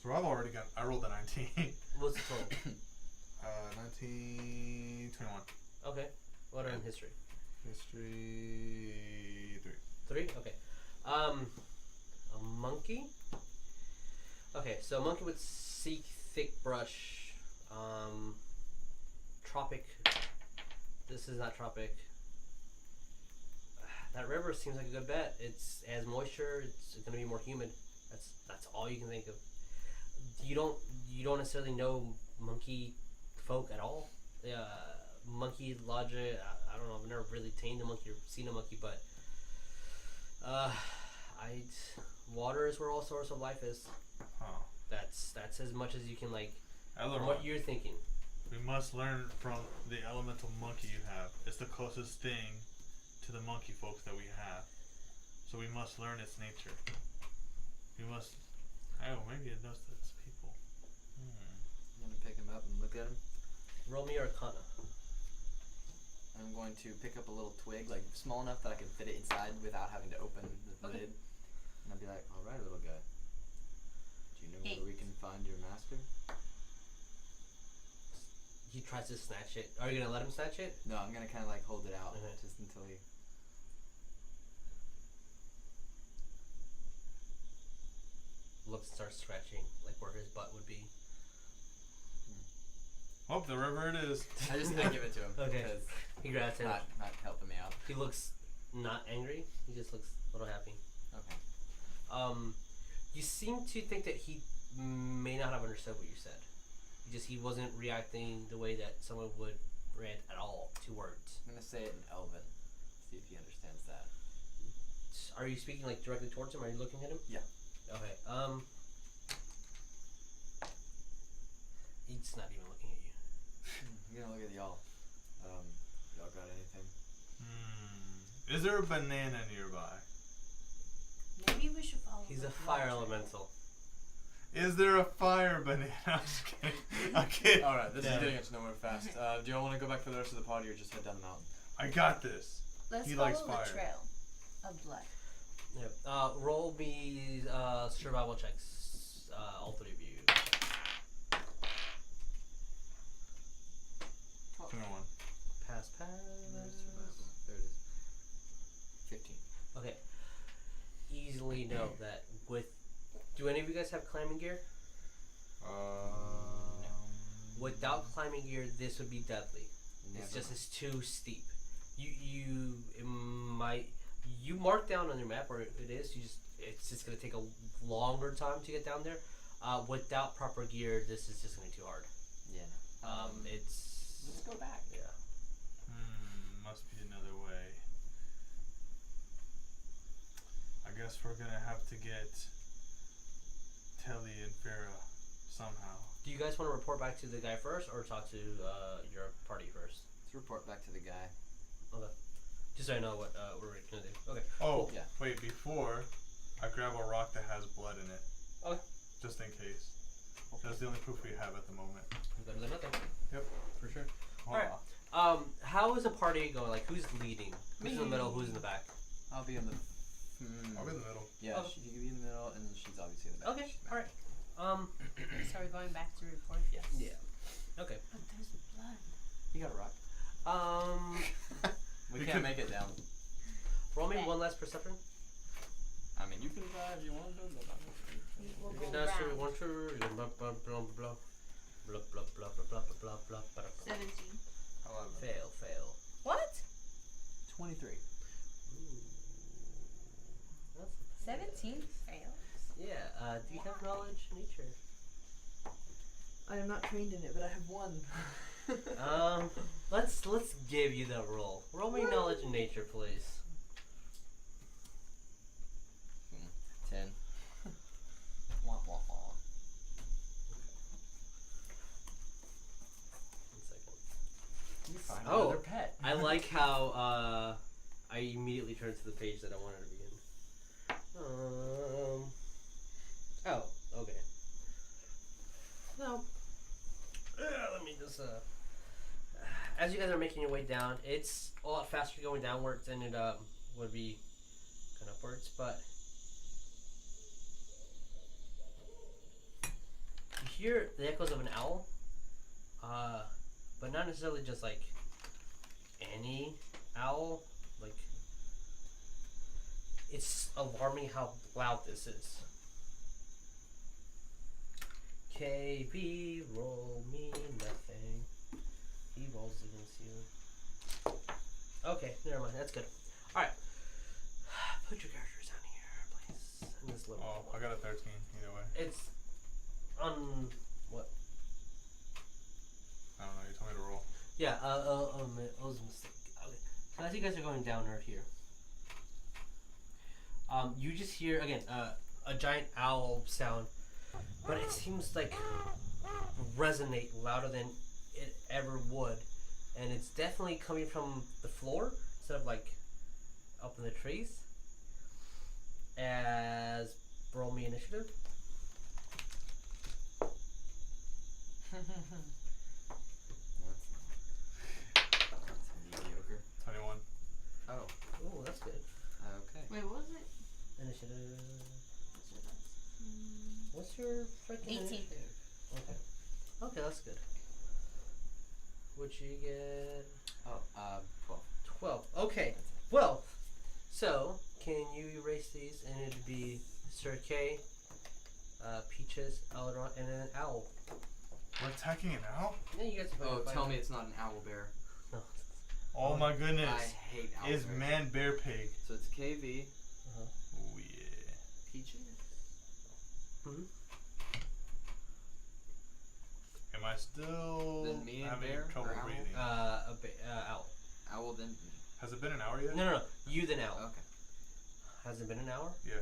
[SPEAKER 2] Survival already got. I rolled a 19.
[SPEAKER 1] What's the total?
[SPEAKER 2] 19, 21.
[SPEAKER 1] Okay. What are in history?
[SPEAKER 2] History
[SPEAKER 1] 3? Okay. A monkey? Okay, so a monkey would seek thick brush. Tropic. This is not tropic. That river seems like a good bet. It has moisture. It's going to be more humid. That's all you can think of. You don't necessarily know monkey folk at all. Monkey logic. I don't know. I've never really tamed a monkey or seen a monkey, but water is where all source of life is.
[SPEAKER 2] Huh.
[SPEAKER 1] That's as much as you can like.
[SPEAKER 2] Elrond,
[SPEAKER 1] What you're thinking.
[SPEAKER 2] we must learn from the elemental monkey you have. It's the closest thing to the monkey folks that we have. So we must learn its nature. We must. Oh, maybe it knows that it's people.
[SPEAKER 3] I'm going to pick him up and look at him.
[SPEAKER 1] Roll me Arcana.
[SPEAKER 3] I'm going to pick up a little twig, like small enough that I can fit it inside without having to open the lid. And I'll be like, alright, little guy. Do you know where we can find your master?
[SPEAKER 1] He tries to snatch it. Are you gonna let him snatch it?
[SPEAKER 3] No, I'm going to kind of like hold it out
[SPEAKER 1] Okay.
[SPEAKER 3] just until he...
[SPEAKER 1] Looks and starts scratching like where his butt would be.
[SPEAKER 2] Oh, the river it is.
[SPEAKER 3] I give it to him
[SPEAKER 1] Okay.
[SPEAKER 3] because
[SPEAKER 1] He grabs
[SPEAKER 3] it's
[SPEAKER 1] it.
[SPEAKER 3] not helping me out.
[SPEAKER 1] He looks not angry. He just looks a little happy.
[SPEAKER 3] Okay.
[SPEAKER 1] You seem to think that he may not have understood what you said. He wasn't reacting the way that someone would react at all to words.
[SPEAKER 3] I'm going to say it in Elven. See if he understands that.
[SPEAKER 1] Are you speaking like directly towards him? Are you looking at him?
[SPEAKER 3] Yeah.
[SPEAKER 1] Okay. He's not even looking at you.
[SPEAKER 3] I'm going to look at y'all. Y'all got anything?
[SPEAKER 2] Is there a banana nearby?
[SPEAKER 6] Maybe we should follow.
[SPEAKER 1] He's
[SPEAKER 6] the
[SPEAKER 1] a fire
[SPEAKER 6] logic.
[SPEAKER 1] elemental.
[SPEAKER 2] Is there a fire banana? I'm just kidding. I'm kidding.
[SPEAKER 3] Alright, this
[SPEAKER 1] Yeah.
[SPEAKER 3] is getting us nowhere fast. Do y'all want to go back for the rest of the party or just head down the mountain?
[SPEAKER 2] I got this.
[SPEAKER 6] Let's
[SPEAKER 2] He
[SPEAKER 6] follow
[SPEAKER 2] likes
[SPEAKER 6] the
[SPEAKER 2] fire.
[SPEAKER 6] trail of blood.
[SPEAKER 1] Yeah. Roll me survival checks. All three of you.
[SPEAKER 2] 21.
[SPEAKER 1] Pass.
[SPEAKER 3] There it is. 15.
[SPEAKER 1] Okay. Easily know that with. Do any of you guys have climbing gear? Without climbing gear, this would be deadly. It's just it's too steep. You mark down on your map where it is. It's just gonna take a longer time to get down there. Without proper gear, this is just gonna be too hard.
[SPEAKER 3] Yeah.
[SPEAKER 1] It's.
[SPEAKER 3] Let's go back.
[SPEAKER 1] Yeah.
[SPEAKER 2] Must be another way. I guess we're gonna have to get Telly and Farah somehow.
[SPEAKER 1] Do you guys want to report back to the guy first, or talk to your party first?
[SPEAKER 3] Let's report back to the guy.
[SPEAKER 1] Okay. Just so I know what we're gonna do. Okay.
[SPEAKER 2] Oh,
[SPEAKER 3] Yeah.
[SPEAKER 2] wait, before I grab a rock that has blood in it.
[SPEAKER 1] Okay.
[SPEAKER 2] Just in case. That's the only proof we have at the moment.
[SPEAKER 1] Better than nothing.
[SPEAKER 2] Yep.
[SPEAKER 1] For sure.
[SPEAKER 2] Hold
[SPEAKER 1] Alright.
[SPEAKER 2] on.
[SPEAKER 1] How is the party going? Like, who's leading? Who's in the middle? Who's in the back?
[SPEAKER 3] I'll be in the...
[SPEAKER 2] I'll be in the middle.
[SPEAKER 3] Yeah,
[SPEAKER 1] Okay.
[SPEAKER 3] she can be in the middle, and she's obviously in the back.
[SPEAKER 1] Okay.
[SPEAKER 3] She's
[SPEAKER 1] All right.
[SPEAKER 6] So we're going back to report.
[SPEAKER 3] Yes.
[SPEAKER 1] Yeah. Okay.
[SPEAKER 6] But there's blood.
[SPEAKER 3] You got a rock. We
[SPEAKER 2] You
[SPEAKER 3] can't
[SPEAKER 2] could-
[SPEAKER 3] make it down.
[SPEAKER 1] Roll me one last perception.
[SPEAKER 3] I mean, you can try if you want to. But
[SPEAKER 6] We'll
[SPEAKER 1] You
[SPEAKER 6] go
[SPEAKER 1] can dash through
[SPEAKER 6] round.
[SPEAKER 1] one through. Blah blah blah blah blah blah blah blah blah blah blah blah.
[SPEAKER 4] 17.
[SPEAKER 1] Fail, fail.
[SPEAKER 6] What?
[SPEAKER 3] 23.
[SPEAKER 1] That's
[SPEAKER 6] 17 fails.
[SPEAKER 1] yeah. Do you have knowledge nature?
[SPEAKER 5] I am not trained in it, but I have one.
[SPEAKER 1] Let's give you the roll. Roll me knowledge in nature, please.
[SPEAKER 3] 10. Wah, wah, wah.
[SPEAKER 1] 1 second.
[SPEAKER 3] You find
[SPEAKER 1] Oh.
[SPEAKER 3] another pet.
[SPEAKER 1] I like how I immediately turned to the page that I wanted to be in. Oh, okay. No. Let me just as you guys are making your way down, it's a lot faster going downwards than it would be going upwards, but you hear the echoes of an owl, but not necessarily just like any owl. Like, it's alarming how loud this is. KB, roll me nothing. He rolls against you. Okay, never mind. That's good. All right. Put your characters down here, please. In this little.
[SPEAKER 2] Oh, I got a 13 either way.
[SPEAKER 1] It's on what?
[SPEAKER 2] I don't know. You told me to roll.
[SPEAKER 1] Yeah. It was a mistake. Okay. So as you guys are going down right here, you just hear again a giant owl sound, but it seems like resonate louder than it ever would, and it's definitely coming from the floor instead of like up in the trees. As roll me initiative.
[SPEAKER 3] That's mediocre.
[SPEAKER 2] 21.
[SPEAKER 3] Oh,
[SPEAKER 1] Oh, that's good.
[SPEAKER 3] okay.
[SPEAKER 4] Wait, what was it?
[SPEAKER 1] Initiative.
[SPEAKER 4] What's your best?
[SPEAKER 1] What's your freaking
[SPEAKER 6] 18.
[SPEAKER 1] initiative? Okay. Okay, that's good. What you get?
[SPEAKER 3] Oh, 12.
[SPEAKER 1] 12. Okay. Well, so can you erase these and it'd be Sir K, Peaches, Eldron, and an owl.
[SPEAKER 2] We're attacking an owl?
[SPEAKER 1] Yeah, you guys.
[SPEAKER 3] Oh, tell me it's not an owl bear.
[SPEAKER 1] No.
[SPEAKER 2] Oh my goodness.
[SPEAKER 3] I hate owl
[SPEAKER 2] Is
[SPEAKER 3] bears.
[SPEAKER 2] man bear pig.
[SPEAKER 3] So it's KV,
[SPEAKER 2] Oh yeah.
[SPEAKER 3] Peaches.
[SPEAKER 1] Mhm.
[SPEAKER 2] Am I still
[SPEAKER 3] Then me and
[SPEAKER 2] having
[SPEAKER 3] bear
[SPEAKER 2] trouble
[SPEAKER 3] or owl?
[SPEAKER 2] breathing?
[SPEAKER 1] Owl.
[SPEAKER 3] Owl then.
[SPEAKER 2] Has it been an hour yet?
[SPEAKER 1] No. You then owl.
[SPEAKER 3] Okay.
[SPEAKER 1] Has it been an hour?
[SPEAKER 2] Yeah.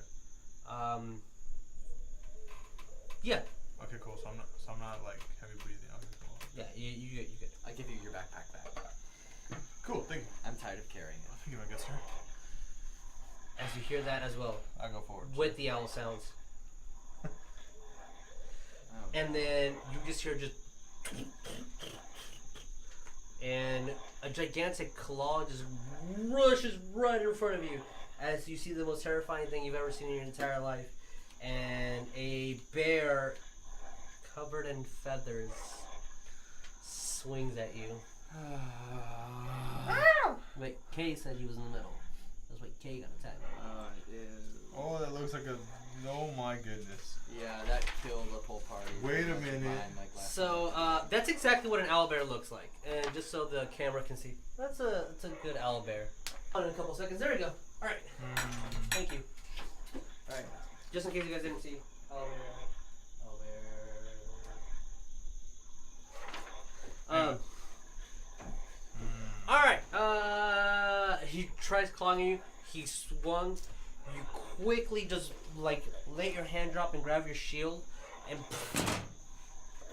[SPEAKER 1] Yeah.
[SPEAKER 2] Okay, cool. So I'm not like heavy breathing. Okay, cool.
[SPEAKER 1] Yeah. You good.
[SPEAKER 3] I give you your backpack back.
[SPEAKER 2] Cool. Thank you.
[SPEAKER 3] I'm tired of carrying it.
[SPEAKER 2] Thank you, my good sir.
[SPEAKER 1] As you hear that as well,
[SPEAKER 2] I go forward.
[SPEAKER 1] with the owl sounds,
[SPEAKER 3] Oh.
[SPEAKER 1] and then you just hear and a gigantic claw just rushes right in front of you as you see the most terrifying thing you've ever seen in your entire life, and a bear covered in feathers swings at you. Wait, Kay said he was in the middle. That's why Kay got attacked.
[SPEAKER 2] Oh, that looks like a. Oh my goodness.
[SPEAKER 3] Yeah, that killed the whole party.
[SPEAKER 2] Wait a
[SPEAKER 3] Unless you're
[SPEAKER 2] minute.
[SPEAKER 3] buying, like, last
[SPEAKER 1] So
[SPEAKER 3] night.
[SPEAKER 1] that's exactly what an owlbear looks like, and just so the camera can see, that's a good owlbear. In a couple seconds, there we go. All right, thank you. All right, just in case you guys didn't see, owlbear. All right. He tries clawing you. He swung. You quickly just like let your hand drop and grab your shield, and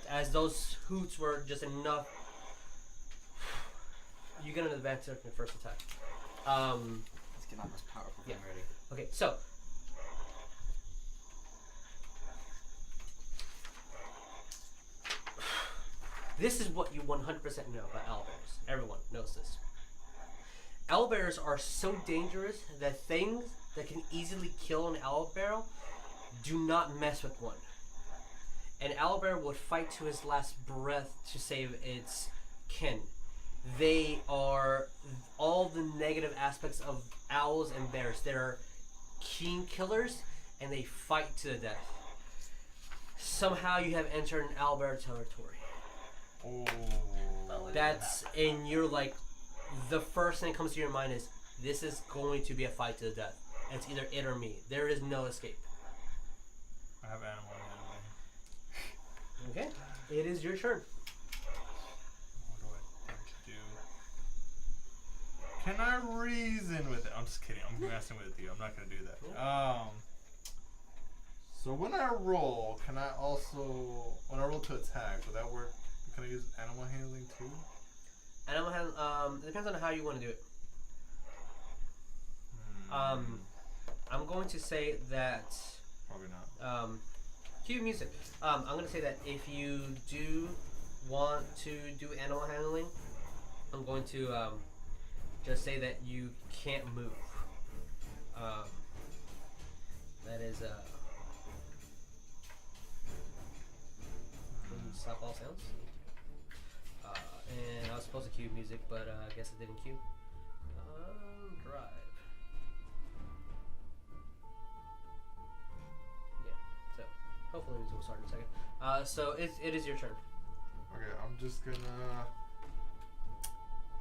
[SPEAKER 1] as those hoots were just enough, you get an advantage on your first attack.
[SPEAKER 3] Let's get my most powerful thing ready.
[SPEAKER 1] Okay, so this is what you 100% know about owlbears. Everyone knows this. Owlbears are so dangerous that things that can easily kill an owlbear do not mess with one. An owlbear would fight to his last breath to save its kin. They are all the negative aspects of owls and bears. They're keen killers, and they fight to the death. Somehow you have entered an owlbear territory.
[SPEAKER 2] Oh.
[SPEAKER 1] That's, and you're like, the first thing that comes to your mind is, this is going to be a fight to the death. It's either it or me. There is no escape.
[SPEAKER 2] I have animal handling.
[SPEAKER 1] Okay, it is your turn.
[SPEAKER 2] What do I think to do? Can I reason with it? I'm just kidding. I'm messing with you. I'm not gonna do that. So when I roll, can I also when I roll to attack, would that work? Can I use animal handling too?
[SPEAKER 1] Animal handling, it depends on how you want to do it. I'm going to say that.
[SPEAKER 2] Probably not.
[SPEAKER 1] Cue music. I'm going to say that if you do want to do animal handling, I'm going to just say that you can't move. That is stop all sounds. And I was supposed to cue music, but I guess it didn't cue. Drive. Yeah. So hopefully music will start in a second. So it is your turn.
[SPEAKER 2] Okay, I'm just gonna.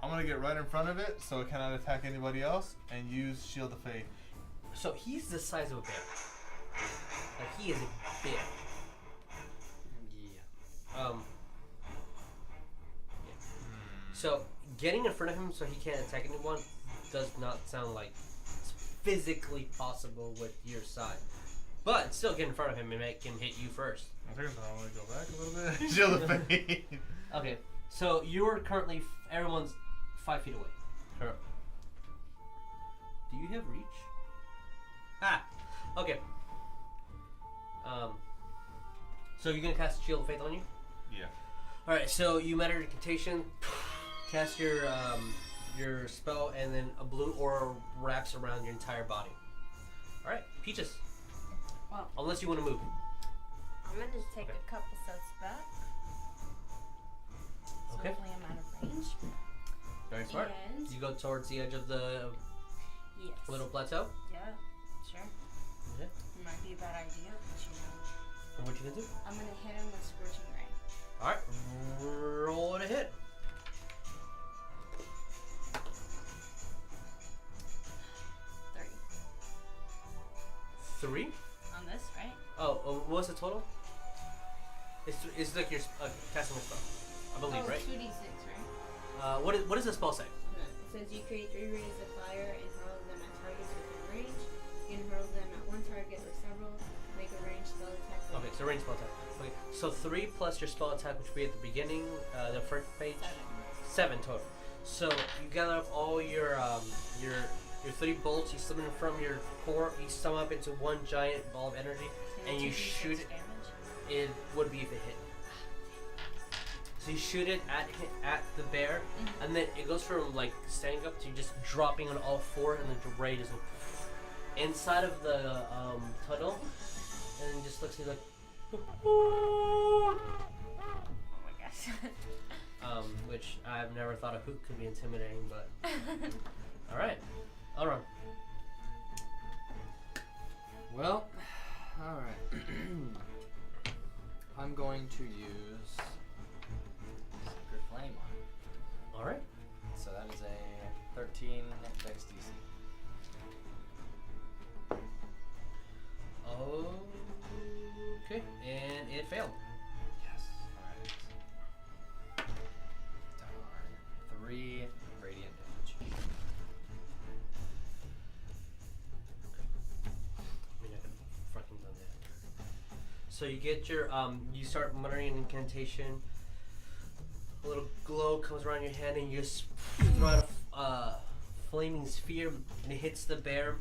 [SPEAKER 2] I'm gonna get right in front of it, so it cannot attack anybody else, and use Shield of Faith.
[SPEAKER 1] So he's the size of a bear. Like he is big.
[SPEAKER 3] Yeah.
[SPEAKER 1] So getting in front of him so he can't attack anyone does not sound like it's physically possible with your side. But still get in front of him and make him hit you first.
[SPEAKER 2] I think I'm gonna go back a little bit. Shield of Faith.
[SPEAKER 1] Okay, so you're currently everyone's 5 feet away. Currently. Do you have reach? Ah, okay. So you're gonna cast Shield of Faith on you?
[SPEAKER 2] Yeah.
[SPEAKER 1] All right. So you matter incantation, cast your spell, and then a blue aura wraps around your entire body. All right, Peaches.
[SPEAKER 6] Well,
[SPEAKER 1] Unless you want to move.
[SPEAKER 6] I'm gonna just take a couple steps back. So
[SPEAKER 1] Okay.
[SPEAKER 6] hopefully I'm out of range.
[SPEAKER 1] Very smart.
[SPEAKER 6] And
[SPEAKER 1] You go towards the edge of the
[SPEAKER 6] yes.
[SPEAKER 1] little plateau.
[SPEAKER 6] Yeah, sure.
[SPEAKER 1] Okay.
[SPEAKER 6] It might be a bad idea, but you know.
[SPEAKER 1] And what you gonna do?
[SPEAKER 6] I'm gonna hit him with Scorching Ray.
[SPEAKER 1] All right, roll it a hit. 3.
[SPEAKER 6] On this, right?
[SPEAKER 1] Oh, what was the total? It's like you're casting a spell, I believe, right?
[SPEAKER 4] 2d6, right?
[SPEAKER 1] What does the spell say?
[SPEAKER 4] No, it says you create 3 rays of fire and hurl them at targets within range. You can hurl them at one target or several. Make a ranged spell attack.
[SPEAKER 1] Okay, so range spell attack. Okay, so 3 plus your spell attack, which would be at the beginning, the first page. 7 total. So you gather up all your 3 bolts. You slip them from your core. You sum up into one giant ball of energy, and you shoot it.
[SPEAKER 6] Damage.
[SPEAKER 1] It would be if it hit. So you shoot it at the bear, and then it goes from like standing up to just dropping on all 4, and then the ray just inside of the tunnel, and it just looks like.
[SPEAKER 6] Oh my gosh.
[SPEAKER 1] Which I've never thought a hoot could be intimidating, but all right, I'll run.
[SPEAKER 3] Well, all right. I'm going to use Sacred Flame on it.
[SPEAKER 1] All right.
[SPEAKER 3] So that is a 13 Dex DC.
[SPEAKER 1] Okay, and it failed.
[SPEAKER 3] Yes. Alright. Darn. 3 radiant damage.
[SPEAKER 1] I mean, I could fucking done that. So you get your you start muttering an incantation. A little glow comes around your hand, and you just throw out a flaming sphere, and it hits the bear,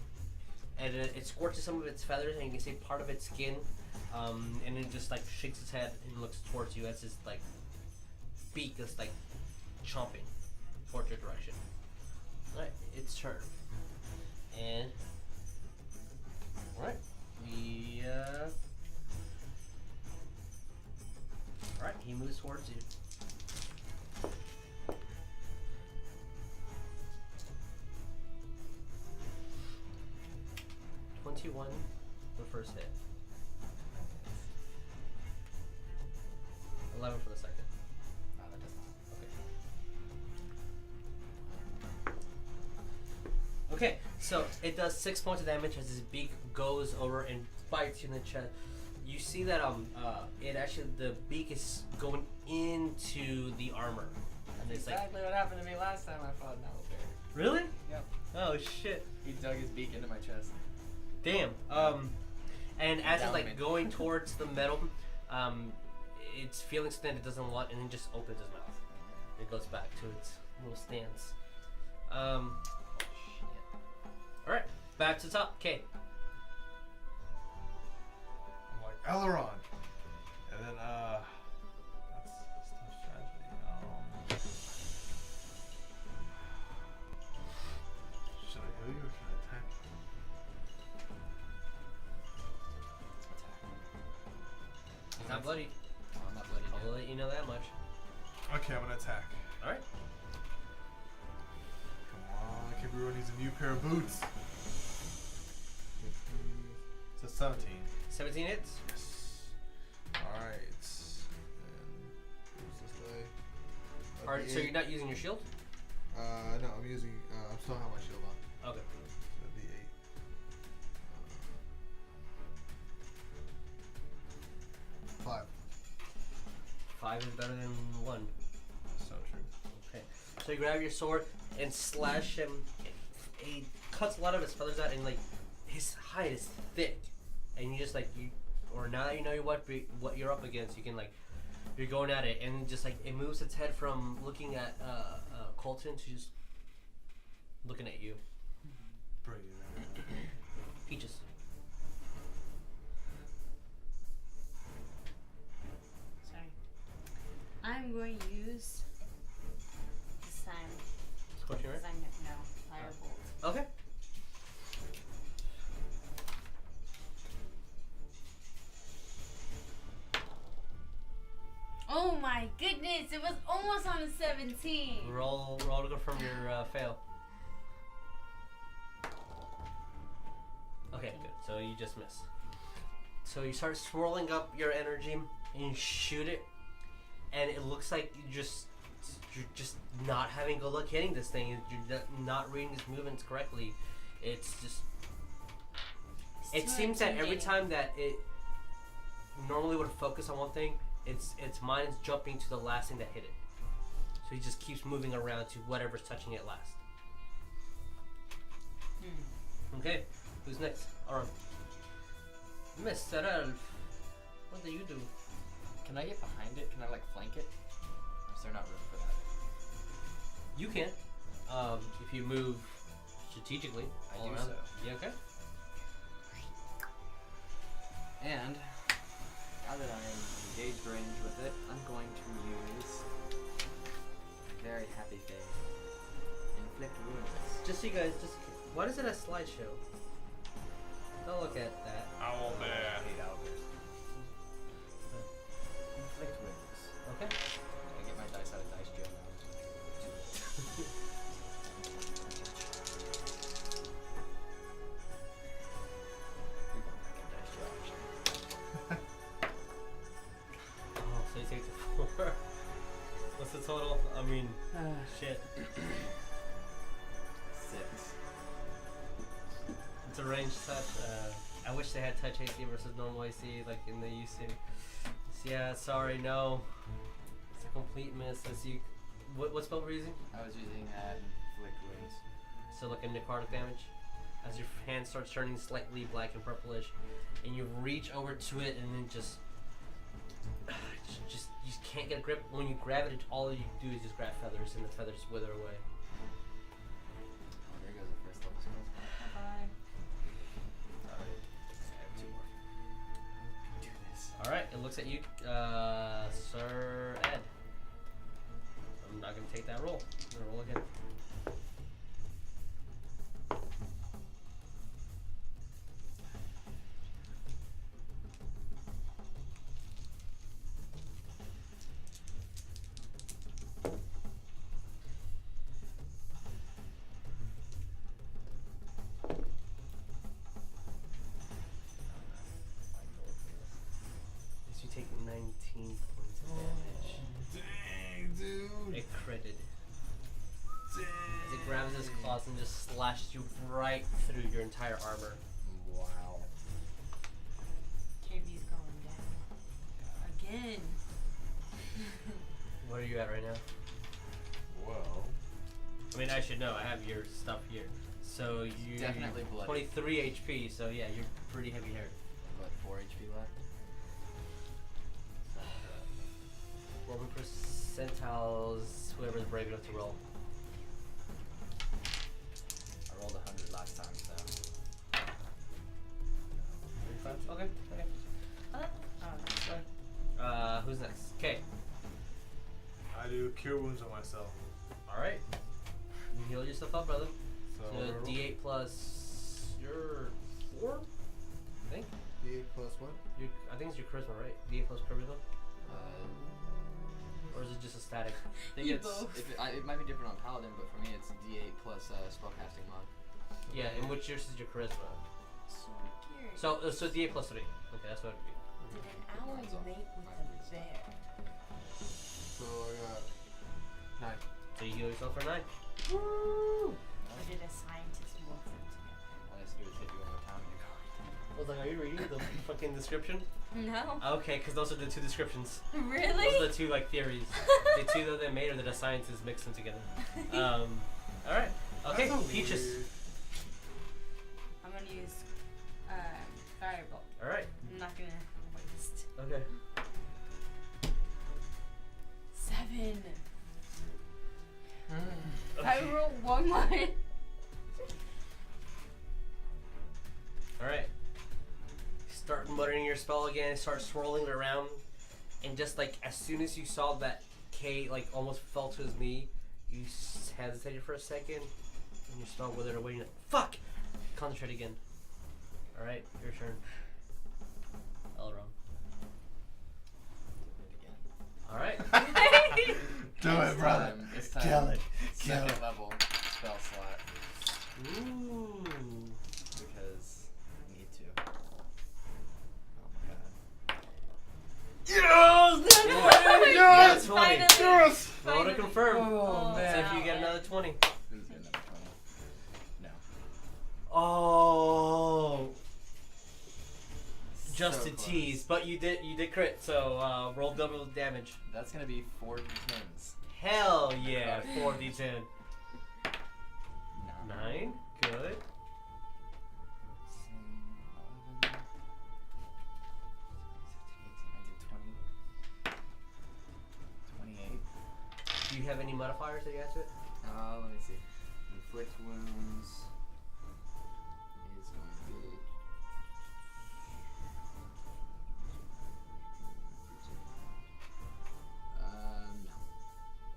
[SPEAKER 1] and it scorches some of its feathers, and you can see part of its skin, and it just like shakes its head and looks towards you as its like beak is like chomping towards your direction. Alright, its turn. And alright, alright, he moves towards you. 21 the first hit. 11 for the second.
[SPEAKER 3] No, that does not.
[SPEAKER 1] Okay. Okay, so it does 6 points of damage as his beak goes over and bites you in the chest. You see that it actually the beak is going into the armor, and it's like
[SPEAKER 3] Exactly what happened to me last time I fought an owlbear.
[SPEAKER 1] really?
[SPEAKER 3] Yep.
[SPEAKER 1] Oh shit!
[SPEAKER 3] He dug his beak into my chest.
[SPEAKER 1] Damn. And as it's like
[SPEAKER 3] Endowment.
[SPEAKER 1] going towards the metal, it's feeling something it doesn't want, and then just opens its mouth. It goes back to its little stance. All right, back to the top. Okay.
[SPEAKER 2] I'm like, Aileron! And then, that's no strategy. Should I heal you or should I attack you?
[SPEAKER 1] He's not bloody.
[SPEAKER 3] Oh, I'm not bloody.
[SPEAKER 1] I'll let you know that much.
[SPEAKER 2] Okay, I'm gonna attack.
[SPEAKER 1] All right.
[SPEAKER 2] Come on, everyone needs a new pair of boots. It's a 17.
[SPEAKER 1] 17 hits.
[SPEAKER 2] Yes. Alright. And who's this guy?
[SPEAKER 1] All right. So you're not using your shield.
[SPEAKER 2] No, I'm using. I'm still have my shield on.
[SPEAKER 1] Okay.
[SPEAKER 2] So D8. 5.
[SPEAKER 1] 5 is better than 1.
[SPEAKER 2] So true.
[SPEAKER 1] Okay. So you grab your sword and slash him. He cuts a lot of his feathers out, and like his hide is thick, and you just like or now that you know what you're up against, you can like you're going at it, and just like it moves its head from looking at Colton to just looking at you.
[SPEAKER 2] Bring it on.
[SPEAKER 1] Peaches.
[SPEAKER 6] Sorry. I'm going to use this time.
[SPEAKER 1] Scorching ray.
[SPEAKER 6] Because I know firebolt.
[SPEAKER 1] Okay.
[SPEAKER 6] Oh my goodness! It was almost on a 17.
[SPEAKER 1] Roll to go from your fail. Okay, good. So you just miss. So you start swirling up your energy and you shoot it, and it looks like you're just not having good luck hitting this thing. You're not reading its movements correctly. It's just. It
[SPEAKER 6] too
[SPEAKER 1] seems that every
[SPEAKER 6] intimidating.
[SPEAKER 1] time that it normally would focus on one thing, its mind is jumping to the last thing that hit it. So he just keeps moving around to whatever's touching it last. Okay, who's next? Alright. Mr. Elf, what do you do?
[SPEAKER 3] Can I get behind it? Can I like flank it? Or is there not room for that?
[SPEAKER 1] You can, if you move strategically.
[SPEAKER 3] I
[SPEAKER 1] all
[SPEAKER 3] do
[SPEAKER 1] around.
[SPEAKER 3] so.
[SPEAKER 1] Yeah, okay.
[SPEAKER 3] And now that I'm engaged range with it, I'm going to use a very happy thing. Inflict wounds.
[SPEAKER 1] Just so you guys, why is it a slideshow? Don't look at that.
[SPEAKER 2] Owlbear.
[SPEAKER 3] I hate owlbears. Inflict wounds.
[SPEAKER 1] Okay.
[SPEAKER 3] I get my dice out of dice jail now. We're going back in dice jail, actually.
[SPEAKER 1] Oh, so you take the 4. What's the total? I mean, shit.
[SPEAKER 3] 6.
[SPEAKER 1] It's a ranged touch. I wish they had touch AC versus normal AC like in the UC. So yeah, sorry, no. It's a complete miss. As you, what spell were you using?
[SPEAKER 3] I was using inflict wounds.
[SPEAKER 1] So like a necrotic damage. As your hand starts turning slightly black and purplish, and you reach over to it, and then just you just can't get a grip. When you grab it, all you do is just grab feathers, and the feathers wither away.
[SPEAKER 3] Oh, there goes the first level spell.
[SPEAKER 6] Bye.
[SPEAKER 3] Alright, I have 2 more. Do this.
[SPEAKER 1] All right, it looks at you, Sir Ed. I'm not gonna take that roll. I'm gonna roll again. slashes you right through your entire armor.
[SPEAKER 5] Wow.
[SPEAKER 6] KB's going down. Again.
[SPEAKER 1] What are you at right now?
[SPEAKER 2] Well,
[SPEAKER 1] I mean, I should know. I have your stuff here. So you
[SPEAKER 3] Definitely bloody.
[SPEAKER 1] 23 HP. So yeah, you're pretty heavy haired.
[SPEAKER 3] What, 4 HP left?
[SPEAKER 1] Roll me percentiles. Whoever's brave enough to roll.
[SPEAKER 3] I rolled 100 last time, so.
[SPEAKER 1] 35? Okay. Okay. Who's next? Okay.
[SPEAKER 2] I do cure wounds on myself.
[SPEAKER 1] All right. You heal yourself up, brother.
[SPEAKER 2] So
[SPEAKER 1] So D8 plus your 4. I think.
[SPEAKER 7] D8 plus what?
[SPEAKER 1] I think it's your charisma, right? D8 plus charisma, or is it just a static?
[SPEAKER 3] I think
[SPEAKER 6] You
[SPEAKER 3] it's.
[SPEAKER 6] both.
[SPEAKER 3] It might be different on Paladin, but for me it's D8 plus spellcasting mod.
[SPEAKER 1] Yeah. And which yours is your charisma?
[SPEAKER 6] So curious.
[SPEAKER 1] So D8 plus 3. Okay, that's what it would be.
[SPEAKER 6] Did an owl mate with a bear?
[SPEAKER 7] So I got 9.
[SPEAKER 1] So you heal yourself for 9.
[SPEAKER 6] Or did a scientist wolf them together?
[SPEAKER 3] All I have to do is hit you one more time and you're gone.
[SPEAKER 1] I was like, are you reading the fucking description?
[SPEAKER 6] No.
[SPEAKER 1] Okay, because those are the 2 descriptions.
[SPEAKER 6] Really?
[SPEAKER 1] Those are the 2 like theories. The 2 that they made or that a scientist mixed them together. All right. Okay,
[SPEAKER 7] That's so
[SPEAKER 1] Peaches.
[SPEAKER 7] weird.
[SPEAKER 6] I'm gonna use firebolt.
[SPEAKER 1] All right.
[SPEAKER 6] I'm not gonna waste.
[SPEAKER 1] Okay.
[SPEAKER 6] 7.
[SPEAKER 1] Okay.
[SPEAKER 6] I roll one more.
[SPEAKER 1] All right. Start muttering your spell again. Start swirling it around, and just like as soon as you saw that K like almost fell to his knee, you hesitated for a second, and your spell withered away. And you're like, fuck! Concentrate again. All right, your turn. Elrond. All right.
[SPEAKER 7] Do it, brother.
[SPEAKER 3] This time,
[SPEAKER 7] Kill it. Kill
[SPEAKER 3] second
[SPEAKER 7] it.
[SPEAKER 3] level spell slot
[SPEAKER 1] Ooh.
[SPEAKER 3] because I need to. Oh my god.
[SPEAKER 7] Yes!
[SPEAKER 1] Yes!
[SPEAKER 6] Finally.
[SPEAKER 1] 20.
[SPEAKER 7] Yes!
[SPEAKER 1] Roll to
[SPEAKER 6] Finally.
[SPEAKER 1] confirm.
[SPEAKER 3] Oh,
[SPEAKER 1] See
[SPEAKER 3] man.
[SPEAKER 1] if you get another 20.
[SPEAKER 3] This is another 20. No.
[SPEAKER 1] Oh. Just
[SPEAKER 3] So
[SPEAKER 1] a
[SPEAKER 3] close.
[SPEAKER 1] tease, but you did crit, so roll double damage.
[SPEAKER 3] That's gonna be 4 d10s.
[SPEAKER 1] Hell yeah, 4d10.
[SPEAKER 3] 9.
[SPEAKER 1] 9, good.
[SPEAKER 3] 11, 28.
[SPEAKER 1] Do you have any modifiers that you add to it?
[SPEAKER 3] Let me see. Inflict wounds is going to be.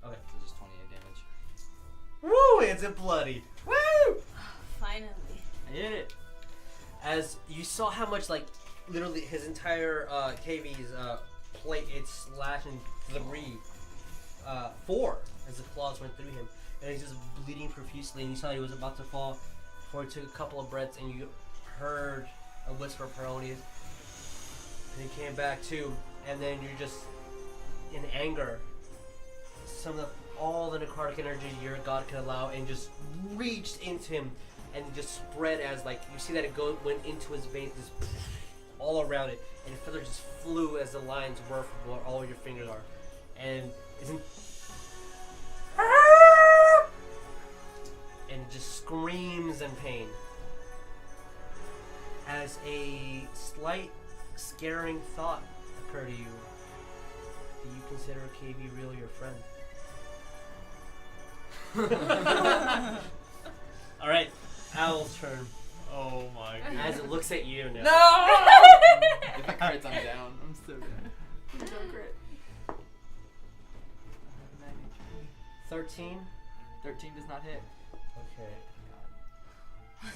[SPEAKER 3] No.
[SPEAKER 1] Okay.
[SPEAKER 3] So just 28 damage.
[SPEAKER 1] Woo! It's a bloody. Woo!
[SPEAKER 6] Finally.
[SPEAKER 1] I did it. As you saw how much, like, literally his entire KV's plate, it's slashing 4 as the claws went through him. And he's just bleeding profusely, and you saw he was about to fall before he took a couple of breaths, and you heard a whisper of Herodias. And he came back too, and then you're just in anger. Some of all the necrotic energy your god can allow, and just reached into him, and just spread as like you see that it went into his veins, just all around it, and your feather just flew as the lines were from where all your fingers are, and isn't. And it just screams in pain as a slight scaring thought occurred to you. Do you consider KB really your friend? All right, Owl's turn.
[SPEAKER 2] Oh my god.
[SPEAKER 1] As it looks at you now.
[SPEAKER 3] If it crits, I'm down. I'm so dead.
[SPEAKER 6] Don't crit.
[SPEAKER 1] 13.
[SPEAKER 3] 13 does not hit.
[SPEAKER 1] Okay.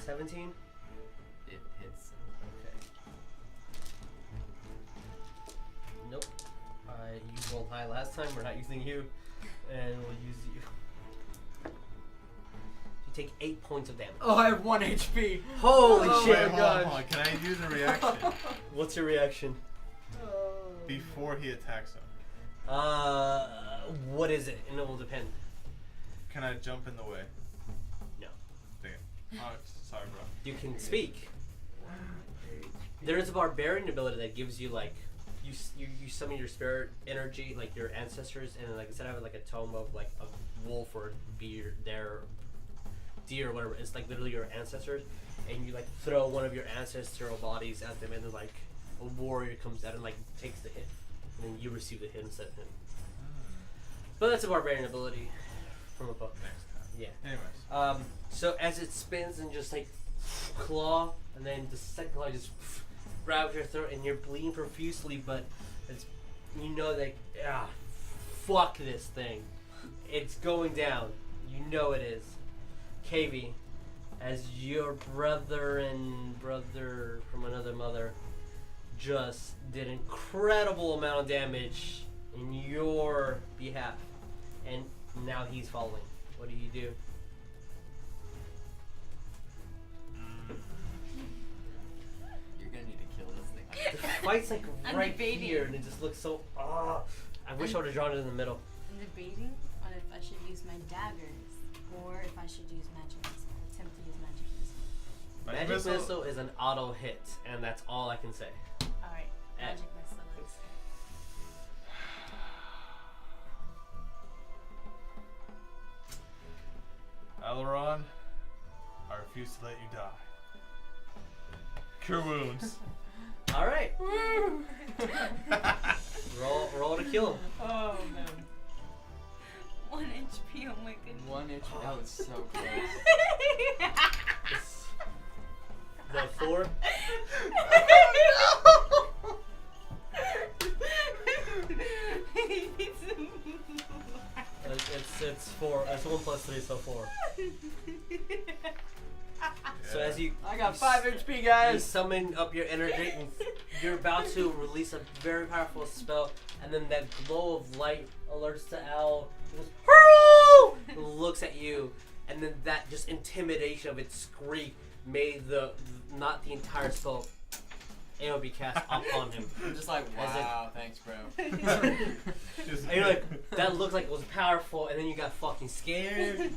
[SPEAKER 1] 17.
[SPEAKER 3] It hits.
[SPEAKER 1] Okay. Nope. You rolled high last time. We're not using you, and we'll use you. You take 8 points of damage.
[SPEAKER 3] Oh, I have 1 HP.
[SPEAKER 1] Holy
[SPEAKER 3] Oh
[SPEAKER 1] shit!
[SPEAKER 3] my God.
[SPEAKER 2] Hold on. Can I use a reaction
[SPEAKER 1] What's your reaction?
[SPEAKER 2] before he attacks him?
[SPEAKER 1] What is it? And it will depend.
[SPEAKER 2] Can I jump in the way?
[SPEAKER 1] No.
[SPEAKER 2] Dang it. Oh, sorry, bro.
[SPEAKER 1] You can speak. There is a barbarian ability that gives you like you summon your spirit energy, like your ancestors, and like instead of having like a tome of like a wolf or deer or whatever, it's like literally your ancestors, and you like throw one of your ancestral bodies at them, and then like a warrior comes out and like takes the hit, and then you receive the hit instead of him. But that's a barbarian ability from a book. Yeah.
[SPEAKER 2] Anyways.
[SPEAKER 1] So as it spins and just like claw, and then the second claw just grabs your throat, and you're bleeding profusely, but it's, you know that fuck this thing, it's going down. You know it is. KV, as your brother from another mother just did an incredible amount of damage in your behalf, and now he's following. What do you do?
[SPEAKER 3] You're gonna need to kill this thing.
[SPEAKER 1] The fight's like
[SPEAKER 6] I'm
[SPEAKER 1] right
[SPEAKER 6] debating.
[SPEAKER 1] here, and it just looks so. I wish I would have drawn it in the middle.
[SPEAKER 6] I'm debating on if I should use my daggers or if I should use magic missile. Attempt to use magic missile.
[SPEAKER 1] Magic missile is an auto hit, and that's all I can say.
[SPEAKER 6] Alright, magic missile is.
[SPEAKER 2] Aileron, I refuse to let you die. Cure wounds.
[SPEAKER 1] All right. roll to kill him.
[SPEAKER 3] Oh man.
[SPEAKER 6] 1 HP, oh my goodness.
[SPEAKER 3] 1 inch. That was so close.
[SPEAKER 1] Is that 4? It's 4. It's 1 plus 3, so 4. So as you
[SPEAKER 3] I got
[SPEAKER 1] you
[SPEAKER 3] 5 HP,
[SPEAKER 1] you
[SPEAKER 3] guys.
[SPEAKER 1] summon up your energy, and you're about to release a very powerful spell, and then that glow of light alerts the owl. It goes, "Hurl!" and looks at you, and then that just intimidation of its scream made not the entire spell be cast upon him.
[SPEAKER 3] I'm just like,
[SPEAKER 1] As
[SPEAKER 3] wow, thanks, bro.
[SPEAKER 2] Just
[SPEAKER 1] And you're like, that looked like it was powerful, and then you got fucking scared.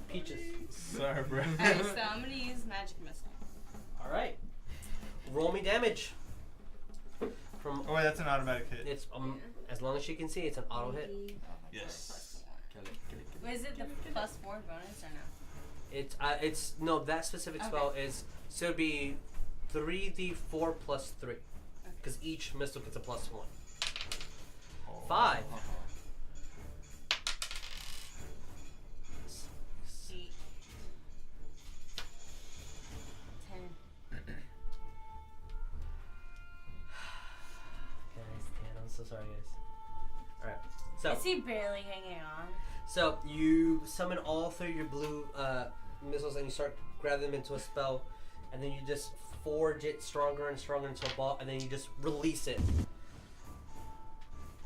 [SPEAKER 1] Peaches.
[SPEAKER 2] Sorry, bro.
[SPEAKER 6] Alright, so I'm gonna use magic missile.
[SPEAKER 1] All right. Roll me damage. From
[SPEAKER 2] Oh wait, that's an automatic hit.
[SPEAKER 1] it's as long as she can see, it's an auto hit.
[SPEAKER 2] Yes.
[SPEAKER 3] Kill it, kill it, kill it.
[SPEAKER 6] Wait, is it the +4 bonus or no?
[SPEAKER 1] It's no, that specific spell is so it'd be 3d4 plus 3, because each missile gets a +1. 5.
[SPEAKER 6] 8. 10.
[SPEAKER 1] Guys, damn, I'm so sorry, guys. All right, so
[SPEAKER 6] Is he barely hanging on?
[SPEAKER 1] so you summon all 3 of your blue missiles, and you start grabbing them into a spell, and then you just forge it stronger and stronger into a ball, and then you just release it,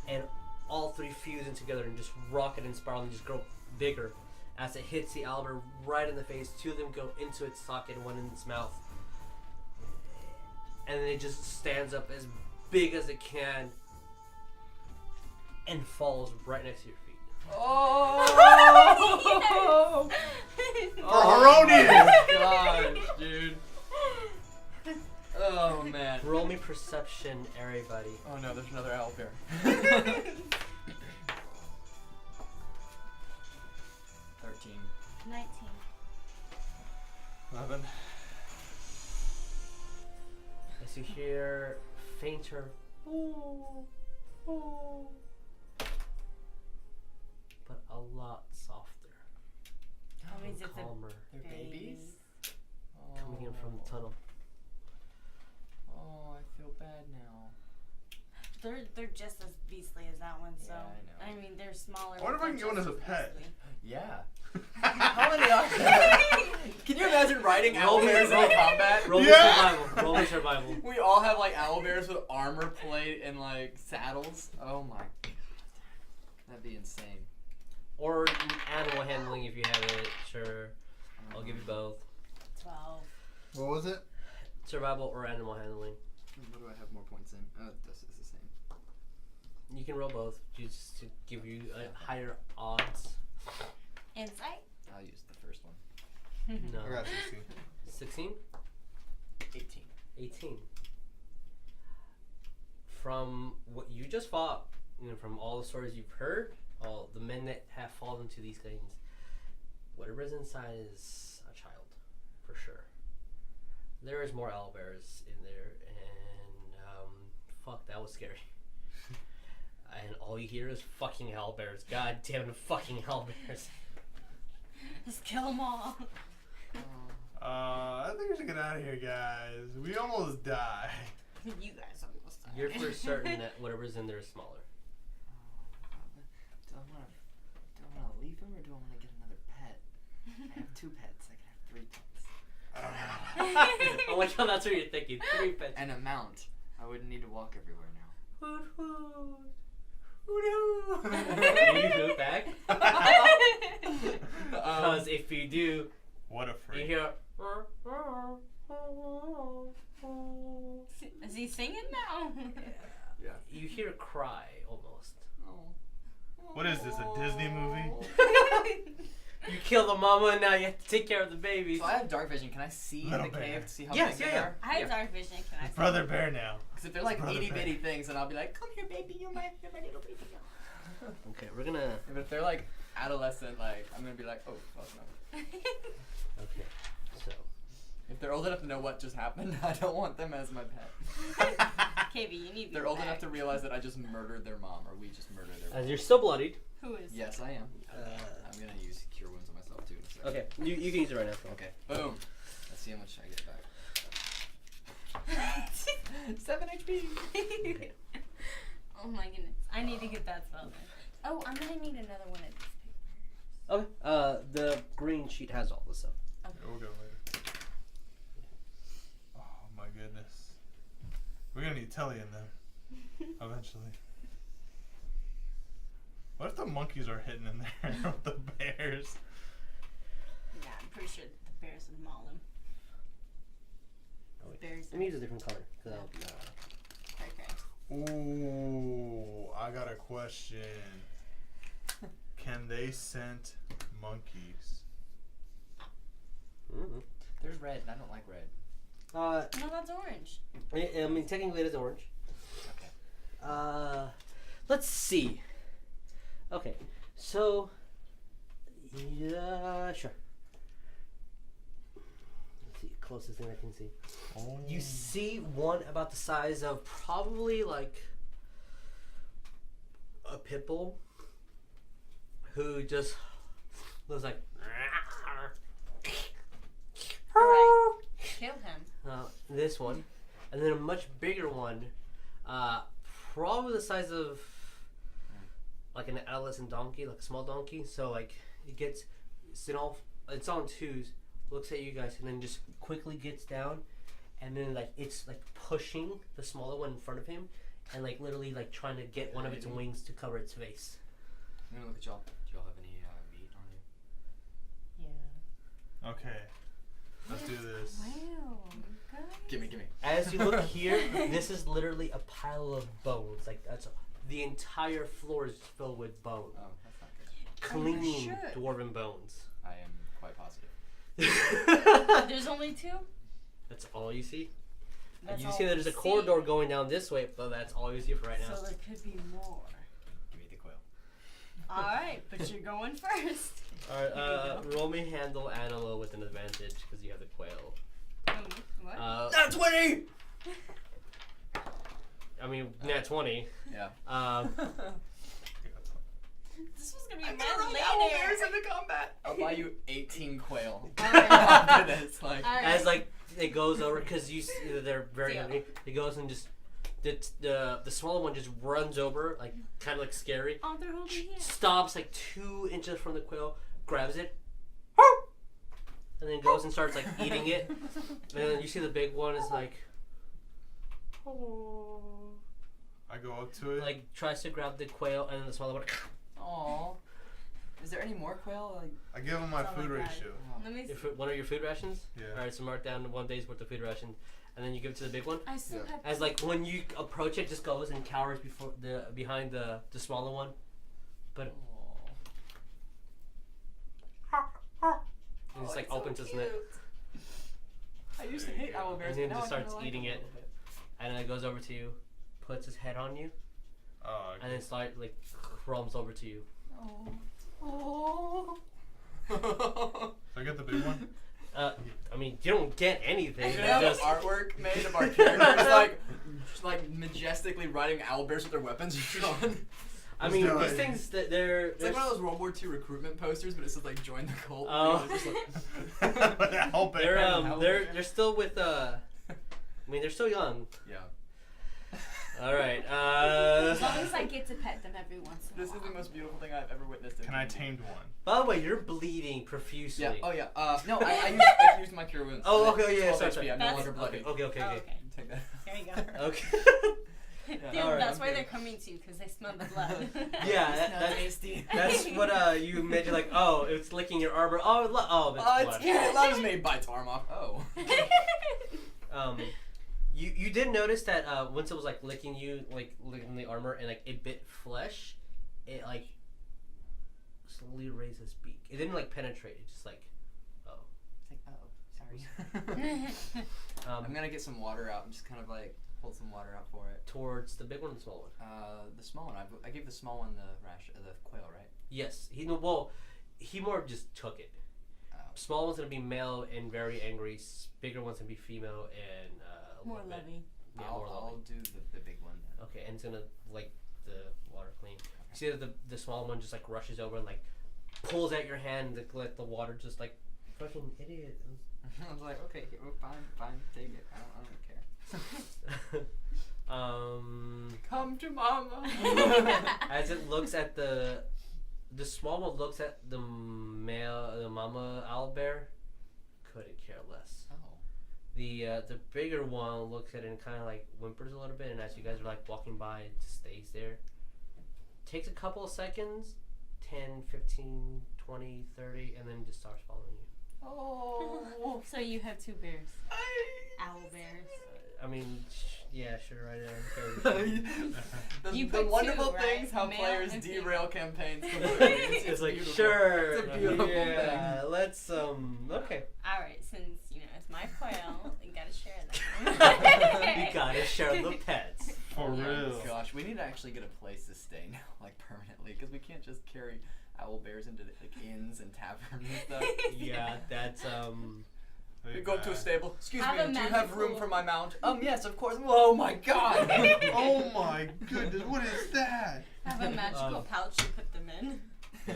[SPEAKER 1] and all 3 fuse in together and just rocket and spiral and just grow bigger as it hits the owlbear right in the face. 2 of them go into its socket and 1 in its mouth, and then it just stands up as big as it can and falls right next to your feet.
[SPEAKER 3] Oh!
[SPEAKER 2] Erroneous!
[SPEAKER 3] Gosh, dude. Oh man.
[SPEAKER 1] Roll me perception, everybody.
[SPEAKER 3] Oh no, there's another owl bear. 13.
[SPEAKER 6] 19.
[SPEAKER 2] 11.
[SPEAKER 1] As you hear fainter, but a lot softer,
[SPEAKER 6] That means it's a
[SPEAKER 1] calmer,
[SPEAKER 3] They're babies?
[SPEAKER 1] coming in from the tunnel.
[SPEAKER 3] Oh, I feel bad now.
[SPEAKER 6] They're just as beastly as that one, so
[SPEAKER 3] Yeah, I know.
[SPEAKER 6] mean they're smaller.
[SPEAKER 2] I wonder if
[SPEAKER 6] but
[SPEAKER 2] I can
[SPEAKER 6] they're
[SPEAKER 2] get one
[SPEAKER 6] just
[SPEAKER 2] as a pet.
[SPEAKER 6] beastly.
[SPEAKER 3] Yeah. How many are there? Can you imagine riding owl bears in combat?
[SPEAKER 1] Roll me
[SPEAKER 2] Yeah.
[SPEAKER 1] survival. Roll me survival.
[SPEAKER 3] We all have like owl bears with armor plate and like saddles. Oh my god. That'd be insane.
[SPEAKER 1] Or animal handling if you have it. Sure, I'll give you both.
[SPEAKER 6] 12.
[SPEAKER 7] What was it?
[SPEAKER 1] Survival or animal handling.
[SPEAKER 3] What do I have more points in? Oh, this is the same.
[SPEAKER 1] You can roll both, just to give you higher odds.
[SPEAKER 6] Insight?
[SPEAKER 3] I'll use the first one.
[SPEAKER 1] No.
[SPEAKER 2] I got 16.
[SPEAKER 1] 16?
[SPEAKER 3] 18.
[SPEAKER 1] 18. From what you just fought, from all the stories you've heard, all the men that have fallen to these things, whatever's inside is a child, for sure. There is more owlbears in there, and fuck, that was scary. And all you hear is fucking owlbears. God damn the fucking owlbears.
[SPEAKER 6] Just kill them all.
[SPEAKER 2] I think we should get out of here, guys. We almost died.
[SPEAKER 6] You guys almost died.
[SPEAKER 1] You're for certain that whatever's in there is smaller.
[SPEAKER 3] Do I want to leave him or do I want to get another pet? I have 2 pets. I can have 3 pets.
[SPEAKER 1] Oh my god, that's what you're thinking. 3 pets.
[SPEAKER 3] And a mount. I wouldn't need to walk everywhere now.
[SPEAKER 1] Hoot hoot. Hoot hoot. Do you hoot back? Because if you do,
[SPEAKER 2] What a
[SPEAKER 1] you
[SPEAKER 2] freak.
[SPEAKER 1] hear.
[SPEAKER 6] Is he singing now?
[SPEAKER 3] Yeah.
[SPEAKER 1] You hear a cry almost.
[SPEAKER 2] What is this, a Disney movie?
[SPEAKER 1] You kill the mama and now you have to take care of the babies.
[SPEAKER 3] So I have dark vision. Can I see
[SPEAKER 2] Little
[SPEAKER 3] the
[SPEAKER 2] bear.
[SPEAKER 3] cave to see how
[SPEAKER 1] Yes,
[SPEAKER 3] big
[SPEAKER 1] yeah,
[SPEAKER 3] they
[SPEAKER 1] yeah.
[SPEAKER 3] are?
[SPEAKER 6] I have dark vision. Can I see?
[SPEAKER 2] Brother Bear now.
[SPEAKER 3] Because if they're like
[SPEAKER 2] Brother
[SPEAKER 3] itty
[SPEAKER 2] bear.
[SPEAKER 3] bitty things, then I'll be like, come here, baby, you're my little baby.
[SPEAKER 1] Okay, we're gonna.
[SPEAKER 3] But if they're like adolescent, like I'm gonna be like, oh fuck no.
[SPEAKER 1] Okay, so.
[SPEAKER 3] If they're old enough to know what just happened, I don't want them as my pet.
[SPEAKER 6] KB, you need to
[SPEAKER 3] They're
[SPEAKER 6] be
[SPEAKER 3] old
[SPEAKER 6] back.
[SPEAKER 3] enough to realize that I just murdered their mom, or we just murdered their mom.
[SPEAKER 1] As you're still bloodied.
[SPEAKER 6] Who is?
[SPEAKER 3] Yes, I am. I'm gonna use cure wounds on myself too in a second.
[SPEAKER 1] Okay, you can use it right now. Phil.
[SPEAKER 3] Okay. Boom. Let's see how much I get back. 7 HP.
[SPEAKER 1] Okay.
[SPEAKER 6] Oh my goodness. I need to get that spell then. Oh, I'm gonna need another one of these papers.
[SPEAKER 1] Okay, the green sheet has all this stuff.
[SPEAKER 2] We'll go later. Oh my goodness. We're gonna need Telly in them eventually. What if the monkeys are hidden in there with the bears?
[SPEAKER 6] Yeah, I'm pretty sure the bears would maul him.
[SPEAKER 1] Oh, wait.
[SPEAKER 6] Bears.
[SPEAKER 1] Let me use a different color. So,
[SPEAKER 6] Okay.
[SPEAKER 2] Ooh, I got a question. Can they scent monkeys?
[SPEAKER 1] mm-hmm.
[SPEAKER 3] There's red, and I don't like red.
[SPEAKER 6] No, that's orange.
[SPEAKER 1] I mean, technically it is orange.
[SPEAKER 3] Okay.
[SPEAKER 1] Let's see. Okay, so yeah, sure. Let's see, closest thing I can see.
[SPEAKER 2] Oh.
[SPEAKER 1] You see one about the size of probably like a pit bull, who just was like.
[SPEAKER 6] Alright. Kill him.
[SPEAKER 1] This one, and then a much bigger one, probably the size of like an adolescent donkey, like a small donkey. So like it gets, it's on 2s, looks at you guys, and then just quickly gets down, and then like it's like pushing the smaller one in front of him, and like literally like trying to get one of its wings to cover its face.
[SPEAKER 3] I'm gonna look at y'all. Do y'all have any meat on you?
[SPEAKER 6] Yeah.
[SPEAKER 2] Okay. Let's do this.
[SPEAKER 6] Wow. Guys.
[SPEAKER 3] Gimme.
[SPEAKER 1] As you look here, this is literally a pile of bones. Like that's the entire floor is filled with bone.
[SPEAKER 3] Oh, that's not good.
[SPEAKER 1] Clean
[SPEAKER 6] sure?
[SPEAKER 1] dwarven bones.
[SPEAKER 3] I am quite positive.
[SPEAKER 6] There's only 2?
[SPEAKER 1] That's all you see?
[SPEAKER 6] That's
[SPEAKER 1] You
[SPEAKER 6] all
[SPEAKER 1] see there's
[SPEAKER 6] we
[SPEAKER 1] a corridor going down this way, but that's all you see for right now.
[SPEAKER 6] So there could be more.
[SPEAKER 3] Give me the quail.
[SPEAKER 6] Alright, but you're going first.
[SPEAKER 1] Alright, roll me handle animal with an advantage because you have the quail.
[SPEAKER 6] What?
[SPEAKER 3] Not 20!
[SPEAKER 1] I mean, nat 20.
[SPEAKER 3] Yeah.
[SPEAKER 6] This was gonna be
[SPEAKER 3] I'm
[SPEAKER 6] mad
[SPEAKER 3] gonna roll
[SPEAKER 6] later.
[SPEAKER 3] owlbears into combat. I'll buy you 18 quail.
[SPEAKER 6] Alright.
[SPEAKER 3] After this, like.
[SPEAKER 6] Alright.
[SPEAKER 1] As like it goes over, because you see they're very
[SPEAKER 6] Yeah.
[SPEAKER 1] heavy, it goes and just the smaller one just runs over, like kind of like scary.
[SPEAKER 6] Oh, they're holding hands.
[SPEAKER 1] Stops like 2 inches from the quail, grabs it, and then goes and starts like eating it. And then you see the big one is like,
[SPEAKER 2] I go up to it.
[SPEAKER 1] like tries to grab the quail, and then the smaller one.
[SPEAKER 3] Aw. Is there any more quail? Like.
[SPEAKER 2] I give him my
[SPEAKER 6] Something
[SPEAKER 2] food
[SPEAKER 6] like that.
[SPEAKER 2] ratio.
[SPEAKER 6] Let me see.
[SPEAKER 1] One of your food rations.
[SPEAKER 2] Yeah.
[SPEAKER 1] All right, so mark down 1 day's worth of food rations, and then you give it to the big one.
[SPEAKER 6] I still
[SPEAKER 2] Yeah.
[SPEAKER 6] have
[SPEAKER 1] As like when you approach it, just goes and cowers behind the smaller one. But and just like opens his neck,
[SPEAKER 3] I used to hate owl bears,
[SPEAKER 1] and then
[SPEAKER 3] but now
[SPEAKER 1] just
[SPEAKER 3] I kinda
[SPEAKER 1] starts
[SPEAKER 3] like
[SPEAKER 1] eating
[SPEAKER 3] them a
[SPEAKER 1] it,
[SPEAKER 3] little bit.
[SPEAKER 1] and then it goes over to you, puts his head on you,
[SPEAKER 2] Oh,
[SPEAKER 1] and then like crawls over to you.
[SPEAKER 3] Oh.
[SPEAKER 2] So I get the big one?
[SPEAKER 1] I mean, you don't get anything.
[SPEAKER 3] You
[SPEAKER 1] They're
[SPEAKER 3] have
[SPEAKER 1] just
[SPEAKER 3] artwork made of our characters like majestically riding owl bears with their weapons drawn.
[SPEAKER 1] I
[SPEAKER 7] Let's
[SPEAKER 1] mean,
[SPEAKER 7] do
[SPEAKER 1] these
[SPEAKER 7] it.
[SPEAKER 1] things that they're.
[SPEAKER 3] It's like one of those World War II recruitment posters, but it says like join the cult.
[SPEAKER 1] Oh.
[SPEAKER 3] It's just like,
[SPEAKER 2] Help it.
[SPEAKER 1] They're still with I mean, they're still young.
[SPEAKER 3] yeah.
[SPEAKER 1] All right.
[SPEAKER 6] As long as I get to pet them every once in a
[SPEAKER 3] This
[SPEAKER 6] while.
[SPEAKER 3] is the most beautiful thing I've ever witnessed. In
[SPEAKER 2] Can I
[SPEAKER 3] D&D.
[SPEAKER 2] tamed one?
[SPEAKER 1] By the way, you're bleeding profusely.
[SPEAKER 3] Yeah. Oh yeah. No, I used my cure wounds.
[SPEAKER 1] Oh, okay, yeah,
[SPEAKER 3] 12
[SPEAKER 1] sorry.
[SPEAKER 3] HP, I'm no longer bloody.
[SPEAKER 1] Okay.
[SPEAKER 6] Oh, okay.
[SPEAKER 3] Take that.
[SPEAKER 6] There you go.
[SPEAKER 1] Okay.
[SPEAKER 6] Dude,
[SPEAKER 1] Alright,
[SPEAKER 6] that's
[SPEAKER 3] I'm
[SPEAKER 6] why
[SPEAKER 3] good.
[SPEAKER 6] they're coming to you, because they smell the blood.
[SPEAKER 1] Yeah,
[SPEAKER 3] It's not
[SPEAKER 1] that's
[SPEAKER 3] tasty.
[SPEAKER 1] that's what you made. You're like, oh, it's licking your armor. Oh, that's
[SPEAKER 3] Oh,
[SPEAKER 1] blood.
[SPEAKER 3] it's cute. It loves me. Bites arm off. Oh.
[SPEAKER 1] You did notice that once it was like licking you, like licking the armor, and like it bit flesh, it like slowly raised its beak. It didn't like penetrate. It just like, oh.
[SPEAKER 3] It's like, oh, sorry. I'm gonna get some water out and just kind of like hold some water out for it.
[SPEAKER 1] Towards the big one or the small one?
[SPEAKER 3] The small one. I gave the small one the the quail, right?
[SPEAKER 1] Yes. He more just took it.
[SPEAKER 3] Oh.
[SPEAKER 1] Small one's gonna be male and very angry. Bigger one's gonna be female and a
[SPEAKER 6] More
[SPEAKER 1] little bit-
[SPEAKER 6] loving.
[SPEAKER 1] Yeah,
[SPEAKER 3] I'll,
[SPEAKER 1] more
[SPEAKER 3] I'll
[SPEAKER 1] loving.
[SPEAKER 3] do the big one then.
[SPEAKER 1] Okay, and it's gonna like the water clean. You see that the small one just like rushes over and like pulls at your hand to let the water just like fucking idiot.
[SPEAKER 3] I was like, okay, fine, take it. I don't care. Come to mama.
[SPEAKER 1] As it looks at the small one looks at the mama owlbear, couldn't care less.
[SPEAKER 3] Oh.
[SPEAKER 1] The bigger one looks at it and kind of like whimpers a little bit, and as you guys are like walking by, it just stays there. Takes a couple of seconds, 10, 15, 20, 30, and then just starts following you.
[SPEAKER 3] Oh.
[SPEAKER 6] So you have two bears. Owl bears.
[SPEAKER 1] I mean, yeah, sure, right there.
[SPEAKER 6] You
[SPEAKER 3] the
[SPEAKER 6] put
[SPEAKER 3] wonderful
[SPEAKER 6] two,
[SPEAKER 3] things
[SPEAKER 6] right?
[SPEAKER 3] how
[SPEAKER 6] Male
[SPEAKER 3] players
[SPEAKER 6] and
[SPEAKER 3] derail campaigns.
[SPEAKER 1] It's like,
[SPEAKER 3] beautiful.
[SPEAKER 1] sure.
[SPEAKER 3] It's a beautiful
[SPEAKER 1] yeah,
[SPEAKER 3] thing.
[SPEAKER 1] let's, okay.
[SPEAKER 6] Alright, since, it's my quail, you gotta share them.
[SPEAKER 1] You gotta share the pets.
[SPEAKER 2] For real.
[SPEAKER 3] Gosh, we need to actually get a place to stay now, like permanently, because we can't just carry owl bears into like inns and taverns and stuff.
[SPEAKER 1] Yeah, that's,
[SPEAKER 3] We go to a stable. Excuse
[SPEAKER 6] Have
[SPEAKER 3] me,
[SPEAKER 6] a
[SPEAKER 3] do you have room
[SPEAKER 6] magical-
[SPEAKER 3] for my mount? Yes, of course. Oh my god!
[SPEAKER 7] Oh my goodness, what is that?
[SPEAKER 6] Have a magical pouch to put them in.
[SPEAKER 1] yeah.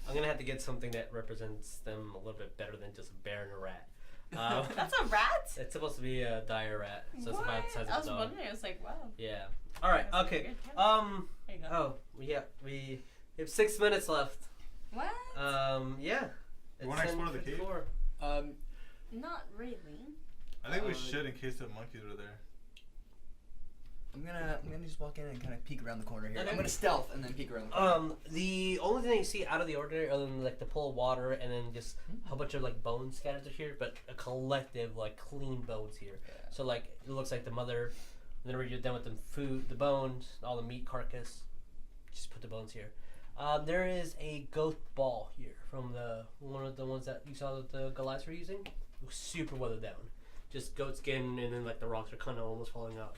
[SPEAKER 1] I'm gonna have to get something that represents them a little bit better than just a bear and a rat.
[SPEAKER 6] That's a rat?
[SPEAKER 1] It's supposed to be a dire rat, so it's about the size
[SPEAKER 6] I
[SPEAKER 1] of
[SPEAKER 6] was
[SPEAKER 1] a dog.
[SPEAKER 6] wondering, I was like, wow.
[SPEAKER 1] Yeah. All right.
[SPEAKER 6] That's
[SPEAKER 1] Okay.
[SPEAKER 6] good. There you go.
[SPEAKER 1] Oh, yeah. We have 6 minutes left.
[SPEAKER 6] What?
[SPEAKER 1] Yeah.
[SPEAKER 2] You wanna explore the cave?
[SPEAKER 1] 10:54.
[SPEAKER 6] Not really.
[SPEAKER 2] I think we should in case the monkeys are there.
[SPEAKER 3] I'm gonna just walk in and kind of peek around the corner here.
[SPEAKER 1] Okay.
[SPEAKER 3] I'm gonna stealth and then peek around the corner.
[SPEAKER 1] The only thing that you see out of the ordinary, other than like the pool of water and then just a bunch of like bones scattered through here, but a collective like clean bones here.
[SPEAKER 3] Yeah.
[SPEAKER 1] So like it looks like the mother. Whenever you're done with the food, the bones, all the meat carcass, just put the bones here. There is a goat ball here from one of the ones that you saw that the Goliaths were using. It was super weathered down, just goat skin, and then like the rocks are kind of almost falling out.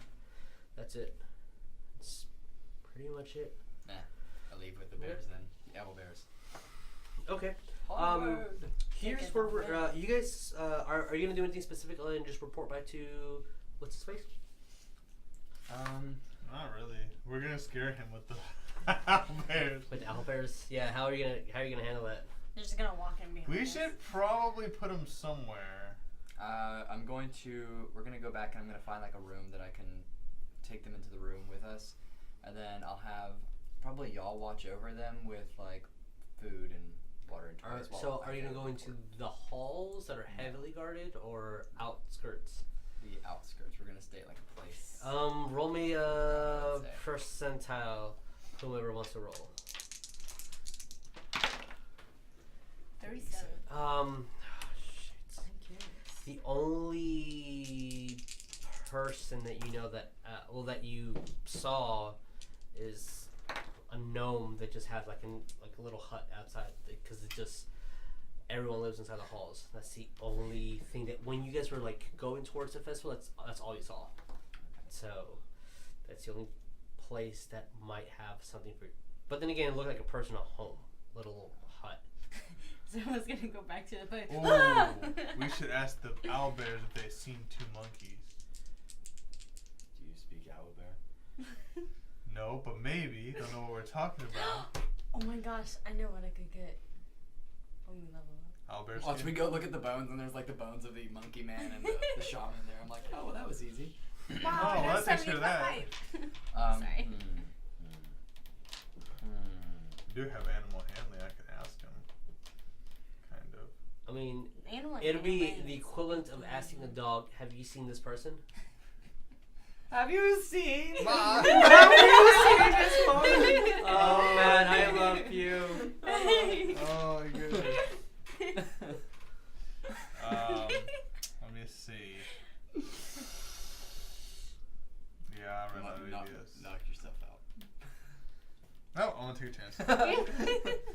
[SPEAKER 1] That's it. That's pretty much it.
[SPEAKER 3] I'll leave with the bears then. The owl bears.
[SPEAKER 1] Okay.
[SPEAKER 3] Onward.
[SPEAKER 1] Here's where we're. You guys are you gonna do anything specific other than just report back to what's his face?
[SPEAKER 2] Not really. We're gonna scare him with the bears.
[SPEAKER 1] With the owl bears? Yeah. How are you gonna handle that?
[SPEAKER 6] They're just gonna walk in behind
[SPEAKER 2] We
[SPEAKER 6] us.
[SPEAKER 2] should probably put him somewhere.
[SPEAKER 3] We're gonna go back and I'm gonna find like a room that I can take them into the room with us, and then I'll have probably y'all watch over them with like food and water and toys.
[SPEAKER 1] So are you gonna go into the halls that are heavily guarded or outskirts?
[SPEAKER 3] the outskirts? We're gonna stay at like a place.
[SPEAKER 1] Roll me a percentile. Whoever wants to roll.
[SPEAKER 6] 37.
[SPEAKER 1] Shit. The only person that you know that that you saw is a gnome that just has like a little hut outside because it just everyone lives inside the halls. That's the only thing that when you guys were like going towards the festival, that's all you saw. So that's the only place that might have something for. But then again, it looked like a personal home, little hut.
[SPEAKER 6] Someone's gonna go back to the boat.
[SPEAKER 2] Oh, we should ask the owlbears if they've seen 2 monkeys.
[SPEAKER 3] Do you speak owlbear?
[SPEAKER 2] No, but maybe. Don't know what we're talking about.
[SPEAKER 6] Oh my gosh, I know what I could get when we level up.
[SPEAKER 2] Owlbears.
[SPEAKER 3] Watch we go look at the bones, and there's like the bones of the monkey man and the shaman there. I'm like, oh, well, that was easy.
[SPEAKER 6] Wow,
[SPEAKER 2] Oh,
[SPEAKER 6] that's
[SPEAKER 2] that takes care of that.
[SPEAKER 6] 75. Sorry.
[SPEAKER 2] We do have animal handling. I can ask him. Kind of.
[SPEAKER 1] I mean,
[SPEAKER 6] Animal
[SPEAKER 1] it'll be
[SPEAKER 6] handling
[SPEAKER 1] the
[SPEAKER 6] is
[SPEAKER 1] equivalent of
[SPEAKER 6] easy.
[SPEAKER 1] asking a dog, "Have you seen this person?"
[SPEAKER 3] Have you seen?
[SPEAKER 1] Mom?
[SPEAKER 3] Have you seen this one?
[SPEAKER 1] Oh man, I love you.
[SPEAKER 2] Oh my goodness. Let me see. Yeah, I ran out of ideas.
[SPEAKER 3] Knock yourself out.
[SPEAKER 2] No, I want to take a chance.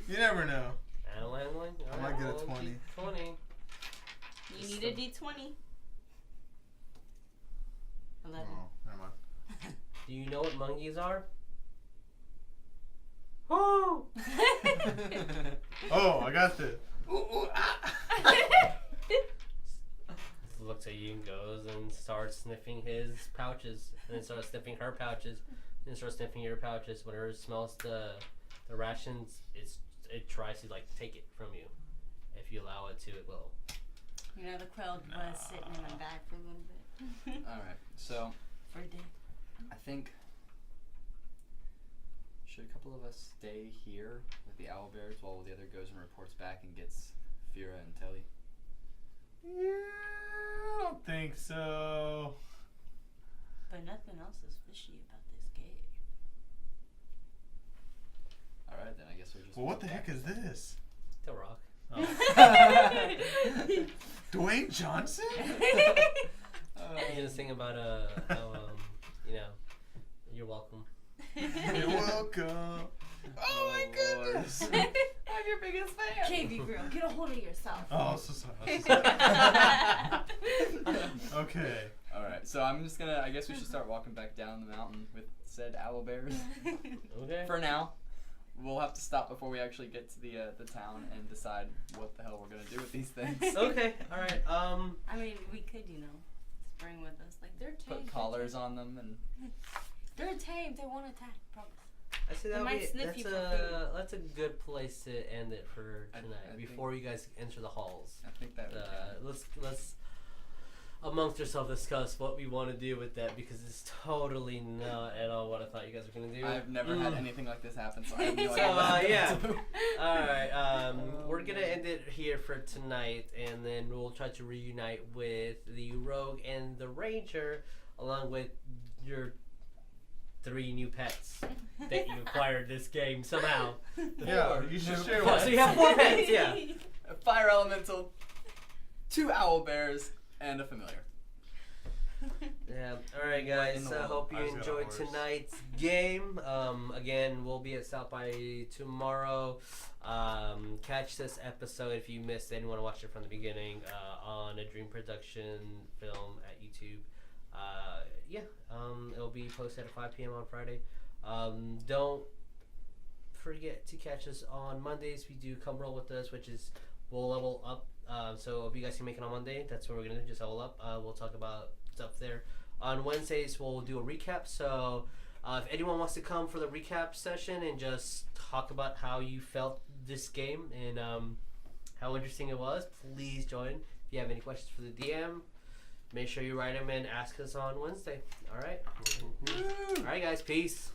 [SPEAKER 2] You never know.
[SPEAKER 1] Animal handling?
[SPEAKER 2] I might get a 20.
[SPEAKER 1] 20.
[SPEAKER 6] You need a D20. 11.
[SPEAKER 2] Oh, never mind.
[SPEAKER 1] Do you know what monkeys are? Oh!
[SPEAKER 2] Oh, I got this.
[SPEAKER 1] Looks at you and goes and starts sniffing his pouches, and then starts sniffing her pouches, and then starts sniffing your pouches. Whenever it smells the rations, it tries to like take it from you. If you allow it to, it will.
[SPEAKER 6] You know, the quill was sitting in my bag for a little bit.
[SPEAKER 3] Alright, so
[SPEAKER 6] For a day.
[SPEAKER 3] I think should a couple of us stay here with the owlbears while the other goes and reports back and gets Fira and Telly?
[SPEAKER 2] Yeah, I don't think so.
[SPEAKER 6] But nothing else is fishy about this game.
[SPEAKER 3] Alright, then I guess we'll just.
[SPEAKER 2] Well, what the heck is this?
[SPEAKER 1] The Rock.
[SPEAKER 2] Oh. Dwayne Johnson?
[SPEAKER 1] You just think about how you know, you're welcome.
[SPEAKER 2] You're welcome. Oh my goodness.
[SPEAKER 3] I'm your biggest fan.
[SPEAKER 6] KB girl, get a hold of yourself.
[SPEAKER 2] Oh, so sorry. Okay.
[SPEAKER 3] Alright, so I'm just gonna. I guess we should start walking back down the mountain with said owlbears.
[SPEAKER 1] Okay.
[SPEAKER 3] For now. We'll have to stop before we actually get to the town and decide what the hell we're gonna do with these things.
[SPEAKER 1] Okay. All right.
[SPEAKER 6] I mean, we could, you know, bring with us. Like, they're tame.
[SPEAKER 3] Put collars on them and.
[SPEAKER 6] They're tame. They won't attack. Promise.
[SPEAKER 1] I say
[SPEAKER 6] They might sniff
[SPEAKER 1] that's
[SPEAKER 6] you for food.
[SPEAKER 1] that's a good place to end it for
[SPEAKER 3] I
[SPEAKER 1] tonight.
[SPEAKER 3] think-
[SPEAKER 1] Before you guys enter the halls,
[SPEAKER 3] I think that would
[SPEAKER 1] let's amongst yourselves discuss what we want to do with that, because it's totally not at all what I thought you guys were gonna do.
[SPEAKER 3] I've never had anything like this happen, so I have no
[SPEAKER 1] So,
[SPEAKER 3] idea what I'm
[SPEAKER 1] yeah.
[SPEAKER 3] gonna do.
[SPEAKER 1] All right, we're gonna end it here for tonight, and then we'll try to reunite with the rogue and the ranger, along with your 3 new pets that you acquired this game somehow.
[SPEAKER 2] Yeah, you should share
[SPEAKER 1] Oh,
[SPEAKER 2] one.
[SPEAKER 1] so you have 4 pets, yeah.
[SPEAKER 3] A fire elemental, 2 owlbears, and a familiar.
[SPEAKER 1] Yeah. All right,
[SPEAKER 3] What in
[SPEAKER 1] guys.
[SPEAKER 3] the
[SPEAKER 1] I
[SPEAKER 3] world?
[SPEAKER 1] hope
[SPEAKER 2] I
[SPEAKER 1] you
[SPEAKER 2] just got a
[SPEAKER 1] enjoyed
[SPEAKER 2] horse.
[SPEAKER 1] tonight's game. Again, we'll be at South by tomorrow. Catch this episode if you missed it and want to watch it from the beginning on a Dream Production film at YouTube. It'll be posted at 5 p.m. on Friday. Don't forget to catch us on Mondays. We do Come Roll With Us, which is we'll level up. So if you guys can make it on Monday, that's what we're going to do, just level up. We'll talk about stuff there. On Wednesdays, we'll do a recap. So if anyone wants to come for the recap session and just talk about how you felt this game and how interesting it was, please join. If you have any questions for the DM, make sure you write them and ask us on Wednesday. All right? All right, guys. Peace.